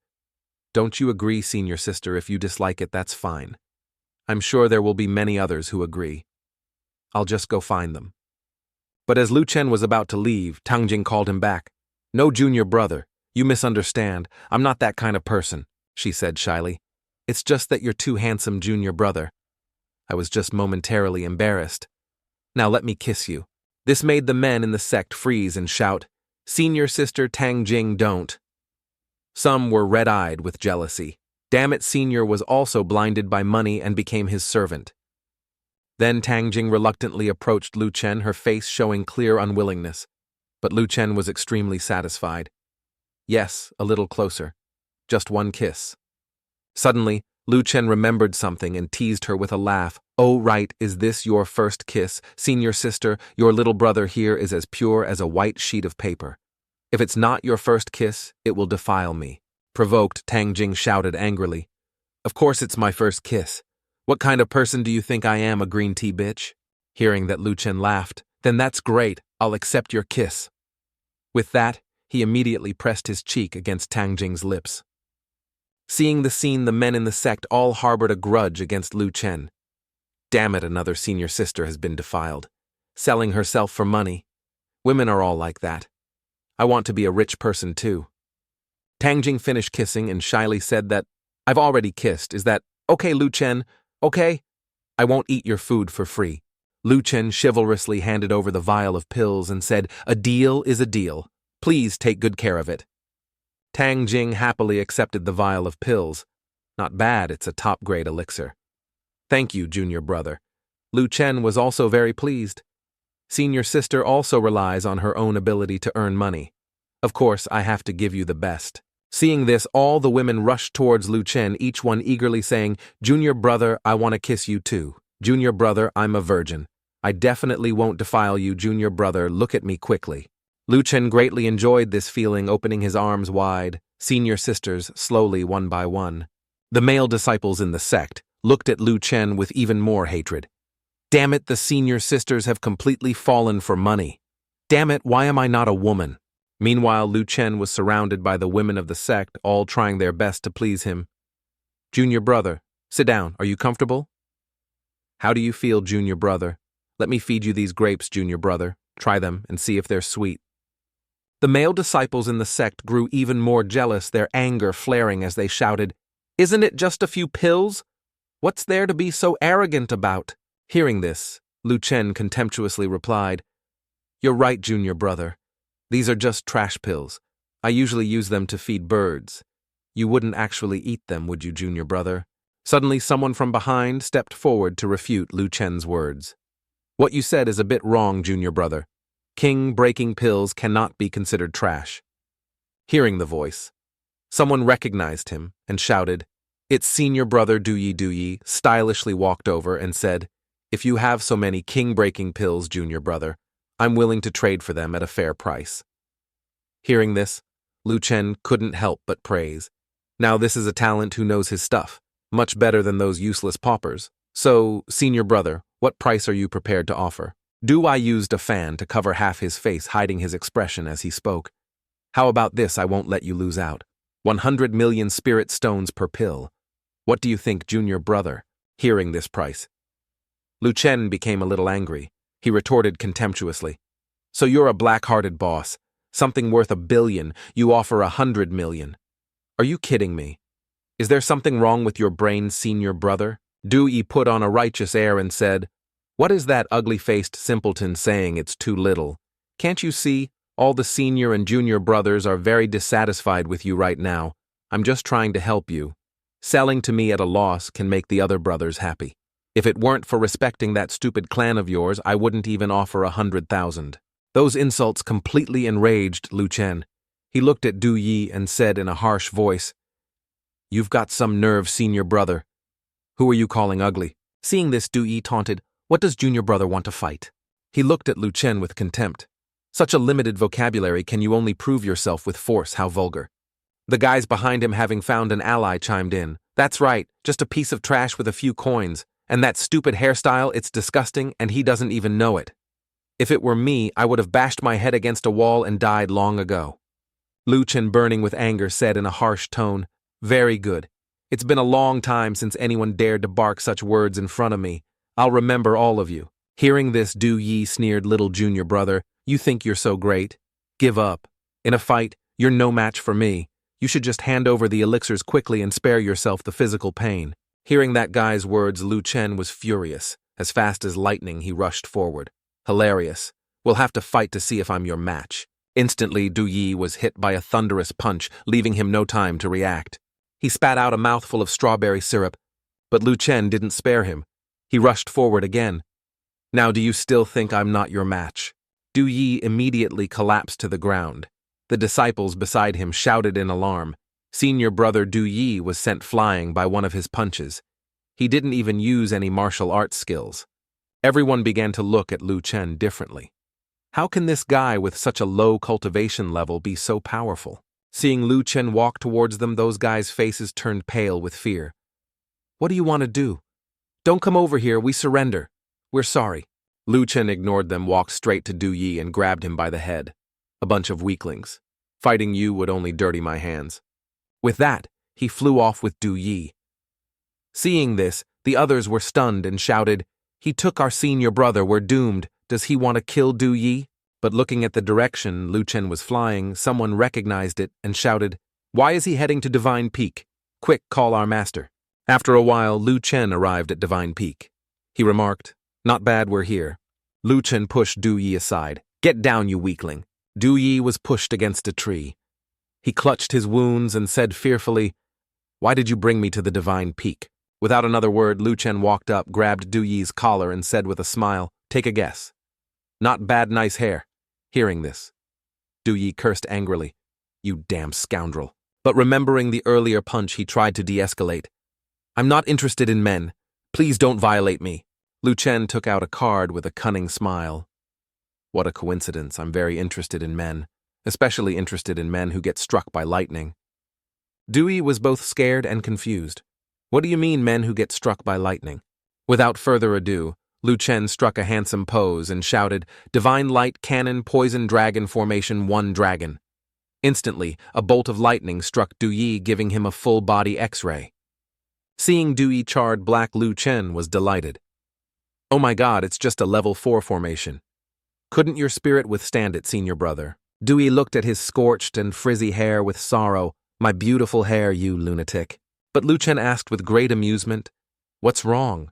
"Don't you agree, senior sister? If you dislike it, that's fine. I'm sure there will be many others who agree. I'll just go find them." But as Lu Chen was about to leave, Tang Jing called him back. "No, junior brother, you misunderstand. I'm not that kind of person," she said shyly. "It's just that you're too handsome, junior brother. I was just momentarily embarrassed. Now let me kiss you." This made the men in the sect freeze and shout, "Senior Sister Tang Jing, don't." Some were red-eyed with jealousy. Damn it, Senior was also blinded by money and became his servant. Then Tang Jing reluctantly approached Lu Chen, her face showing clear unwillingness. But Lu Chen was extremely satisfied. Yes, a little closer. Just one kiss. Suddenly, Lu Chen remembered something and teased her with a laugh. "Oh right, is this your first kiss? Senior Sister, your little brother here is as pure as a white sheet of paper. If it's not your first kiss, it will defile me." Provoked, Tang Jing shouted angrily. "Of course it's my first kiss. What kind of person do you think I am, a green tea bitch?" Hearing that, Lu Chen laughed. "Then that's great, I'll accept your kiss." With that, he immediately pressed his cheek against Tang Jing's lips. Seeing the scene, the men in the sect all harbored a grudge against Lu Chen. Damn it, another senior sister has been defiled. Selling herself for money. Women are all like that. I want to be a rich person too. Tang Jing finished kissing and shyly said that, "I've already kissed, is that okay, Lu Chen? Okay? I won't eat your food for free." Lu Chen chivalrously handed over the vial of pills and said, "A deal is a deal. Please take good care of it." Tang Jing happily accepted the vial of pills. Not bad, it's a top-grade elixir. "Thank you, junior brother." Lu Chen was also very pleased. Senior sister also relies on her own ability to earn money. Of course, I have to give you the best. Seeing this, all the women rushed towards Lu Chen, each one eagerly saying, "Junior brother, I want to kiss you too. Junior brother, I'm a virgin. I definitely won't defile you, junior brother, look at me quickly." Lu Chen greatly enjoyed this feeling, opening his arms wide, senior sisters slowly one by one. The male disciples in the sect looked at Lu Chen with even more hatred. Damn it, the senior sisters have completely fallen for money. Damn it, why am I not a woman? Meanwhile, Lu Chen was surrounded by the women of the sect, all trying their best to please him. "Junior brother, sit down, are you comfortable?" "How do you feel, junior brother? Let me feed you these grapes, junior brother. Try them and see if they're sweet." The male disciples in the sect grew even more jealous, their anger flaring as they shouted, "Isn't it just a few pills? What's there to be so arrogant about?" Hearing this, Lu Chen contemptuously replied, "You're right, junior brother. These are just trash pills. I usually use them to feed birds. You wouldn't actually eat them, would you, junior brother?" Suddenly, someone from behind stepped forward to refute Lu Chen's words. "What you said is a bit wrong, junior brother. King-breaking pills cannot be considered trash." Hearing the voice, someone recognized him and shouted, "It's senior brother Do-Yi, stylishly walked over and said, "If you have so many king-breaking pills, junior brother, I'm willing to trade for them at a fair price." Hearing this, Lu Chen couldn't help but praise. Now this is a talent who knows his stuff, much better than those useless paupers. "So, senior brother, what price are you prepared to offer?" Do-I used a fan to cover half his face, hiding his expression as he spoke. "How about this, I won't let you lose out. 100 million spirit stones per pill. What do you think, junior brother?" Hearing this price, Lu Chen became a little angry. He retorted contemptuously, "So you're a black-hearted boss. Something worth 1 billion, you offer 100 million. Are you kidding me? Is there something wrong with your brain, senior brother?" Do-Yi put on a righteous air and said, "What is that ugly-faced simpleton saying it's too little? Can't you see, all the senior and junior brothers are very dissatisfied with you right now. I'm just trying to help you. Selling to me at a loss can make the other brothers happy. If it weren't for respecting that stupid clan of yours, I wouldn't even offer 100,000. Those insults completely enraged Lu Chen. He looked at Do-Yi and said in a harsh voice, "You've got some nerve, senior brother. Who are you calling ugly?" Seeing this, Do-Yi taunted, "What does junior brother want to fight?" He looked at Lu Chen with contempt. "Such a limited vocabulary, can you only prove yourself with force, how vulgar." The guys behind him, having found an ally, chimed in. "That's right, just a piece of trash with a few coins. And that stupid hairstyle, it's disgusting, and he doesn't even know it. If it were me, I would have bashed my head against a wall and died long ago." Lu Chen, burning with anger, said in a harsh tone, "Very good. It's been a long time since anyone dared to bark such words in front of me. I'll remember all of you." Hearing this, Do-Yi sneered, "Little junior brother, you think you're so great? Give up. In a fight, you're no match for me. You should just hand over the elixirs quickly and spare yourself the physical pain." Hearing that guy's words, Lu Chen was furious. As fast as lightning, he rushed forward. Hilarious. We'll have to fight to see if I'm your match. Instantly, Du Yi was hit by a thunderous punch, leaving him no time to react. He spat out a mouthful of strawberry syrup, but Lu Chen didn't spare him. He rushed forward again. Now do you still think I'm not your match? Du Yi immediately collapsed to the ground. The disciples beside him shouted in alarm. Senior brother Du Yi was sent flying by one of his punches. He didn't even use any martial arts skills. Everyone began to look at Lu Chen differently. How can this guy with such a low cultivation level be so powerful? Seeing Lu Chen walk towards them, those guys' faces turned pale with fear. What do you want to do? Don't come over here, we surrender. We're sorry. Lu Chen ignored them, walked straight to Du Yi and grabbed him by the head. A bunch of weaklings. Fighting you would only dirty my hands. With that, he flew off with Du Yi. Seeing this, the others were stunned and shouted, He took our senior brother, we're doomed. Does he want to kill Du Yi? But looking at the direction Lu Chen was flying, someone recognized it and shouted, Why is he heading to Divine Peak? Quick, call our master. After a while, Lu Chen arrived at Divine Peak. He remarked, Not bad we're here. Lu Chen pushed Du Yi aside. Get down, you weakling. Du Yi was pushed against a tree. He clutched his wounds and said fearfully, Why did you bring me to the Divine Peak? Without another word, Lu Chen walked up, grabbed Du Yi's collar and said with a smile, Take a guess. Not bad, nice hair. Hearing this, Du Yi cursed angrily. You damn scoundrel. But remembering the earlier punch, he tried to de-escalate. I'm not interested in men. Please don't violate me. Lu Chen took out a card with a cunning smile. What a coincidence, I'm very interested in men, especially interested in men who get struck by lightning. Du Yi was both scared and confused. What do you mean, men who get struck by lightning? Without further ado, Lu Chen struck a handsome pose and shouted, Divine Light Cannon Poison Dragon Formation 1 Dragon. Instantly, a bolt of lightning struck Du Yi, giving him a full-body X-ray. Seeing Du Yi charred black, Lu Chen was delighted. Oh my god, it's just a level 4 formation. Couldn't your spirit withstand it, senior brother? Du Yi looked at his scorched and frizzy hair with sorrow. My beautiful hair, you lunatic. But Lu Chen asked with great amusement, What's wrong?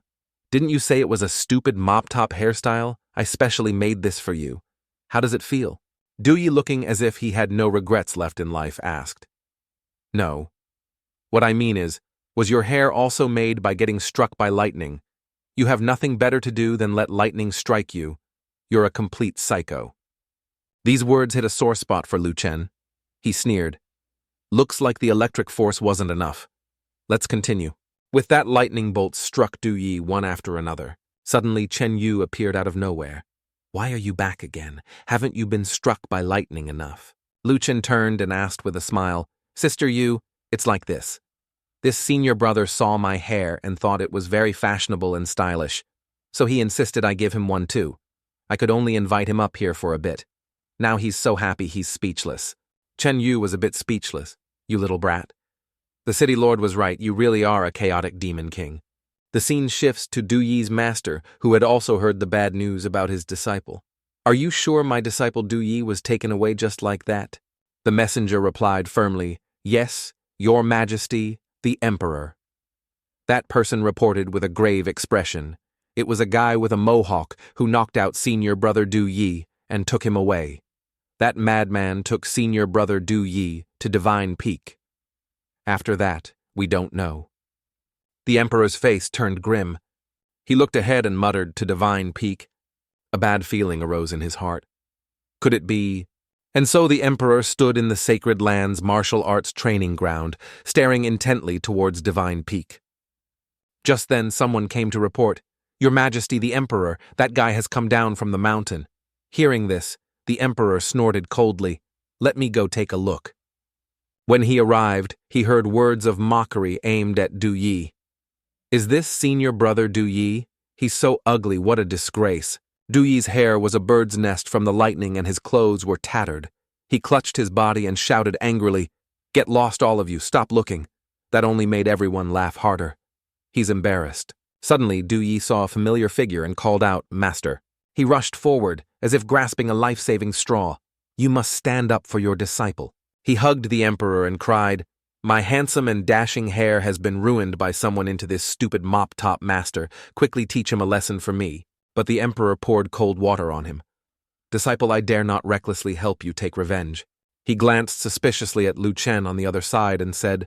Didn't you say it was a stupid mop-top hairstyle? I specially made this for you. How does it feel? Du Yi, looking as if he had no regrets left in life, asked. No. What I mean is, was your hair also made by getting struck by lightning? You have nothing better to do than let lightning strike you. You're a complete psycho. These words hit a sore spot for Lu Chen. He sneered. Looks like the electric force wasn't enough. Let's continue. With that, lightning bolts struck Du Yi one after another. Suddenly, Chen Yu appeared out of nowhere. Why are you back again? Haven't you been struck by lightning enough? Lu Chen turned and asked with a smile, Sister Yu, it's like this. This senior brother saw my hair and thought it was very fashionable and stylish, so he insisted I give him one too. I could only invite him up here for a bit. Now he's so happy he's speechless. Chen Yu was a bit speechless. You little brat. The city lord was right, you really are a chaotic demon king. The scene shifts to Du Yi's master, who had also heard the bad news about his disciple. Are you sure my disciple Du Yi was taken away just like that? The messenger replied firmly, Yes, your majesty, the emperor. That person reported with a grave expression. It was a guy with a mohawk who knocked out senior brother Du Yi and took him away. That madman took senior brother Du Yi to Divine Peak. After that, we don't know. The emperor's face turned grim. He looked ahead and muttered to Divine Peak. A bad feeling arose in his heart. Could it be? And so the emperor stood in the sacred land's martial arts training ground, staring intently towards Divine Peak. Just then someone came to report, Your Majesty, the emperor, that guy has come down from the mountain. Hearing this, the emperor snorted coldly, Let me go take a look. When he arrived, he heard words of mockery aimed at Du Yi. Is this senior brother Du Yi? He's so ugly, what a disgrace. Du Yi's hair was a bird's nest from the lightning and his clothes were tattered. He clutched his body and shouted angrily, Get lost, all of you, stop looking. That only made everyone laugh harder. He's embarrassed. Suddenly, Du Yi saw a familiar figure and called out, Master. He rushed forward, as if grasping a life-saving straw. You must stand up for your disciple. He hugged the emperor and cried, My handsome and dashing hair has been ruined by someone into this stupid mop-top master. Quickly teach him a lesson for me. But the emperor poured cold water on him. Disciple, I dare not recklessly help you take revenge. He glanced suspiciously at Lu Chen on the other side and said,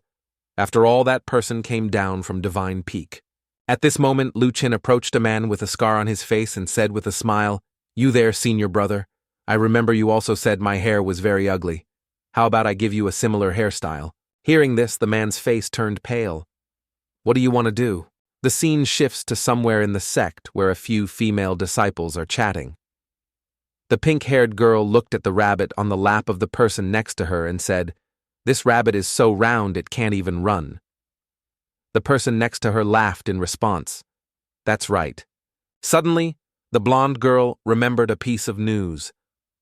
After all, that person came down from Divine Peak. At this moment, Lu Chen approached a man with a scar on his face and said with a smile, You there, senior brother. I remember you also said my hair was very ugly. How about I give you a similar hairstyle? Hearing this, the man's face turned pale. What do you want to do? The scene shifts to somewhere in the sect where a few female disciples are chatting. The pink-haired girl looked at the rabbit on the lap of the person next to her and said, This rabbit is so round it can't even run. The person next to her laughed in response. That's right. Suddenly, the blonde girl remembered a piece of news.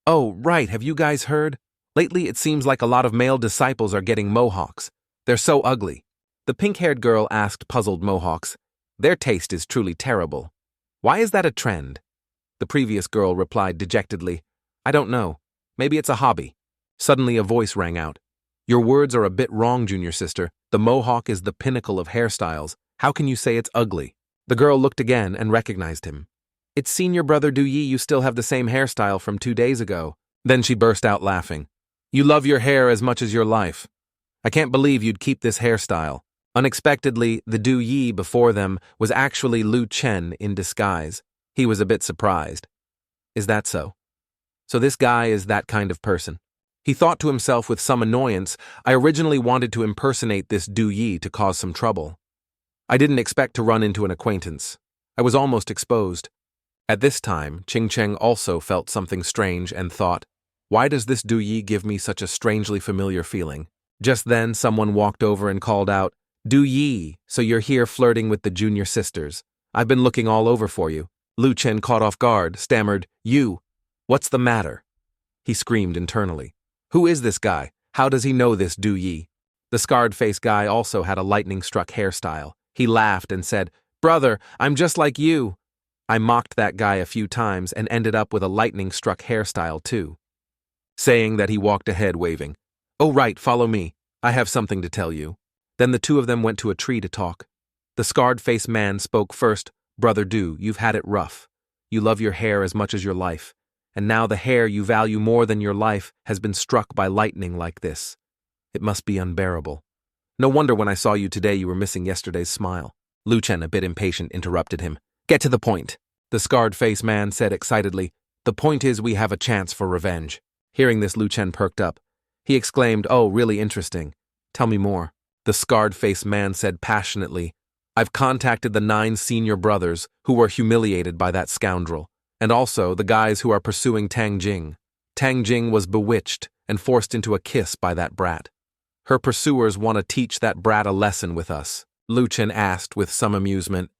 Oh, right, have you guys heard? Lately it seems like a lot of male disciples are getting mohawks. They're so ugly. The pink-haired girl asked puzzled mohawks. Their taste is truly terrible. Why is that a trend? The previous girl replied dejectedly, I don't know. Maybe it's a hobby. Suddenly a voice rang out. Your words are a bit wrong, junior sister. The mohawk is the pinnacle of hairstyles. How can you say it's ugly? The girl looked again and recognized him. It's senior brother Du Yi, you still have the same hairstyle from 2 days ago. Then she burst out laughing. You love your hair as much as your life. I can't believe you'd keep this hairstyle. Unexpectedly, the Du Yi before them was actually Lu Chen in disguise. He was a bit surprised. Is that so? So this guy is that kind of person. He thought to himself with some annoyance, I originally wanted to impersonate this Du Yi to cause some trouble. I didn't expect to run into an acquaintance. I was almost exposed. At this time, Ching Cheng also felt something strange and thought, why does this Du Yi give me such a strangely familiar feeling? Just then, someone walked over and called out, Du Yi, so you're here flirting with the junior sisters. I've been looking all over for you. Lu Chen, caught off guard, stammered, You, what's the matter? He screamed internally. Who is this guy? How does he know this Du Yi? The scarred-faced guy also had a lightning-struck hairstyle. He laughed and said, Brother, I'm just like you. I mocked that guy a few times and ended up with a lightning-struck hairstyle too. Saying that, he walked ahead waving. Oh right, follow me. I have something to tell you. Then the two of them went to a tree to talk. The scarred-faced man spoke first. Brother Du, you've had it rough. You love your hair as much as your life. And now the hair you value more than your life has been struck by lightning like this. It must be unbearable. No wonder when I saw you today you were missing yesterday's smile. Lu Chen, a bit impatient, interrupted him. Get to the point. The scarred-faced man said excitedly. The point is we have a chance for revenge. Hearing this, Lu Chen perked up. He exclaimed, Oh, really interesting. Tell me more. The scarred-faced man said passionately, I've contacted the 9 senior brothers who were humiliated by that scoundrel, and also the guys who are pursuing Tang Jing. Tang Jing was bewitched and forced into a kiss by that brat. Her pursuers want to teach that brat a lesson with us. Lu Chen asked with some amusement,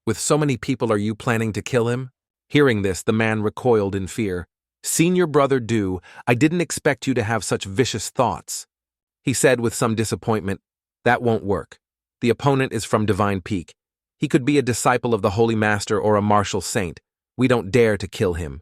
With so many people, are you planning to kill him? Hearing this, the man recoiled in fear. Senior brother Du, I didn't expect you to have such vicious thoughts. He said with some disappointment, That won't work. The opponent is from Divine Peak. He could be a disciple of the Holy Master or a martial saint. We don't dare to kill him.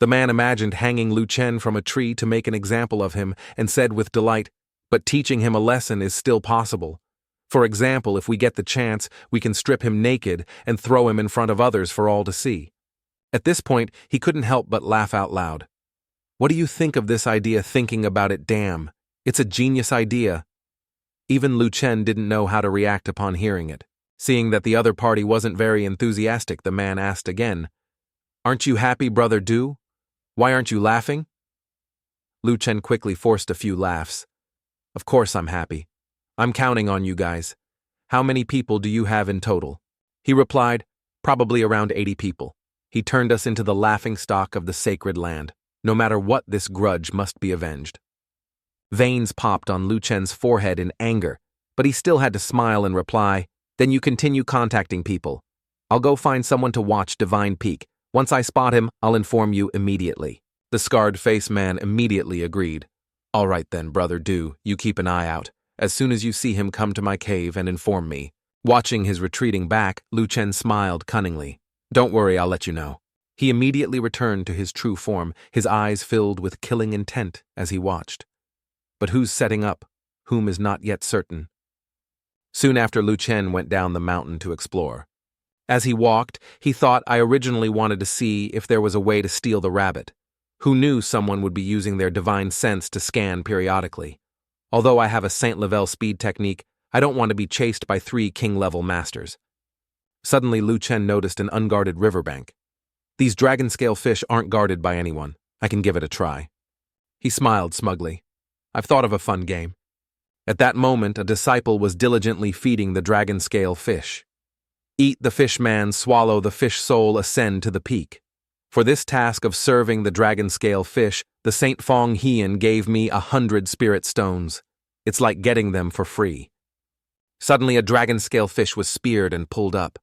The man imagined hanging Lu Chen from a tree to make an example of him and said with delight, But teaching him a lesson is still possible. For example, if we get the chance, we can strip him naked and throw him in front of others for all to see. At this point, he couldn't help but laugh out loud. What do you think of this idea? Thinking about it, damn. It's a genius idea. Even Lu Chen didn't know how to react upon hearing it. Seeing that the other party wasn't very enthusiastic, the man asked again, Aren't you happy, brother Du? Why aren't you laughing? Lu Chen quickly forced a few laughs. Of course I'm happy. I'm counting on you guys. How many people do you have in total? He replied, Probably around 80 people. He turned us into the laughingstock of the sacred land. No matter what, this grudge must be avenged. Veins popped on Lu Chen's forehead in anger, but he still had to smile and reply, Then you continue contacting people. I'll go find someone to watch Divine Peak. Once I spot him, I'll inform you immediately. The scarred-faced man immediately agreed. All right then, brother Du, you keep an eye out. As soon as you see him, come to my cave and inform me. Watching his retreating back, Lu Chen smiled cunningly. Don't worry, I'll let you know. He immediately returned to his true form, his eyes filled with killing intent as he watched. But who's setting up? Whom is not yet certain. Soon after, Lu Chen went down the mountain to explore. As he walked, he thought, I originally wanted to see if there was a way to steal the rabbit. Who knew someone would be using their divine sense to scan periodically? Although I have a Saint-Level speed technique, I don't want to be chased by 3 king-level masters. Suddenly, Lu Chen noticed an unguarded riverbank. These dragon-scale fish aren't guarded by anyone. I can give it a try. He smiled smugly. I've thought of a fun game. At that moment, a disciple was diligently feeding the dragon-scale fish. Eat the fish man, swallow the fish soul, ascend to the peak. For this task of serving the dragon-scale fish, the Saint Fong Hian gave me 100 spirit stones. It's like getting them for free. Suddenly, a dragon-scale fish was speared and pulled up.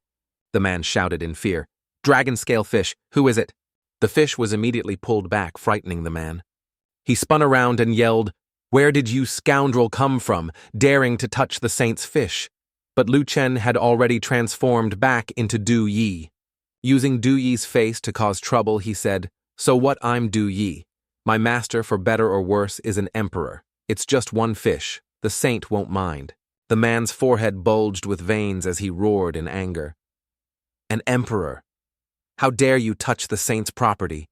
The man shouted in fear, "Dragon-scale fish, who is it?" The fish was immediately pulled back, frightening the man. He spun around and yelled, "Where did you scoundrel come from, daring to touch the saint's fish?" But Lu Chen had already transformed back into Du Yi. Using Du Yi's face to cause trouble, he said, "So what, I'm Du Yi. My master, for better or worse, is an emperor. It's just one fish. The saint won't mind." The man's forehead bulged with veins as he roared in anger. "An emperor? How dare you touch the saint's property?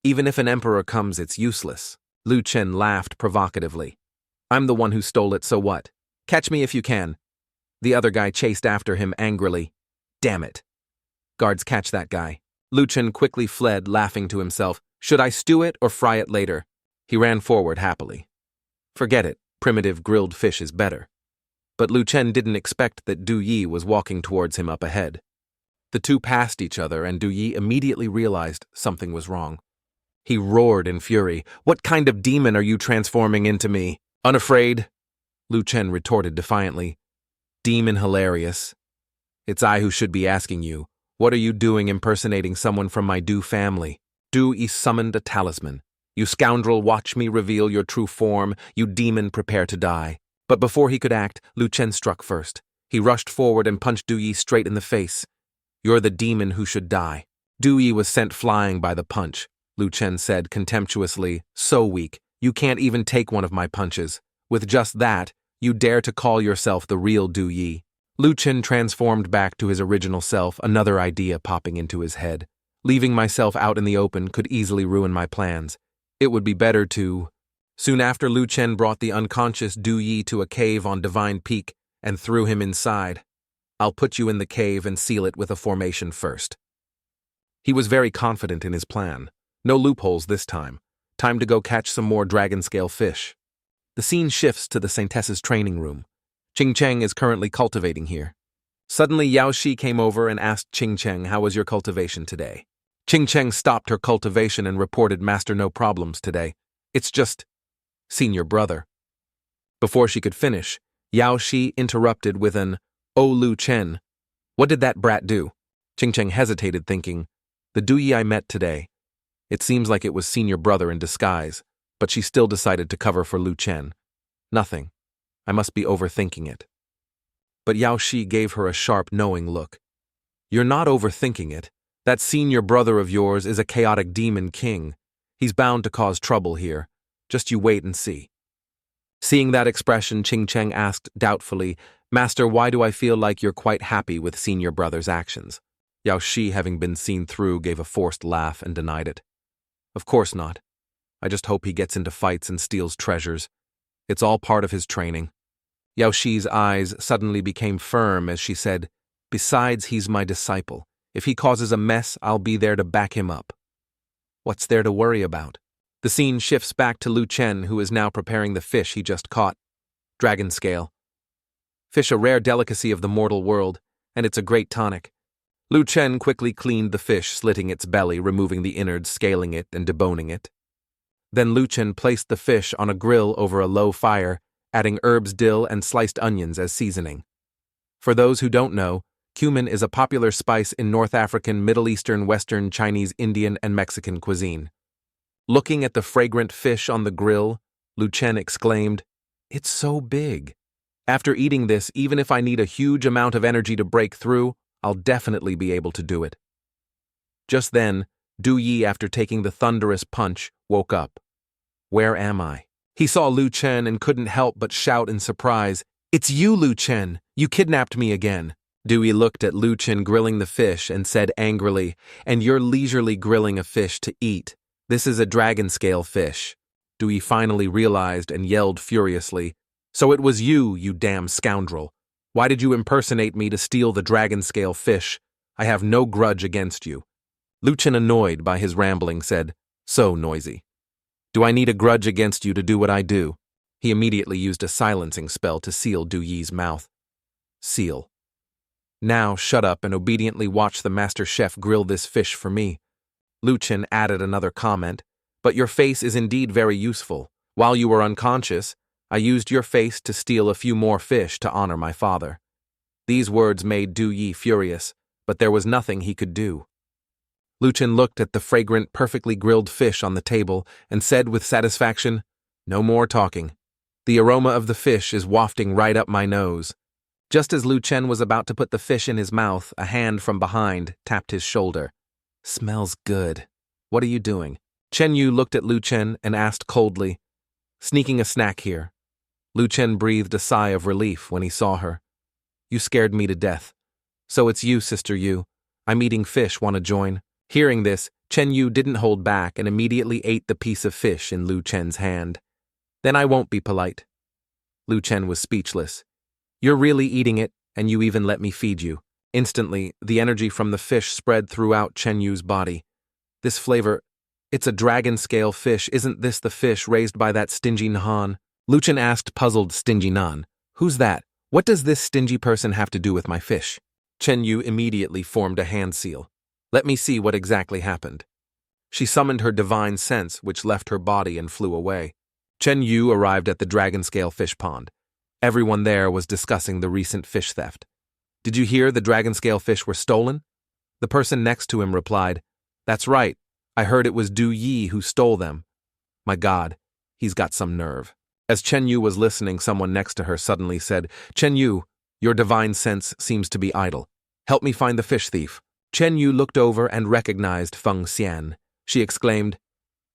Even if an emperor comes, it's useless." Lu Chen laughed provocatively. "I'm the one who stole it, so what? Catch me if you can." The other guy chased after him angrily. "Damn it. Guards, catch that guy." Lu Chen quickly fled, laughing to himself. "Should I stew it or fry it later?" He ran forward happily. "Forget it. Primitive grilled fish is better." But Lu Chen didn't expect that Du Yi was walking towards him up ahead. The two passed each other, and Du Yi immediately realized something was wrong. He roared in fury, "What kind of demon are you transforming into me? Unafraid?" Lu Chen retorted defiantly, "Demon hilarious. It's I who should be asking you, what are you doing impersonating someone from my Du family?" Du Yi summoned a talisman. "You scoundrel, watch me reveal your true form. You demon, prepare to die." But before he could act, Lu Chen struck first. He rushed forward and punched Du Yi straight in the face. "You're the demon who should die." Du Yi was sent flying by the punch. Lu Chen said contemptuously, "So weak, you can't even take one of my punches. With just that, you dare to call yourself the real Du Yi." Lu Chen transformed back to his original self, another idea popping into his head. Leaving myself out in the open could easily ruin my plans. It would be better to... Soon after, Lu Chen brought the unconscious Du Yi to a cave on Divine Peak and threw him inside. "I'll put you in the cave and seal it with a formation first." He was very confident in his plan. No loopholes this time. Time to go catch some more dragon-scale fish. The scene shifts to the Saintess's training room. Qing Cheng is currently cultivating here. Suddenly, Yao Shi came over and asked Qing Cheng, "How was your cultivation today?" Qing Cheng stopped her cultivation and reported, "Master, no problems today. It's just senior brother." Before she could finish, Yao Shi interrupted with an, "Oh, Lu Chen, what did that brat do?" Qing Cheng hesitated, thinking, "The Du Yi I met today. It seems like it was senior brother in disguise," but she still decided to cover for Lu Chen. "Nothing. I must be overthinking it." But Yao Shi gave her a sharp, knowing look. "You're not overthinking it. That senior brother of yours is a chaotic demon king. He's bound to cause trouble here. Just you wait and see." Seeing that expression, Qing Cheng asked doubtfully, "Master, why do I feel like you're quite happy with senior brother's actions?" Yao Shi, having been seen through, gave a forced laugh and denied it. "Of course not. I just hope he gets into fights and steals treasures. It's all part of his training." Yao Shi's eyes suddenly became firm as she said, "Besides, he's my disciple. If he causes a mess, I'll be there to back him up." What's there to worry about? The scene shifts back to Lu Chen, who is now preparing the fish he just caught. Dragon scale. Fish, a rare delicacy of the mortal world, and it's a great tonic. Lu Chen quickly cleaned the fish, slitting its belly, removing the innards, scaling it, and deboning it. Then Lu Chen placed the fish on a grill over a low fire, adding herbs, dill, and sliced onions as seasoning. For those who don't know, cumin is a popular spice in North African, Middle Eastern, Western, Chinese, Indian, and Mexican cuisine. Looking at the fragrant fish on the grill, Lu Chen exclaimed, "It's so big. After eating this, even if I need a huge amount of energy to break through, I'll definitely be able to do it." Just then, Du Yi, after taking the thunderous punch, woke up. "Where am I?" He saw Lu Chen and couldn't help but shout in surprise, "It's you, Lu Chen! You kidnapped me again." Du Yi looked at Lu Chen grilling the fish and said angrily, "And you're leisurely grilling a fish to eat. This is a dragon scale fish. Dewey finally realized and yelled furiously, "So it was you, you damn scoundrel. Why did you impersonate me to steal the dragon scale fish? I have no grudge against you." Lucien, annoyed by his rambling, said, "So noisy. Do I need a grudge against you to do what I do?" He immediately used a silencing spell to seal Du Yi's mouth. Seal. "Now shut up and obediently watch the master chef grill this fish for me." Lucien added another comment, "But your face is indeed very useful. While you were unconscious, I used your face to steal a few more fish to honor my father." These words made Du Yi furious, but there was nothing he could do. Lucien looked at the fragrant, perfectly grilled fish on the table and said with satisfaction, "No more talking. The aroma of the fish is wafting right up my nose." Just as Lucien was about to put the fish in his mouth, a hand from behind tapped his shoulder. "Smells good. What are you doing?" Chen Yu looked at Lucien and asked coldly, "Sneaking a snack here." Lucien breathed a sigh of relief when he saw her. "You scared me to death. So it's you, Sister Yu. I'm eating fish, want to join?" Hearing this, Chen Yu didn't hold back and immediately ate the piece of fish in Lu Chen's hand. "Then I won't be polite." Lu Chen was speechless. "You're really eating it, and you even let me feed you." Instantly, the energy from the fish spread throughout Chen Yu's body. "This flavor, it's a dragon-scale fish. Isn't this the fish raised by that stingy Nhan?" Lu Chen asked, puzzled. "Stingy Nan? Who's that? What does this stingy person have to do with my fish?" Chen Yu immediately formed a hand seal. "Let me see what exactly happened." She summoned her divine sense, which left her body and flew away. Chen Yu arrived at the dragon-scale fish pond. Everyone there was discussing the recent fish theft. "Did you hear the dragon-scale fish were stolen?" The person next to him replied, "That's right. I heard it was Du Yi who stole them." "My God, he's got some nerve." As Chen Yu was listening, someone next to her suddenly said, "Chen Yu, your divine sense seems to be idle. Help me find the fish thief." Chen Yu looked over and recognized Feng Xian. She exclaimed,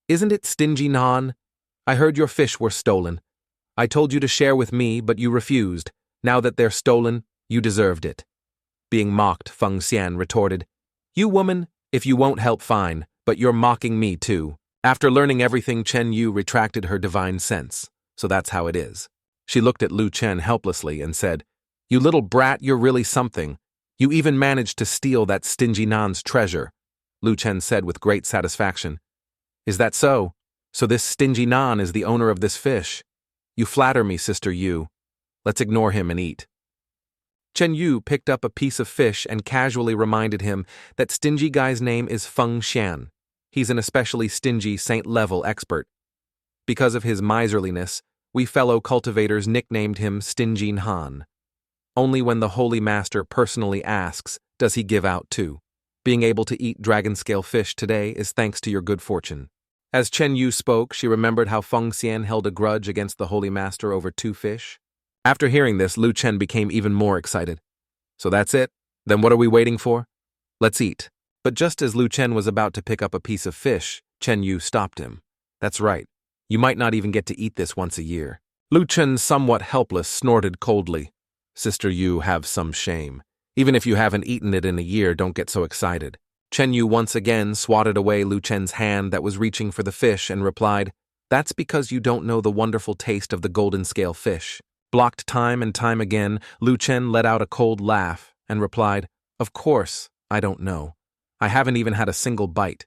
"Isn't it Stingy Nan? I heard your fish were stolen. I told you to share with me, but you refused. Now that they're stolen, you deserved it." Being mocked, Feng Xian retorted, "You woman, if you won't help, fine, but you're mocking me too." After learning everything, Chen Yu retracted her divine sense. "So that's how it is." She looked at Lu Chen helplessly and said, "You little brat, you're really something. You even managed to steal that stingy Nan's treasure." Lu Chen said with great satisfaction, "Is that so? So this stingy Nan is the owner of this fish. You flatter me, Sister Yu. Let's ignore him and eat." Chen Yu picked up a piece of fish and casually reminded him that stingy guy's name is Feng Xian. He's an especially stingy saint-level expert. Because of his miserliness, we fellow cultivators nicknamed him Stingy Han. Only when the Holy Master personally asks does he give out too. Being able to eat dragon-scale fish today is thanks to your good fortune. As Chen Yu spoke, she remembered how Feng Xian held a grudge against the Holy Master over 2 fish. After hearing this, Lu Chen became even more excited. "So that's it? Then what are we waiting for? Let's eat." But just as Lu Chen was about to pick up a piece of fish, Chen Yu stopped him. "That's right. You might not even get to eat this once a year." Lu Chen, somewhat helpless, snorted coldly. "Sister Yu, have some shame. Even if you haven't eaten it in a year, don't get so excited." Chen Yu once again swatted away Lu Chen's hand that was reaching for the fish and replied, "That's because you don't know the wonderful taste of the golden scale fish." Blocked time and time again, Lu Chen let out a cold laugh and replied, "Of course, I don't know. I haven't even had a single bite."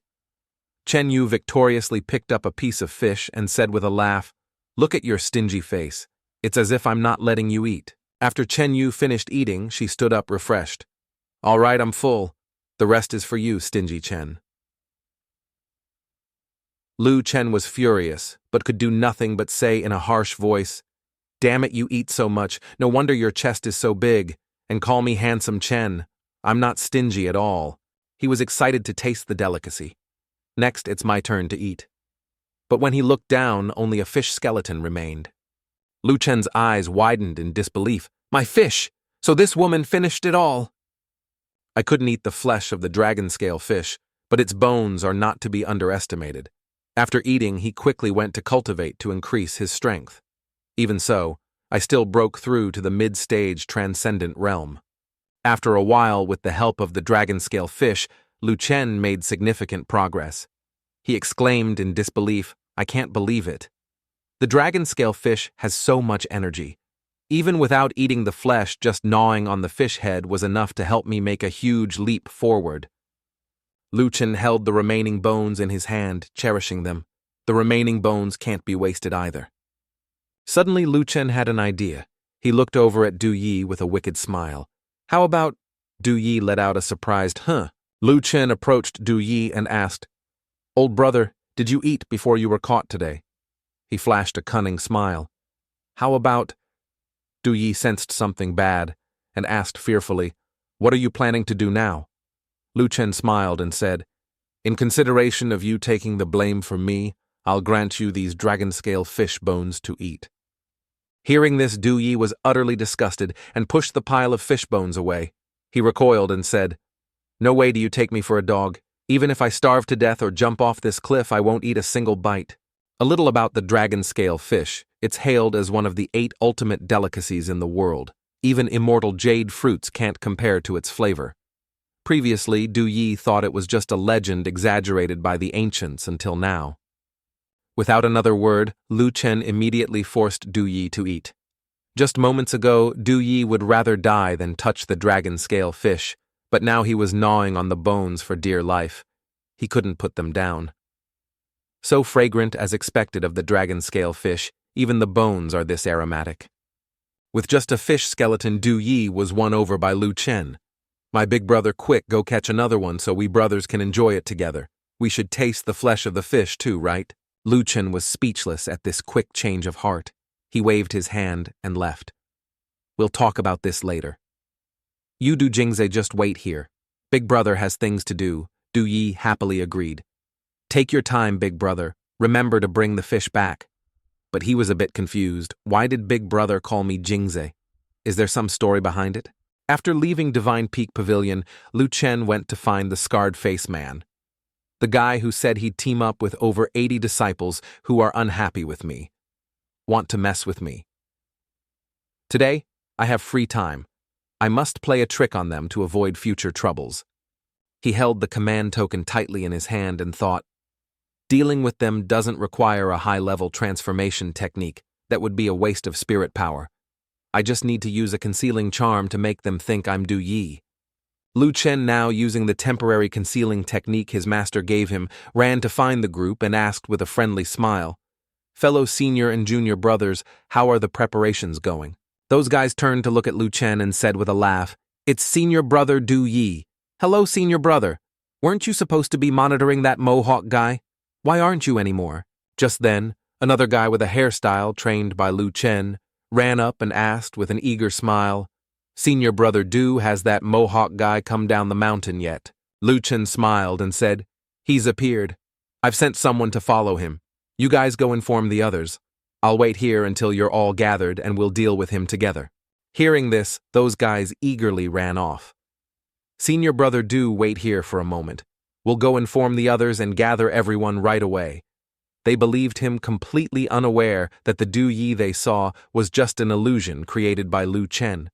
Chen Yu victoriously picked up a piece of fish and said with a laugh, "Look at your stingy face. It's as if I'm not letting you eat." After Chen Yu finished eating, she stood up refreshed. "All right, I'm full. The rest is for you, stingy Chen." Lu Chen was furious, but could do nothing but say in a harsh voice, "Damn it, you eat so much. No wonder your chest is so big. And call me handsome Chen. I'm not stingy at all." He was excited to taste the delicacy. "Next, it's my turn to eat." But when he looked down, only a fish skeleton remained. Lu Chen's eyes widened in disbelief. "My fish! So this woman finished it all!" "I couldn't eat the flesh of the dragon-scale fish, but its bones are not to be underestimated." After eating, he quickly went to cultivate to increase his strength. Even so, I still broke through to the mid-stage transcendent realm. After a while, with the help of the dragon-scale fish, Lu Chen made significant progress. He exclaimed in disbelief, "I can't believe it. The dragon scale fish has so much energy. Even without eating the flesh, just gnawing on the fish head was enough to help me make a huge leap forward." Lucien held the remaining bones in his hand, cherishing them. The remaining bones can't be wasted either. Suddenly Lucien had an idea. He looked over at Du Yi with a wicked smile. "How about—" Du Yi let out a surprised "huh." Lucien approached Du Yi and asked, "Old brother, did you eat before you were caught today?" He flashed a cunning smile. "How about—" Du Yi sensed something bad and asked fearfully, "What are you planning to do now?" Lucien smiled and said, "In consideration of you taking the blame for me, I'll grant you these dragon-scale fish bones to eat." Hearing this, Du Yi was utterly disgusted and pushed the pile of fish bones away. He recoiled and said, "No way do you take me for a dog. Even if I starve to death or jump off this cliff, I won't eat a single bite." A little about the dragon-scale fish. It's hailed as one of the 8 ultimate delicacies in the world. Even immortal jade fruits can't compare to its flavor. Previously, Du Yi thought it was just a legend exaggerated by the ancients until now. Without another word, Lucien immediately forced Du Yi to eat. Just moments ago, Du Yi would rather die than touch the dragon-scale fish, but now he was gnawing on the bones for dear life. He couldn't put them down. So fragrant as expected of the dragon-scale fish, even the bones are this aromatic. With just a fish skeleton, Du Yi was won over by Lucien. "My big brother, quick, go catch another one so we brothers can enjoy it together. We should taste the flesh of the fish too, right?" Lucien was speechless at this quick change of heart. He waved his hand and left. "We'll talk about this later. You do Jingze, just wait here. Big brother has things to do," Du Yi happily agreed. "Take your time, big brother. Remember to bring the fish back." But he was a bit confused. Why did big brother call me Jingze? Is there some story behind it? After leaving Divine Peak Pavilion, Lucien went to find the scarred face man. The guy who said he'd team up with over 80 disciples who are unhappy with me. Want to mess with me. Today, I have free time. I must play a trick on them to avoid future troubles. He held the command token tightly in his hand and thought, dealing with them doesn't require a high-level transformation technique. That would be a waste of spirit power. I just need to use a concealing charm to make them think I'm Du Yi. Lucien, now using the temporary concealing technique his master gave him, ran to find the group and asked with a friendly smile, "Fellow senior and junior brothers, how are the preparations going?" Those guys turned to look at Lucien and said with a laugh, "It's senior brother Du Yi." "Hello, senior brother. Weren't you supposed to be monitoring that mohawk guy? Why aren't you anymore?" Just then, another guy with a hairstyle trained by Lucien ran up and asked with an eager smile, "Senior brother Du, has that mohawk guy come down the mountain yet?" Lucien smiled and said, "He's appeared. I've sent someone to follow him. You guys go inform the others. I'll wait here until you're all gathered and we'll deal with him together." Hearing this, those guys eagerly ran off. "Senior brother Du, wait here for a moment. We'll go inform the others and gather everyone right away." They believed him, completely unaware that the Du Yi they saw was just an illusion created by Lucien.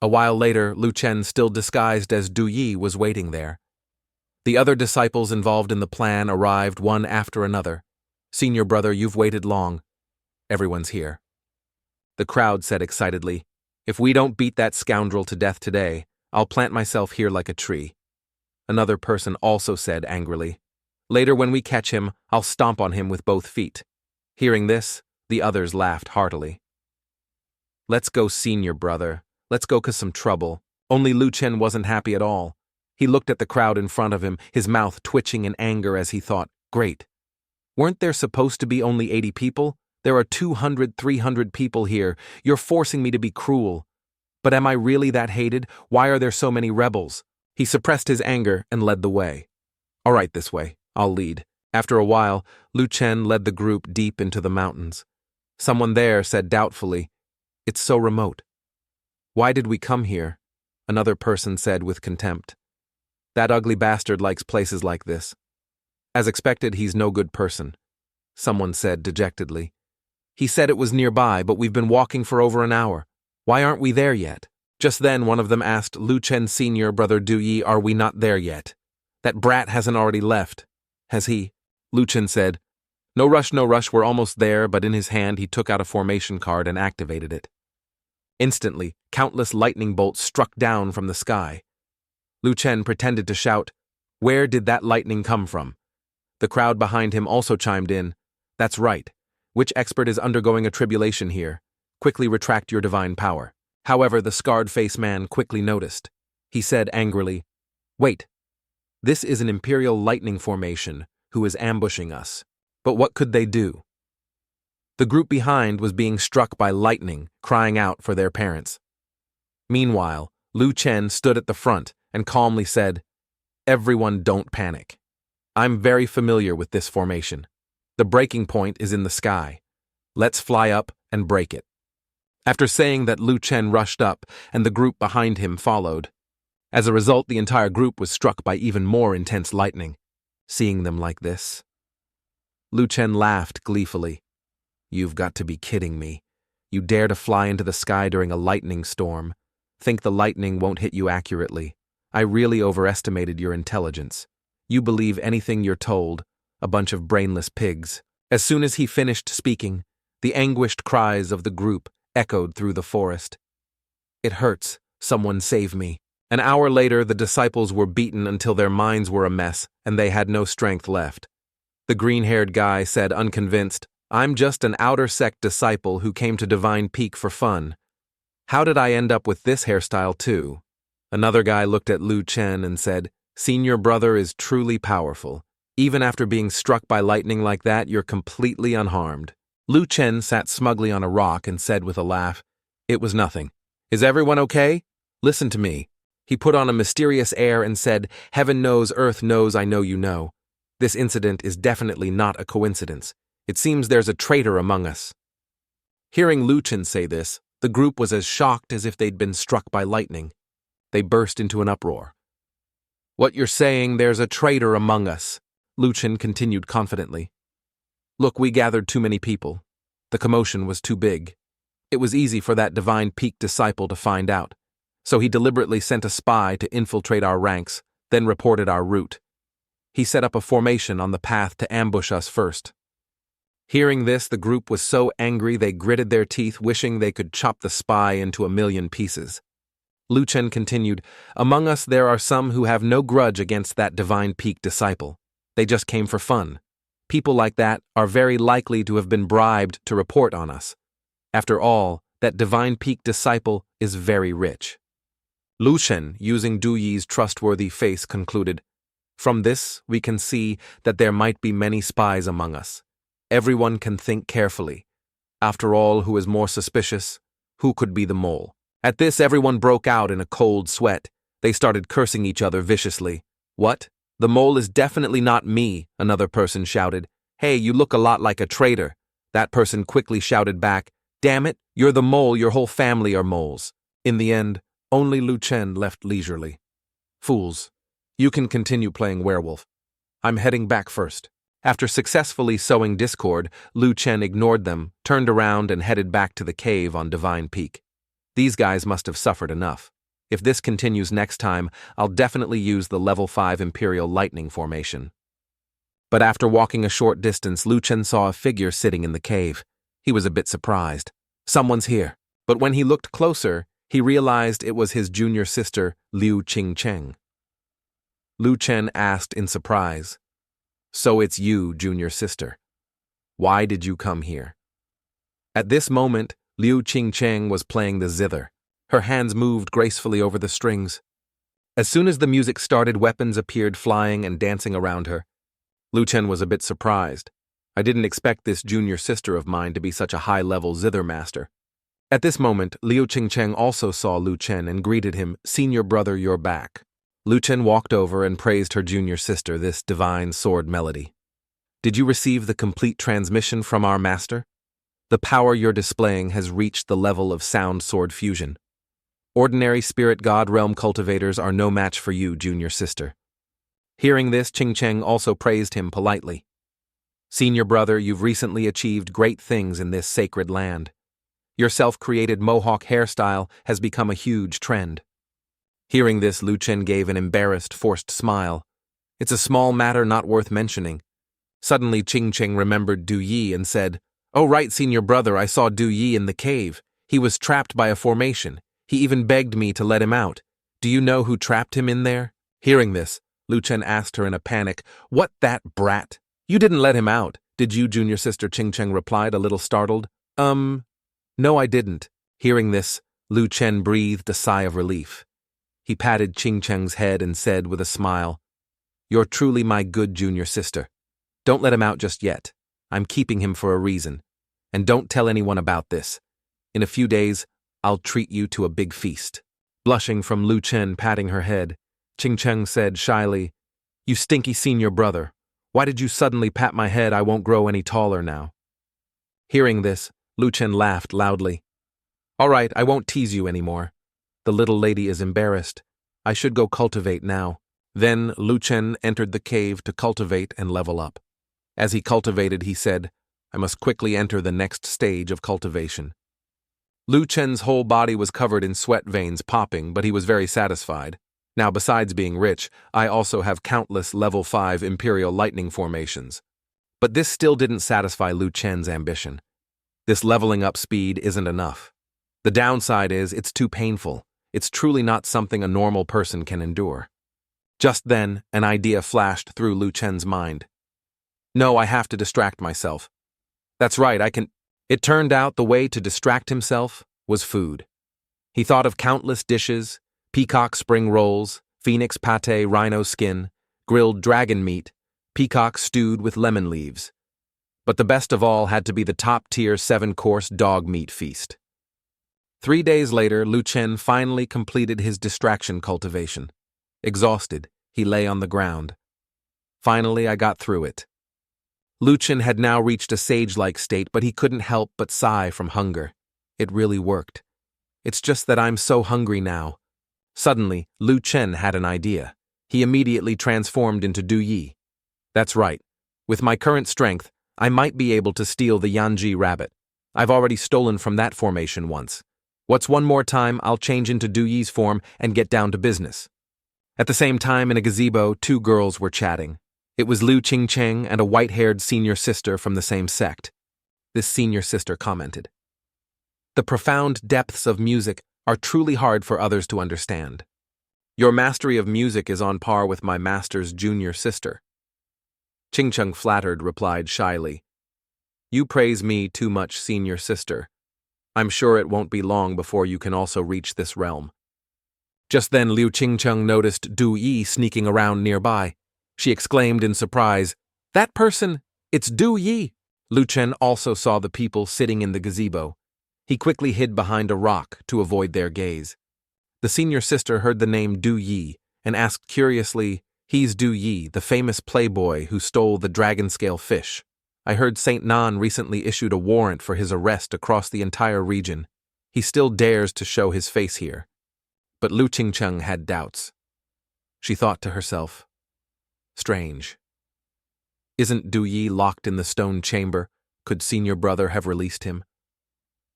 A while later, Lucien, still disguised as Du Yi, was waiting there. The other disciples involved in the plan arrived one after another. "Senior brother, you've waited long. Everyone's here." The crowd said excitedly, "If we don't beat that scoundrel to death today, I'll plant myself here like a tree." Another person also said angrily, "Later when we catch him, I'll stomp on him with both feet." Hearing this, the others laughed heartily. "Let's go, senior brother. Let's go cause some trouble." Only Lucien wasn't happy at all. He looked at the crowd in front of him, his mouth twitching in anger as he thought, "Great. Weren't there supposed to be only 80 people? There are 200, 300 people here. You're forcing me to be cruel. But am I really that hated? Why are there so many rebels?" He suppressed his anger and led the way. "All right, this way. I'll lead." After a while, Lucien led the group deep into the mountains. Someone there said doubtfully, "It's so remote." "Why did we come here?" Another person said with contempt. "That ugly bastard likes places like this." "As expected, he's no good person," someone said dejectedly. "He said it was nearby, but we've been walking for over an hour. Why aren't we there yet?" Just then, one of them asked Lucien, "Senior brother Du Yi, are we not there yet? That brat hasn't already left, has he?" Lu Chen said. No rush, we're almost there, but in his hand he took out a formation card and activated it. Instantly, countless lightning bolts struck down from the sky. Lu Chen pretended to shout, "Where did that lightning come from?" The crowd behind him also chimed in. That's right. Which expert is undergoing a tribulation here? Quickly retract your divine power. However, the scarred-faced man quickly noticed. He said angrily, Wait. This is an Imperial Lightning formation who is ambushing us. But what could they do? The group behind was being struck by lightning, crying out for their parents. Meanwhile, Lu Chen stood at the front and calmly said, Everyone don't panic. I'm very familiar with this formation. The breaking point is in the sky. Let's fly up and break it. After saying that, Lu Chen rushed up and the group behind him followed. As a result, the entire group was struck by even more intense lightning. Seeing them like this, Lu Chen laughed gleefully. You've got to be kidding me. You dare to fly into the sky during a lightning storm. Think the lightning won't hit you accurately. I really overestimated your intelligence. You believe anything you're told, a bunch of brainless pigs. As soon as he finished speaking, the anguished cries of the group echoed through the forest. It hurts. Someone save me. An hour later, the disciples were beaten until their minds were a mess and they had no strength left. The green-haired guy said unconvinced, I'm just an outer sect disciple who came to Divine Peak for fun. How did I end up with this hairstyle too? Another guy looked at Lu Chen and said, Senior brother is truly powerful. Even after being struck by lightning like that, you're completely unharmed. Lu Chen sat smugly on a rock and said with a laugh, It was nothing. Is everyone okay? Listen to me. He put on a mysterious air and said, Heaven knows, earth knows, I know you know. This incident is definitely not a coincidence. It seems there's a traitor among us. Hearing Lu Chen say this, the group was as shocked as if they'd been struck by lightning. They burst into an uproar. What you're saying, there's a traitor among us, Lu Chen continued confidently. Look, we gathered too many people. The commotion was too big. It was easy for that Divine Peak disciple to find out. So he deliberately sent a spy to infiltrate our ranks, then reported our route. He set up a formation on the path to ambush us first. Hearing this, the group was so angry they gritted their teeth, wishing they could chop the spy into a million pieces. Lu Chen continued, Among us there are some who have no grudge against that Divine Peak disciple. They just came for fun. People like that are very likely to have been bribed to report on us. After all, that Divine Peak disciple is very rich. Lu Chen, using Du Yi's trustworthy face, concluded, From this, we can see that there might be many spies among us. Everyone can think carefully. After all, who is more suspicious? Who could be the mole? At this, everyone broke out in a cold sweat. They started cursing each other viciously. What? The mole is definitely not me, another person shouted. Hey, you look a lot like a traitor. That person quickly shouted back, Damn it, you're the mole, your whole family are moles. In the end, only Lu Chen left leisurely. Fools. You can continue playing werewolf. I'm heading back first. After successfully sowing discord, Lu Chen ignored them, turned around and headed back to the cave on Divine Peak. These guys must have suffered enough. If this continues next time, I'll definitely use the level 5 Imperial Lightning formation. But after walking a short distance, Lu Chen saw a figure sitting in the cave. He was a bit surprised. Someone's here. But when he looked closer, he realized it was his junior sister, Liu Qingcheng. Lu Chen asked in surprise, So it's you, junior sister. Why did you come here? At this moment, Liu Qingcheng was playing the zither. Her hands moved gracefully over the strings. As soon as the music started, weapons appeared flying and dancing around her. Lu Chen was a bit surprised. I didn't expect this junior sister of mine to be such a high-level zither master. At this moment, Liu Qingcheng also saw Lu Chen and greeted him, Senior brother, you're back. Lu Chen walked over and praised her junior sister this divine sword melody. Did you receive the complete transmission from our master? The power you're displaying has reached the level of sound sword fusion. Ordinary spirit god realm cultivators are no match for you, junior sister. Hearing this, Qingcheng also praised him politely. Senior brother, you've recently achieved great things in this sacred land. Your self-created mohawk hairstyle has become a huge trend. Hearing this, Lu Chen gave an embarrassed, forced smile. It's a small matter not worth mentioning. Suddenly Ching Cheng remembered Du Yi and said, "Oh right, senior brother, I saw Du Yi in the cave. He was trapped by a formation. He even begged me to let him out. Do you know who trapped him in there?" Hearing this, Lu Chen asked her in a panic, "What, that brat? You didn't let him out, did you?" Junior sister Ching Cheng replied, a little startled. No, I didn't." Hearing this, Lu Chen breathed a sigh of relief. He patted Ching Cheng's head and said with a smile, "You're truly my good junior sister. Don't let him out just yet. I'm keeping him for a reason. And don't tell anyone about this. In a few days, I'll treat you to a big feast." Blushing from Lu Chen patting her head, Ching Cheng said shyly, "You stinky senior brother. Why did you suddenly pat my head? I won't grow any taller now." Hearing this, Lu Chen laughed loudly. "All right, I won't tease you anymore. The little lady is embarrassed. I should go cultivate now." Then Lu Chen entered the cave to cultivate and level up. As he cultivated, he said, "I must quickly enter the next stage of cultivation." Lu Chen's whole body was covered in sweat veins popping, but he was very satisfied. Now, besides being rich, I also have countless level 5 Imperial Lightning formations. But this still didn't satisfy Lu Chen's ambition. This leveling up speed isn't enough. The downside is it's too painful. It's truly not something a normal person can endure. Just then, an idea flashed through Lu Chen's mind. "No, I have to distract myself. That's right, I can—" It turned out the way to distract himself was food. He thought of countless dishes: peacock spring rolls, phoenix pate rhino skin, grilled dragon meat, peacock stewed with lemon leaves. But the best of all had to be the top-tier 7-course dog meat feast. 3 days later, Lu Chen finally completed his distraction cultivation. Exhausted, he lay on the ground. "Finally, I got through it." Lu Chen had now reached a sage-like state, but he couldn't help but sigh from hunger. It really worked. "It's just that I'm so hungry now." Suddenly, Lu Chen had an idea. He immediately transformed into Du Yi. "That's right. With my current strength, I might be able to steal the Yanji rabbit. I've already stolen from that formation once. What's one more time, I'll change into Du Yi's form and get down to business." At the same time, in a gazebo, 2 girls were chatting. It was Lu Ching Cheng and a white-haired senior sister from the same sect. This senior sister commented, "The profound depths of music are truly hard for others to understand. Your mastery of music is on par with my master's junior sister." Ching Cheng, flattered, replied shyly, "You praise me too much, senior sister. I'm sure it won't be long before you can also reach this realm." Just then Liu Ching Cheng noticed Du Yi sneaking around nearby. She exclaimed in surprise, "That person, it's Du Yi!" Lu Chen also saw the people sitting in the gazebo. He quickly hid behind a rock to avoid their gaze. The senior sister heard the name Du Yi and asked curiously, "He's Du Yi, the famous playboy who stole the dragon-scale fish. I heard Saint Nan recently issued a warrant for his arrest across the entire region. He still dares to show his face here." But Lu Ching Cheng had doubts. She thought to herself, "Strange. Isn't Du Yi locked in the stone chamber? Could senior brother have released him?"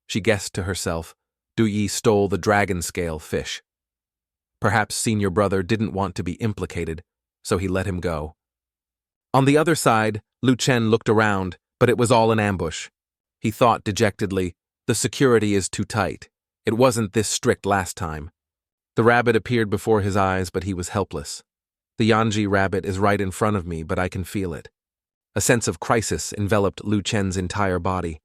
She guessed to herself, Du Yi stole the dragon-scale fish. Perhaps senior brother didn't want to be implicated, so he let him go. On the other side, Lu Chen looked around, but it was all an ambush. He thought dejectedly, "The security is too tight. It wasn't this strict last time." The rabbit appeared before his eyes, but he was helpless. The Yanji rabbit is right in front of me, but I can feel it. A sense of crisis enveloped Lu Chen's entire body.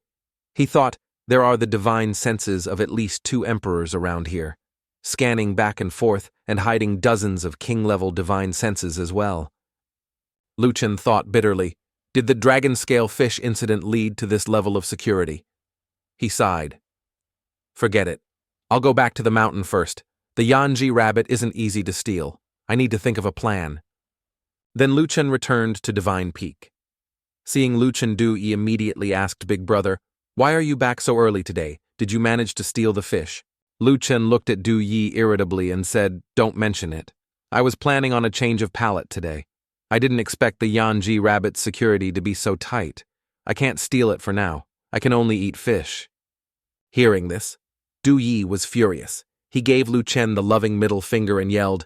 He thought, there are the divine senses of at least 2 emperors around here, scanning back and forth and hiding dozens of king-level divine senses as well. Lu Chen thought bitterly, did the dragon-scale fish incident lead to this level of security? He sighed. Forget it. I'll go back to the mountain first. The Yanji rabbit isn't easy to steal. I need to think of a plan. Then Lu Chen returned to Divine Peak. Seeing Lu Chen, Du Yi immediately asked Big Brother, "Why are you back so early today? Did you manage to steal the fish?" Lu Chen looked at Du Yi irritably and said, "Don't mention it. I was planning on a change of palate today. I didn't expect the Yanji rabbit's security to be so tight. I can't steal it for now. I can only eat fish." Hearing this, Du Yi was furious. He gave Lu Chen the loving middle finger and yelled,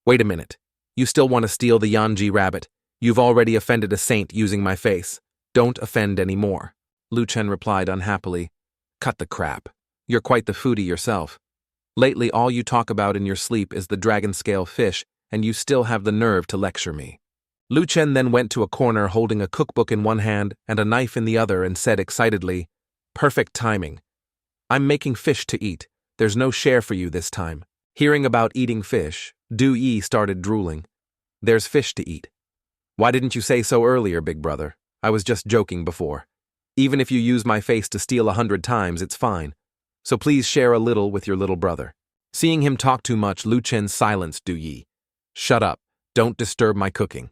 "Wait a minute. You still want to steal the Yanji rabbit? You've already offended a saint using my face. Don't offend any more. Lu Chen replied unhappily. Cut the crap. You're quite the foodie yourself. Lately all you talk about in your sleep is the dragon scale fish, and you still have the nerve to lecture me. Lu Chen then went to a corner holding a cookbook in one hand and a knife in the other and said excitedly, Perfect timing. I'm making fish to eat. There's no share for you this time. Hearing about eating fish, Du Yi started drooling. There's fish to eat. Why didn't you say so earlier, big brother? I was just joking before. Even if you use my face to steal 100 times, it's fine. So please share a little with your little brother. Seeing him talk too much, Lu Chen silenced Du Yi. Shut up. Don't disturb my cooking.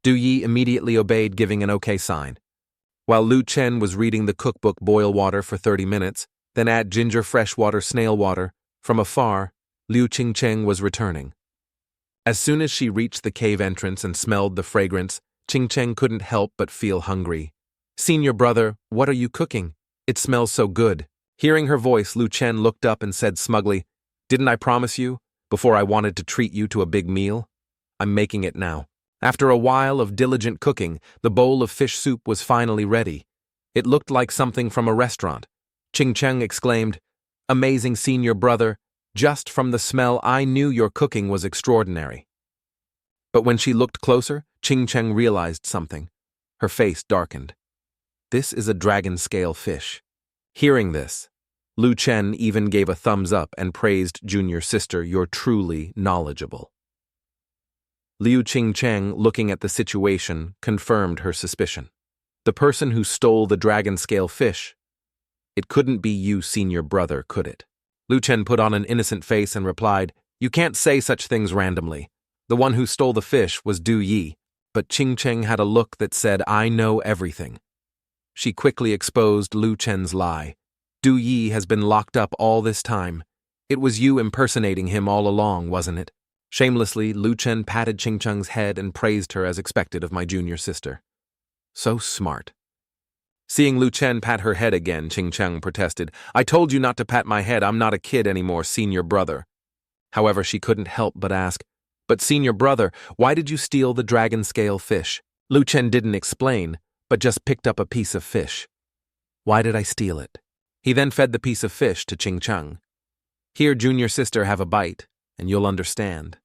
Du Yi immediately obeyed, giving an okay sign. While Lu Chen was reading the cookbook boil water for 30 minutes, then add ginger fresh water snail water, from afar, Liu Qingcheng was returning. As soon as she reached the cave entrance and smelled the fragrance, Qingcheng couldn't help but feel hungry. Senior brother, what are you cooking? It smells so good. Hearing her voice, Lu Chen looked up and said smugly, Didn't I promise you, before I wanted to treat you to a big meal? I'm making it now. After a while of diligent cooking, the bowl of fish soup was finally ready. It looked like something from a restaurant. Qingcheng exclaimed, Amazing senior brother, just from the smell I knew your cooking was extraordinary. But when she looked closer, Qingcheng realized something. Her face darkened. This is a dragon scale fish. Hearing this, Lu Chen even gave a thumbs up and praised junior sister, You're truly knowledgeable. Liu Qingcheng, looking at the situation, confirmed her suspicion. The person who stole the dragon scale fish. It couldn't be you, senior brother, could it? Lu Chen put on an innocent face and replied, You can't say such things randomly. The one who stole the fish was Du Yi, but Qingcheng had a look that said, I know everything. She quickly exposed Lu Chen's lie. Du Yi has been locked up all this time. It was you impersonating him all along, wasn't it? Shamelessly, Lu Chen patted Qingcheng's head and praised her as expected of my junior sister. So smart. Seeing Lu Chen pat her head again, Qingcheng protested, I told you not to pat my head, I'm not a kid anymore, senior brother. However, she couldn't help but ask, But senior brother, why did you steal the dragon scale fish? Lu Chen didn't explain, but just picked up a piece of fish. Why did I steal it? He then fed the piece of fish to Qingcheng. Here, junior sister, have a bite, and you'll understand.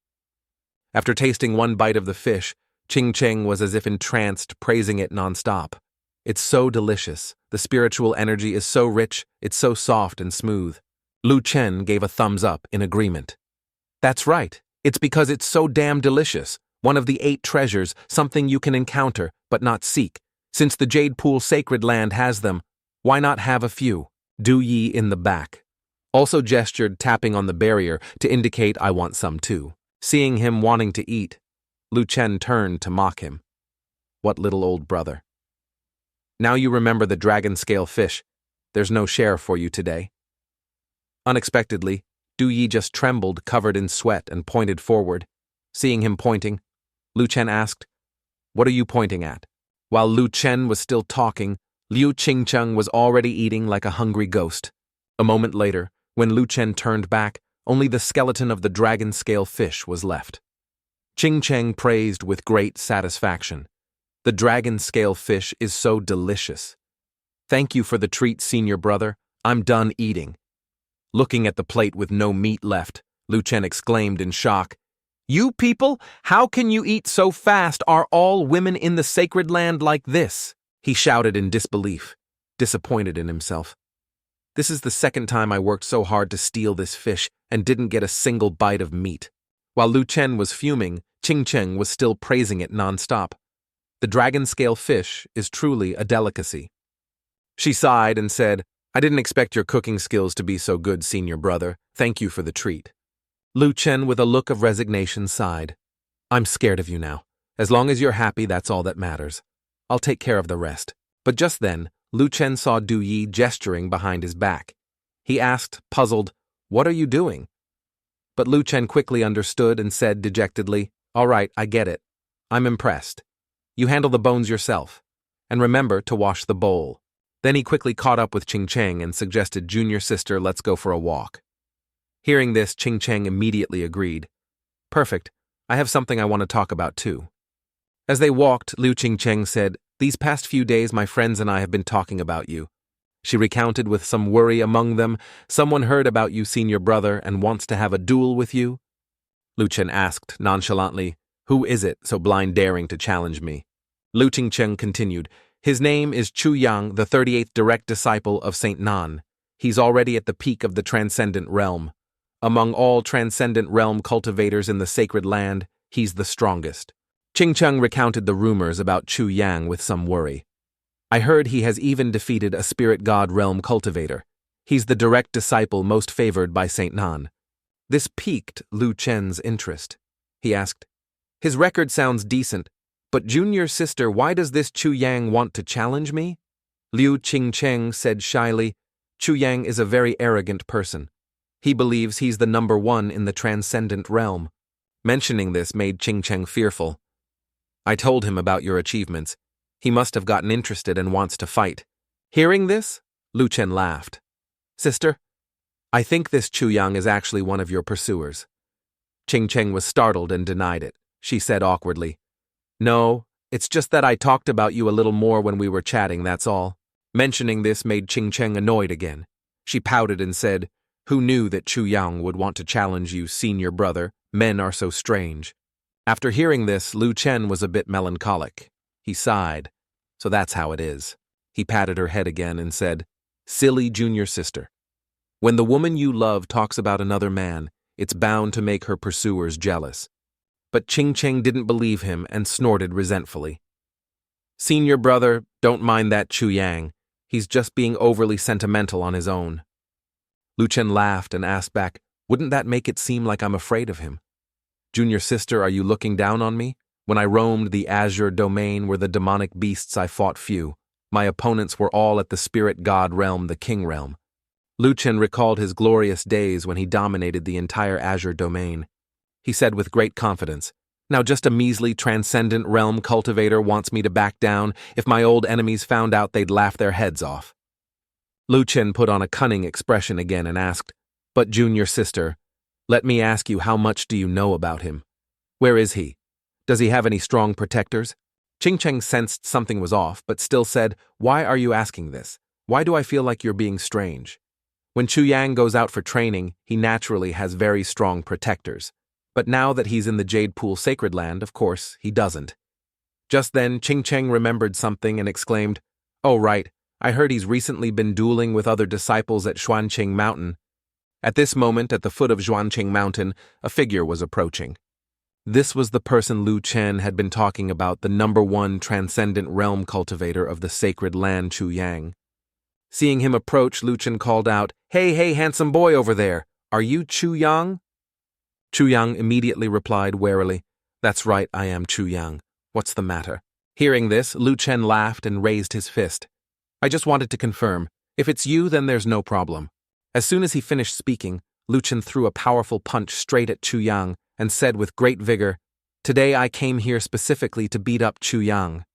After tasting one bite of the fish, Qingcheng was as if entranced, praising it nonstop. It's so delicious. The spiritual energy is so rich, it's so soft and smooth. Lu Chen gave a thumbs up in agreement. That's right. It's because it's so damn delicious. One of the 8 treasures, something you can encounter, but not seek. Since the Jade Pool Sacred Land has them, why not have a few? Du Yi in the back also gestured, tapping on the barrier to indicate I want some too. Seeing him wanting to eat, Lu Chen turned to mock him. What little old brother. Now you remember the dragon scale fish. There's no share for you today. Unexpectedly, Du Yi just trembled, covered in sweat, and pointed forward. Seeing him pointing, Lu Chen asked, What are you pointing at? While Lu Chen was still talking, Liu Qingcheng was already eating like a hungry ghost. A moment later, when Lu Chen turned back, only the skeleton of the dragon scale fish was left. Qingcheng praised with great satisfaction. The dragon scale fish is so delicious. Thank you for the treat, senior brother. I'm done eating. Looking at the plate with no meat left, Lu Chen exclaimed in shock, You people, how can you eat so fast? Are all women in the sacred land like this? He shouted in disbelief, disappointed in himself. This is the second time I worked so hard to steal this fish and didn't get a single bite of meat. While Lu Chen was fuming, Qingcheng was still praising it nonstop. The dragon scale fish is truly a delicacy. She sighed and said, I didn't expect your cooking skills to be so good, senior brother. Thank you for the treat. Lu Chen, with a look of resignation, sighed. I'm scared of you now. As long as you're happy, that's all that matters. I'll take care of the rest. But just then, Lu Chen saw Du Yi gesturing behind his back. He asked, puzzled, What are you doing? But Lu Chen quickly understood and said dejectedly, All right, I get it. I'm impressed. You handle the bones yourself. And remember to wash the bowl. Then he quickly caught up with Qingcheng and suggested, Junior sister, let's go for a walk. Hearing this, Qingcheng immediately agreed. Perfect. I have something I want to talk about too. As they walked, Liu Qingcheng said, "These past few days my friends and I have been talking about you." She recounted with some worry among them, "Someone heard about you, senior brother, and wants to have a duel with you?" Lu Chen asked nonchalantly, "Who is it so blind daring to challenge me?" Liu Qingcheng continued, "His name is Chu Yang, the 38th direct disciple of Saint Nan. He's already at the peak of the transcendent realm. Among all transcendent realm cultivators in the sacred land, he's the strongest." Qingcheng recounted the rumors about Chu Yang with some worry. "I heard he has even defeated a spirit god realm cultivator. He's the direct disciple most favored by Saint Nan." This piqued Lu Chen's interest. He asked, "His record sounds decent, but junior sister, why does this Chu Yang want to challenge me?" Liu Qingcheng said shyly, "Chu Yang is a very arrogant person. He believes he's the number one in the transcendent realm." Mentioning this made Qingcheng fearful. "I told him about your achievements. He must have gotten interested and wants to fight." Hearing this, Lu Chen laughed. "Sister, I think this Chu Yang is actually one of your pursuers." Qingcheng was startled and denied it. She said awkwardly, "No, it's just that I talked about you a little more when we were chatting, that's all." Mentioning this made Qingcheng annoyed again. She pouted and said, "Who knew that Chu Yang would want to challenge you, senior brother? Men are so strange." After hearing this, Lu Chen was a bit melancholic. He sighed. "So that's how it is." He patted her head again and said, "Silly junior sister. When the woman you love talks about another man, it's bound to make her pursuers jealous." But Qingcheng didn't believe him and snorted resentfully. "Senior brother, don't mind that Chu Yang. He's just being overly sentimental on his own." Lu Chen laughed and asked back, "Wouldn't that make it seem like I'm afraid of him? Junior sister, are you looking down on me? When I roamed the Azure domain where the demonic beasts I fought few, my opponents were all at the spirit god realm, the king realm." Lu Chen recalled his glorious days when he dominated the entire Azure domain. He said with great confidence, "Now just a measly transcendent realm cultivator wants me to back down. If my old enemies found out, they'd laugh their heads off." Lu Chen put on a cunning expression again and asked, "But junior sister, let me ask you, how much do you know about him? Where is he? Does he have any strong protectors?" Qingcheng sensed something was off, but still said, "Why are you asking this? Why do I feel like you're being strange? When Chu Yang goes out for training, he naturally has very strong protectors. But now that he's in the Jade Pool Sacred Land, of course, he doesn't." Just then, Qingcheng remembered something and exclaimed, "Oh right, I heard he's recently been dueling with other disciples at Xuanqing Mountain." At this moment, at the foot of Xuanqing Mountain, a figure was approaching. This was the person Lu Chen had been talking about, the number one transcendent realm cultivator of the sacred land, Chu Yang. Seeing him approach, Lu Chen called out, Hey, handsome boy over there, are you Chu Yang?" Chu Yang immediately replied warily, "That's right, I am Chu Yang. What's the matter?" Hearing this, Lu Chen laughed and raised his fist. "I just wanted to confirm. If it's you, then there's no problem." As soon as he finished speaking, Lu Chen threw a powerful punch straight at Chu Yang and said with great vigor, "Today I came here specifically to beat up Chu Yang."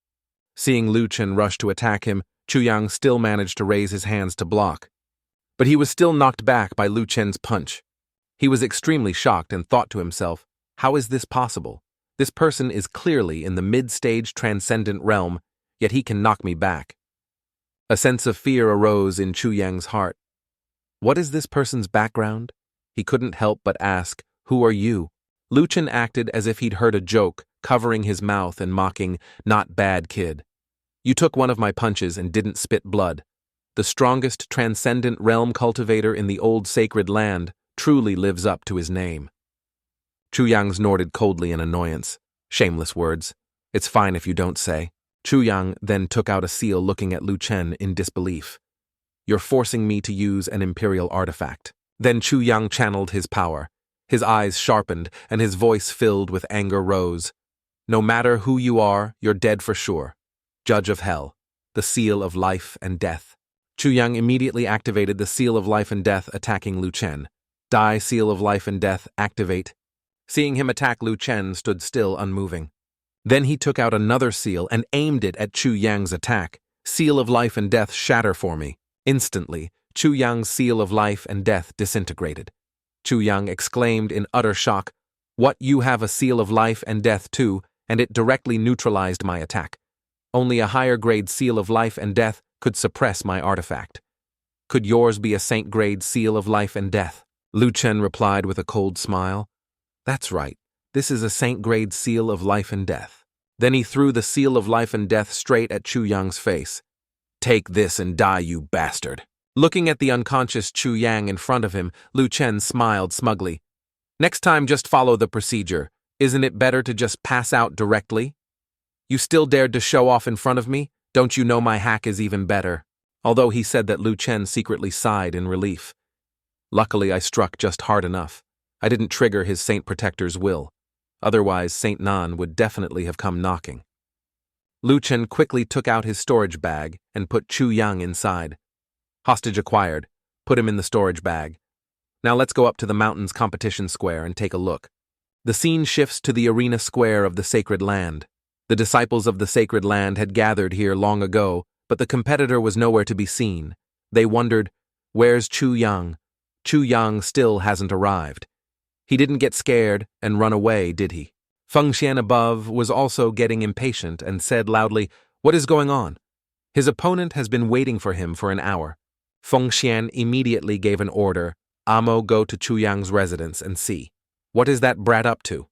Seeing Lu Chen rush to attack him, Chu Yang still managed to raise his hands to block. But he was still knocked back by Lu Chen's punch. He was extremely shocked and thought to himself, how is this possible? This person is clearly in the mid-stage transcendent realm, yet he can knock me back. A sense of fear arose in Chu Yang's heart. What is this person's background? He couldn't help but ask, "Who are you?" Lu Chen acted as if he'd heard a joke, covering his mouth and mocking, "Not bad, kid. You took one of my punches and didn't spit blood. The strongest transcendent realm cultivator in the old sacred land truly lives up to his name." Chu Yang snorted coldly in annoyance. Shameless words. "It's fine if you don't say." Chu Yang then took out a seal, looking at Lu Chen in disbelief. "You're forcing me to use an imperial artifact." Then Chu Yang channeled his power. His eyes sharpened and his voice filled with anger rose. "No matter who you are, you're dead for sure. Judge of Hell, the seal of life and death." Chu Yang immediately activated the seal of life and death, attacking Lu Chen. Die, seal of life and death, activate. Seeing him attack, Lu Chen stood still, unmoving. Then he took out another seal and aimed it at Chu Yang's attack. "Seal of life and death, shatter for me." Instantly, Chu Yang's seal of life and death disintegrated. Chu Yang exclaimed in utter shock, "What, you have a seal of life and death too? and it directly neutralized my attack. Only a higher-grade seal of life and death could suppress my artifact. Could yours be a saint-grade seal of life and death? Lu Chen replied with a cold smile. That's right, this is a saint-grade seal of life and death. Then he threw the seal of life and death straight at Chu Yang's face. Take this and die, you bastard. Looking at the unconscious Chu Yang in front of him, Lu Chen smiled smugly. Next time just follow the procedure. Isn't it better to just pass out directly? You still dared to show off in front of me? Don't you know my hack is even better? Although he said that, Lu Chen secretly sighed in relief. Luckily, I struck just hard enough. I didn't trigger his Saint Protector's will. Otherwise, Saint Nan would definitely have come knocking. Lu Chen quickly took out his storage bag and put Chu Yang inside. Hostage acquired. Put him in the storage bag. Now let's go up to the mountain's competition square and take a look. The scene shifts to the arena square of the sacred land. The disciples of the sacred land had gathered here long ago, but the competitor was nowhere to be seen. They wondered, where's Chu Yang? Chu Yang still hasn't arrived. He didn't get scared and run away, did he? Feng Xian above was also getting impatient and said loudly, what is going on? His opponent has been waiting for him for an hour. Feng Xian immediately gave an order, Amo, go to Chu Yang's residence and see. What is that brat up to?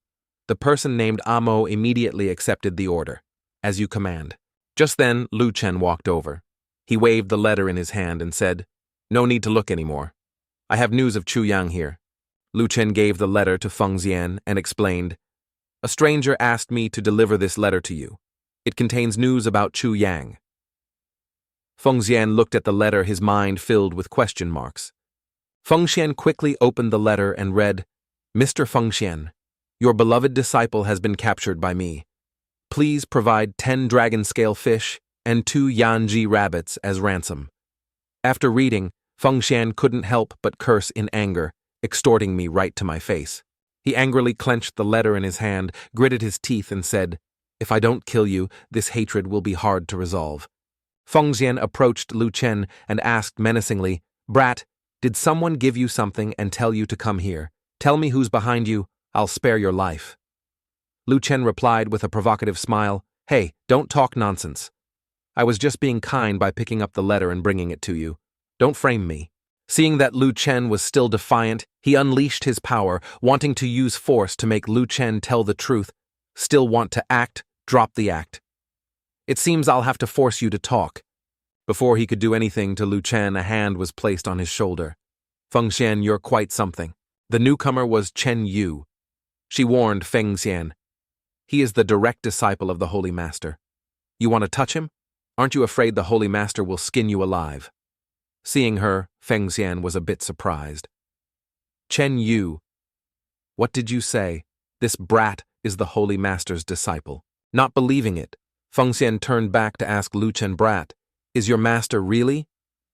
The person named Amo immediately accepted the order. As you command. Just then, Lu Chen walked over. He waved the letter in his hand and said, no need to look anymore. I have news of Chu Yang here. Lu Chen gave the letter to Feng Xian and explained, a stranger asked me to deliver this letter to you. It contains news about Chu Yang. Feng Xian looked at the letter, his mind filled with question marks. Feng Xian quickly opened the letter and read, Mr. Feng Xian, your beloved disciple has been captured by me. Please provide 10 dragon-scale fish and 2 Yanji rabbits as ransom. After reading, Feng Xian couldn't help but curse in anger, extorting me right to my face. He angrily clenched the letter in his hand, gritted his teeth and said, if I don't kill you, this hatred will be hard to resolve. Feng Xian approached Lu Chen and asked menacingly, brat, did someone give you something and tell you to come here? Tell me who's behind you, I'll spare your life. Lu Chen replied with a provocative smile, hey, don't talk nonsense. I was just being kind by picking up the letter and bringing it to you. Don't frame me. Seeing that Lu Chen was still defiant, he unleashed his power, wanting to use force to make Lu Chen tell the truth. Still want to act, drop the act. It seems I'll have to force you to talk. Before he could do anything to Lu Chen, a hand was placed on his shoulder. Feng Xian, you're quite something. The newcomer was Chen Yu. She warned Feng Xian. He is the direct disciple of the Holy Master. You want to touch him? Aren't you afraid the Holy Master will skin you alive? Seeing her, Feng Xian was a bit surprised. Chen Yu. What did you say? This brat is the Holy Master's disciple. Not believing it, Feng Xian turned back to ask Lu Chen, brat, is your master really?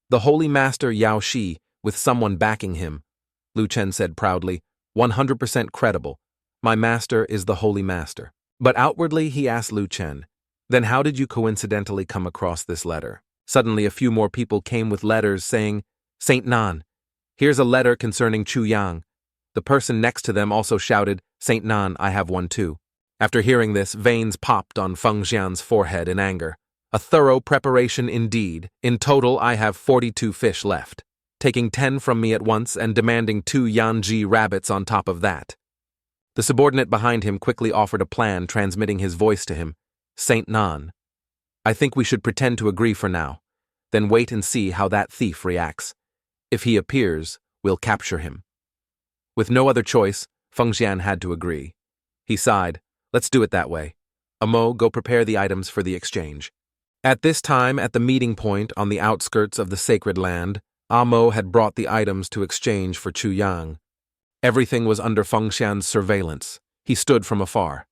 The Holy Master Yao Shi, with someone backing him. Lu Chen said proudly, 100% credible. My master is the Holy Master. But outwardly he asked Lu Chen, then how did you coincidentally come across this letter? Suddenly a few more people came with letters saying, Saint Nan, here's a letter concerning Chu Yang. The person next to them also shouted, Saint Nan, I have one too. After hearing this, veins popped on Feng Xian's forehead in anger. A thorough preparation indeed. In total, I have 42 fish left. Taking 10 from me at once and demanding 2 Yanji rabbits on top of that. The subordinate behind him quickly offered a plan, transmitting his voice to him. Saint Nan, I think we should pretend to agree for now, then wait and see how that thief reacts. If he appears, we'll capture him. With no other choice, Feng Xian had to agree. He sighed, let's do it that way. Amo, go prepare the items for the exchange. At this time, at the meeting point on the outskirts of the sacred land, Amo had brought the items to exchange for Chu Yang. Everything was under Feng Xian's surveillance. He stood from afar.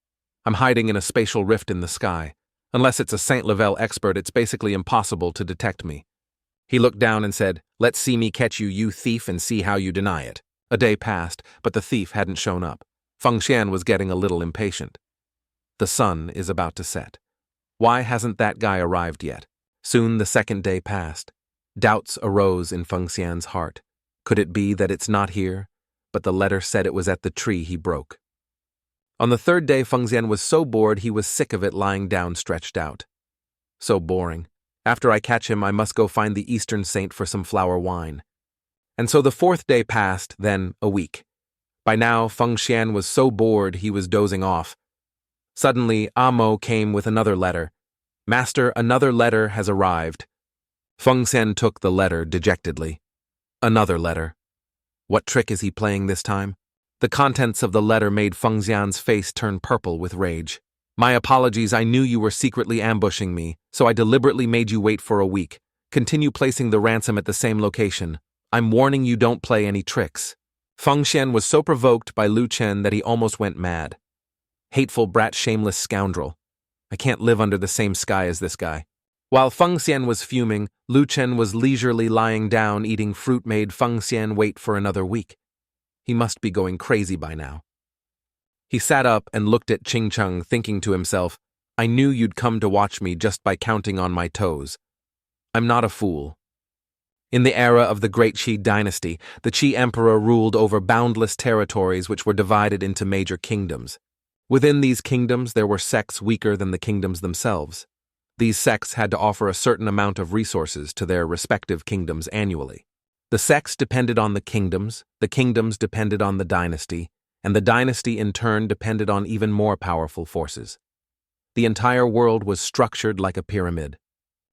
I'm hiding in a spatial rift in the sky. Unless it's a Saint Level expert, it's basically impossible to detect me. He looked down and said, let's see me catch you, you thief, and see how you deny it. A day passed, but the thief hadn't shown up. Feng Xian was getting a little impatient. The sun is about to set. Why hasn't that guy arrived yet? Soon the second day passed. Doubts arose in Feng Xian's heart. Could it be that it's not here, but the letter said it was at the tree he broke? On the third day, Fengxian was so bored he was sick of it lying down stretched out. So boring. After I catch him, I must go find the Eastern saint for some flower wine. And so the fourth day passed, then a week. By now, Fengxian was so bored he was dozing off. Suddenly, Amo came with another letter. Master, another letter has arrived. Fengxian took the letter dejectedly. Another letter. What trick is he playing this time? The contents of the letter made Fengxian's face turn purple with rage. My apologies, I knew you were secretly ambushing me, so I deliberately made you wait for a week. Continue placing the ransom at the same location. I'm warning you, don't play any tricks. Fengxian was so provoked by Lu Chen that he almost went mad. Hateful brat, shameless scoundrel. I can't live under the same sky as this guy. While Fengxian was fuming, Lu Chen was leisurely lying down eating fruit made Fengxian wait for another week. He must be going crazy by now. He sat up and looked at Ching Cheng, thinking to himself, I knew you'd come to watch me just by counting on my toes. I'm not a fool. In the era of the Great Qi dynasty, the Qi emperor ruled over boundless territories which were divided into major kingdoms. Within these kingdoms, there were sects weaker than the kingdoms themselves. These sects had to offer a certain amount of resources to their respective kingdoms annually. The sects depended on the kingdoms depended on the dynasty, and the dynasty in turn depended on even more powerful forces. The entire world was structured like a pyramid.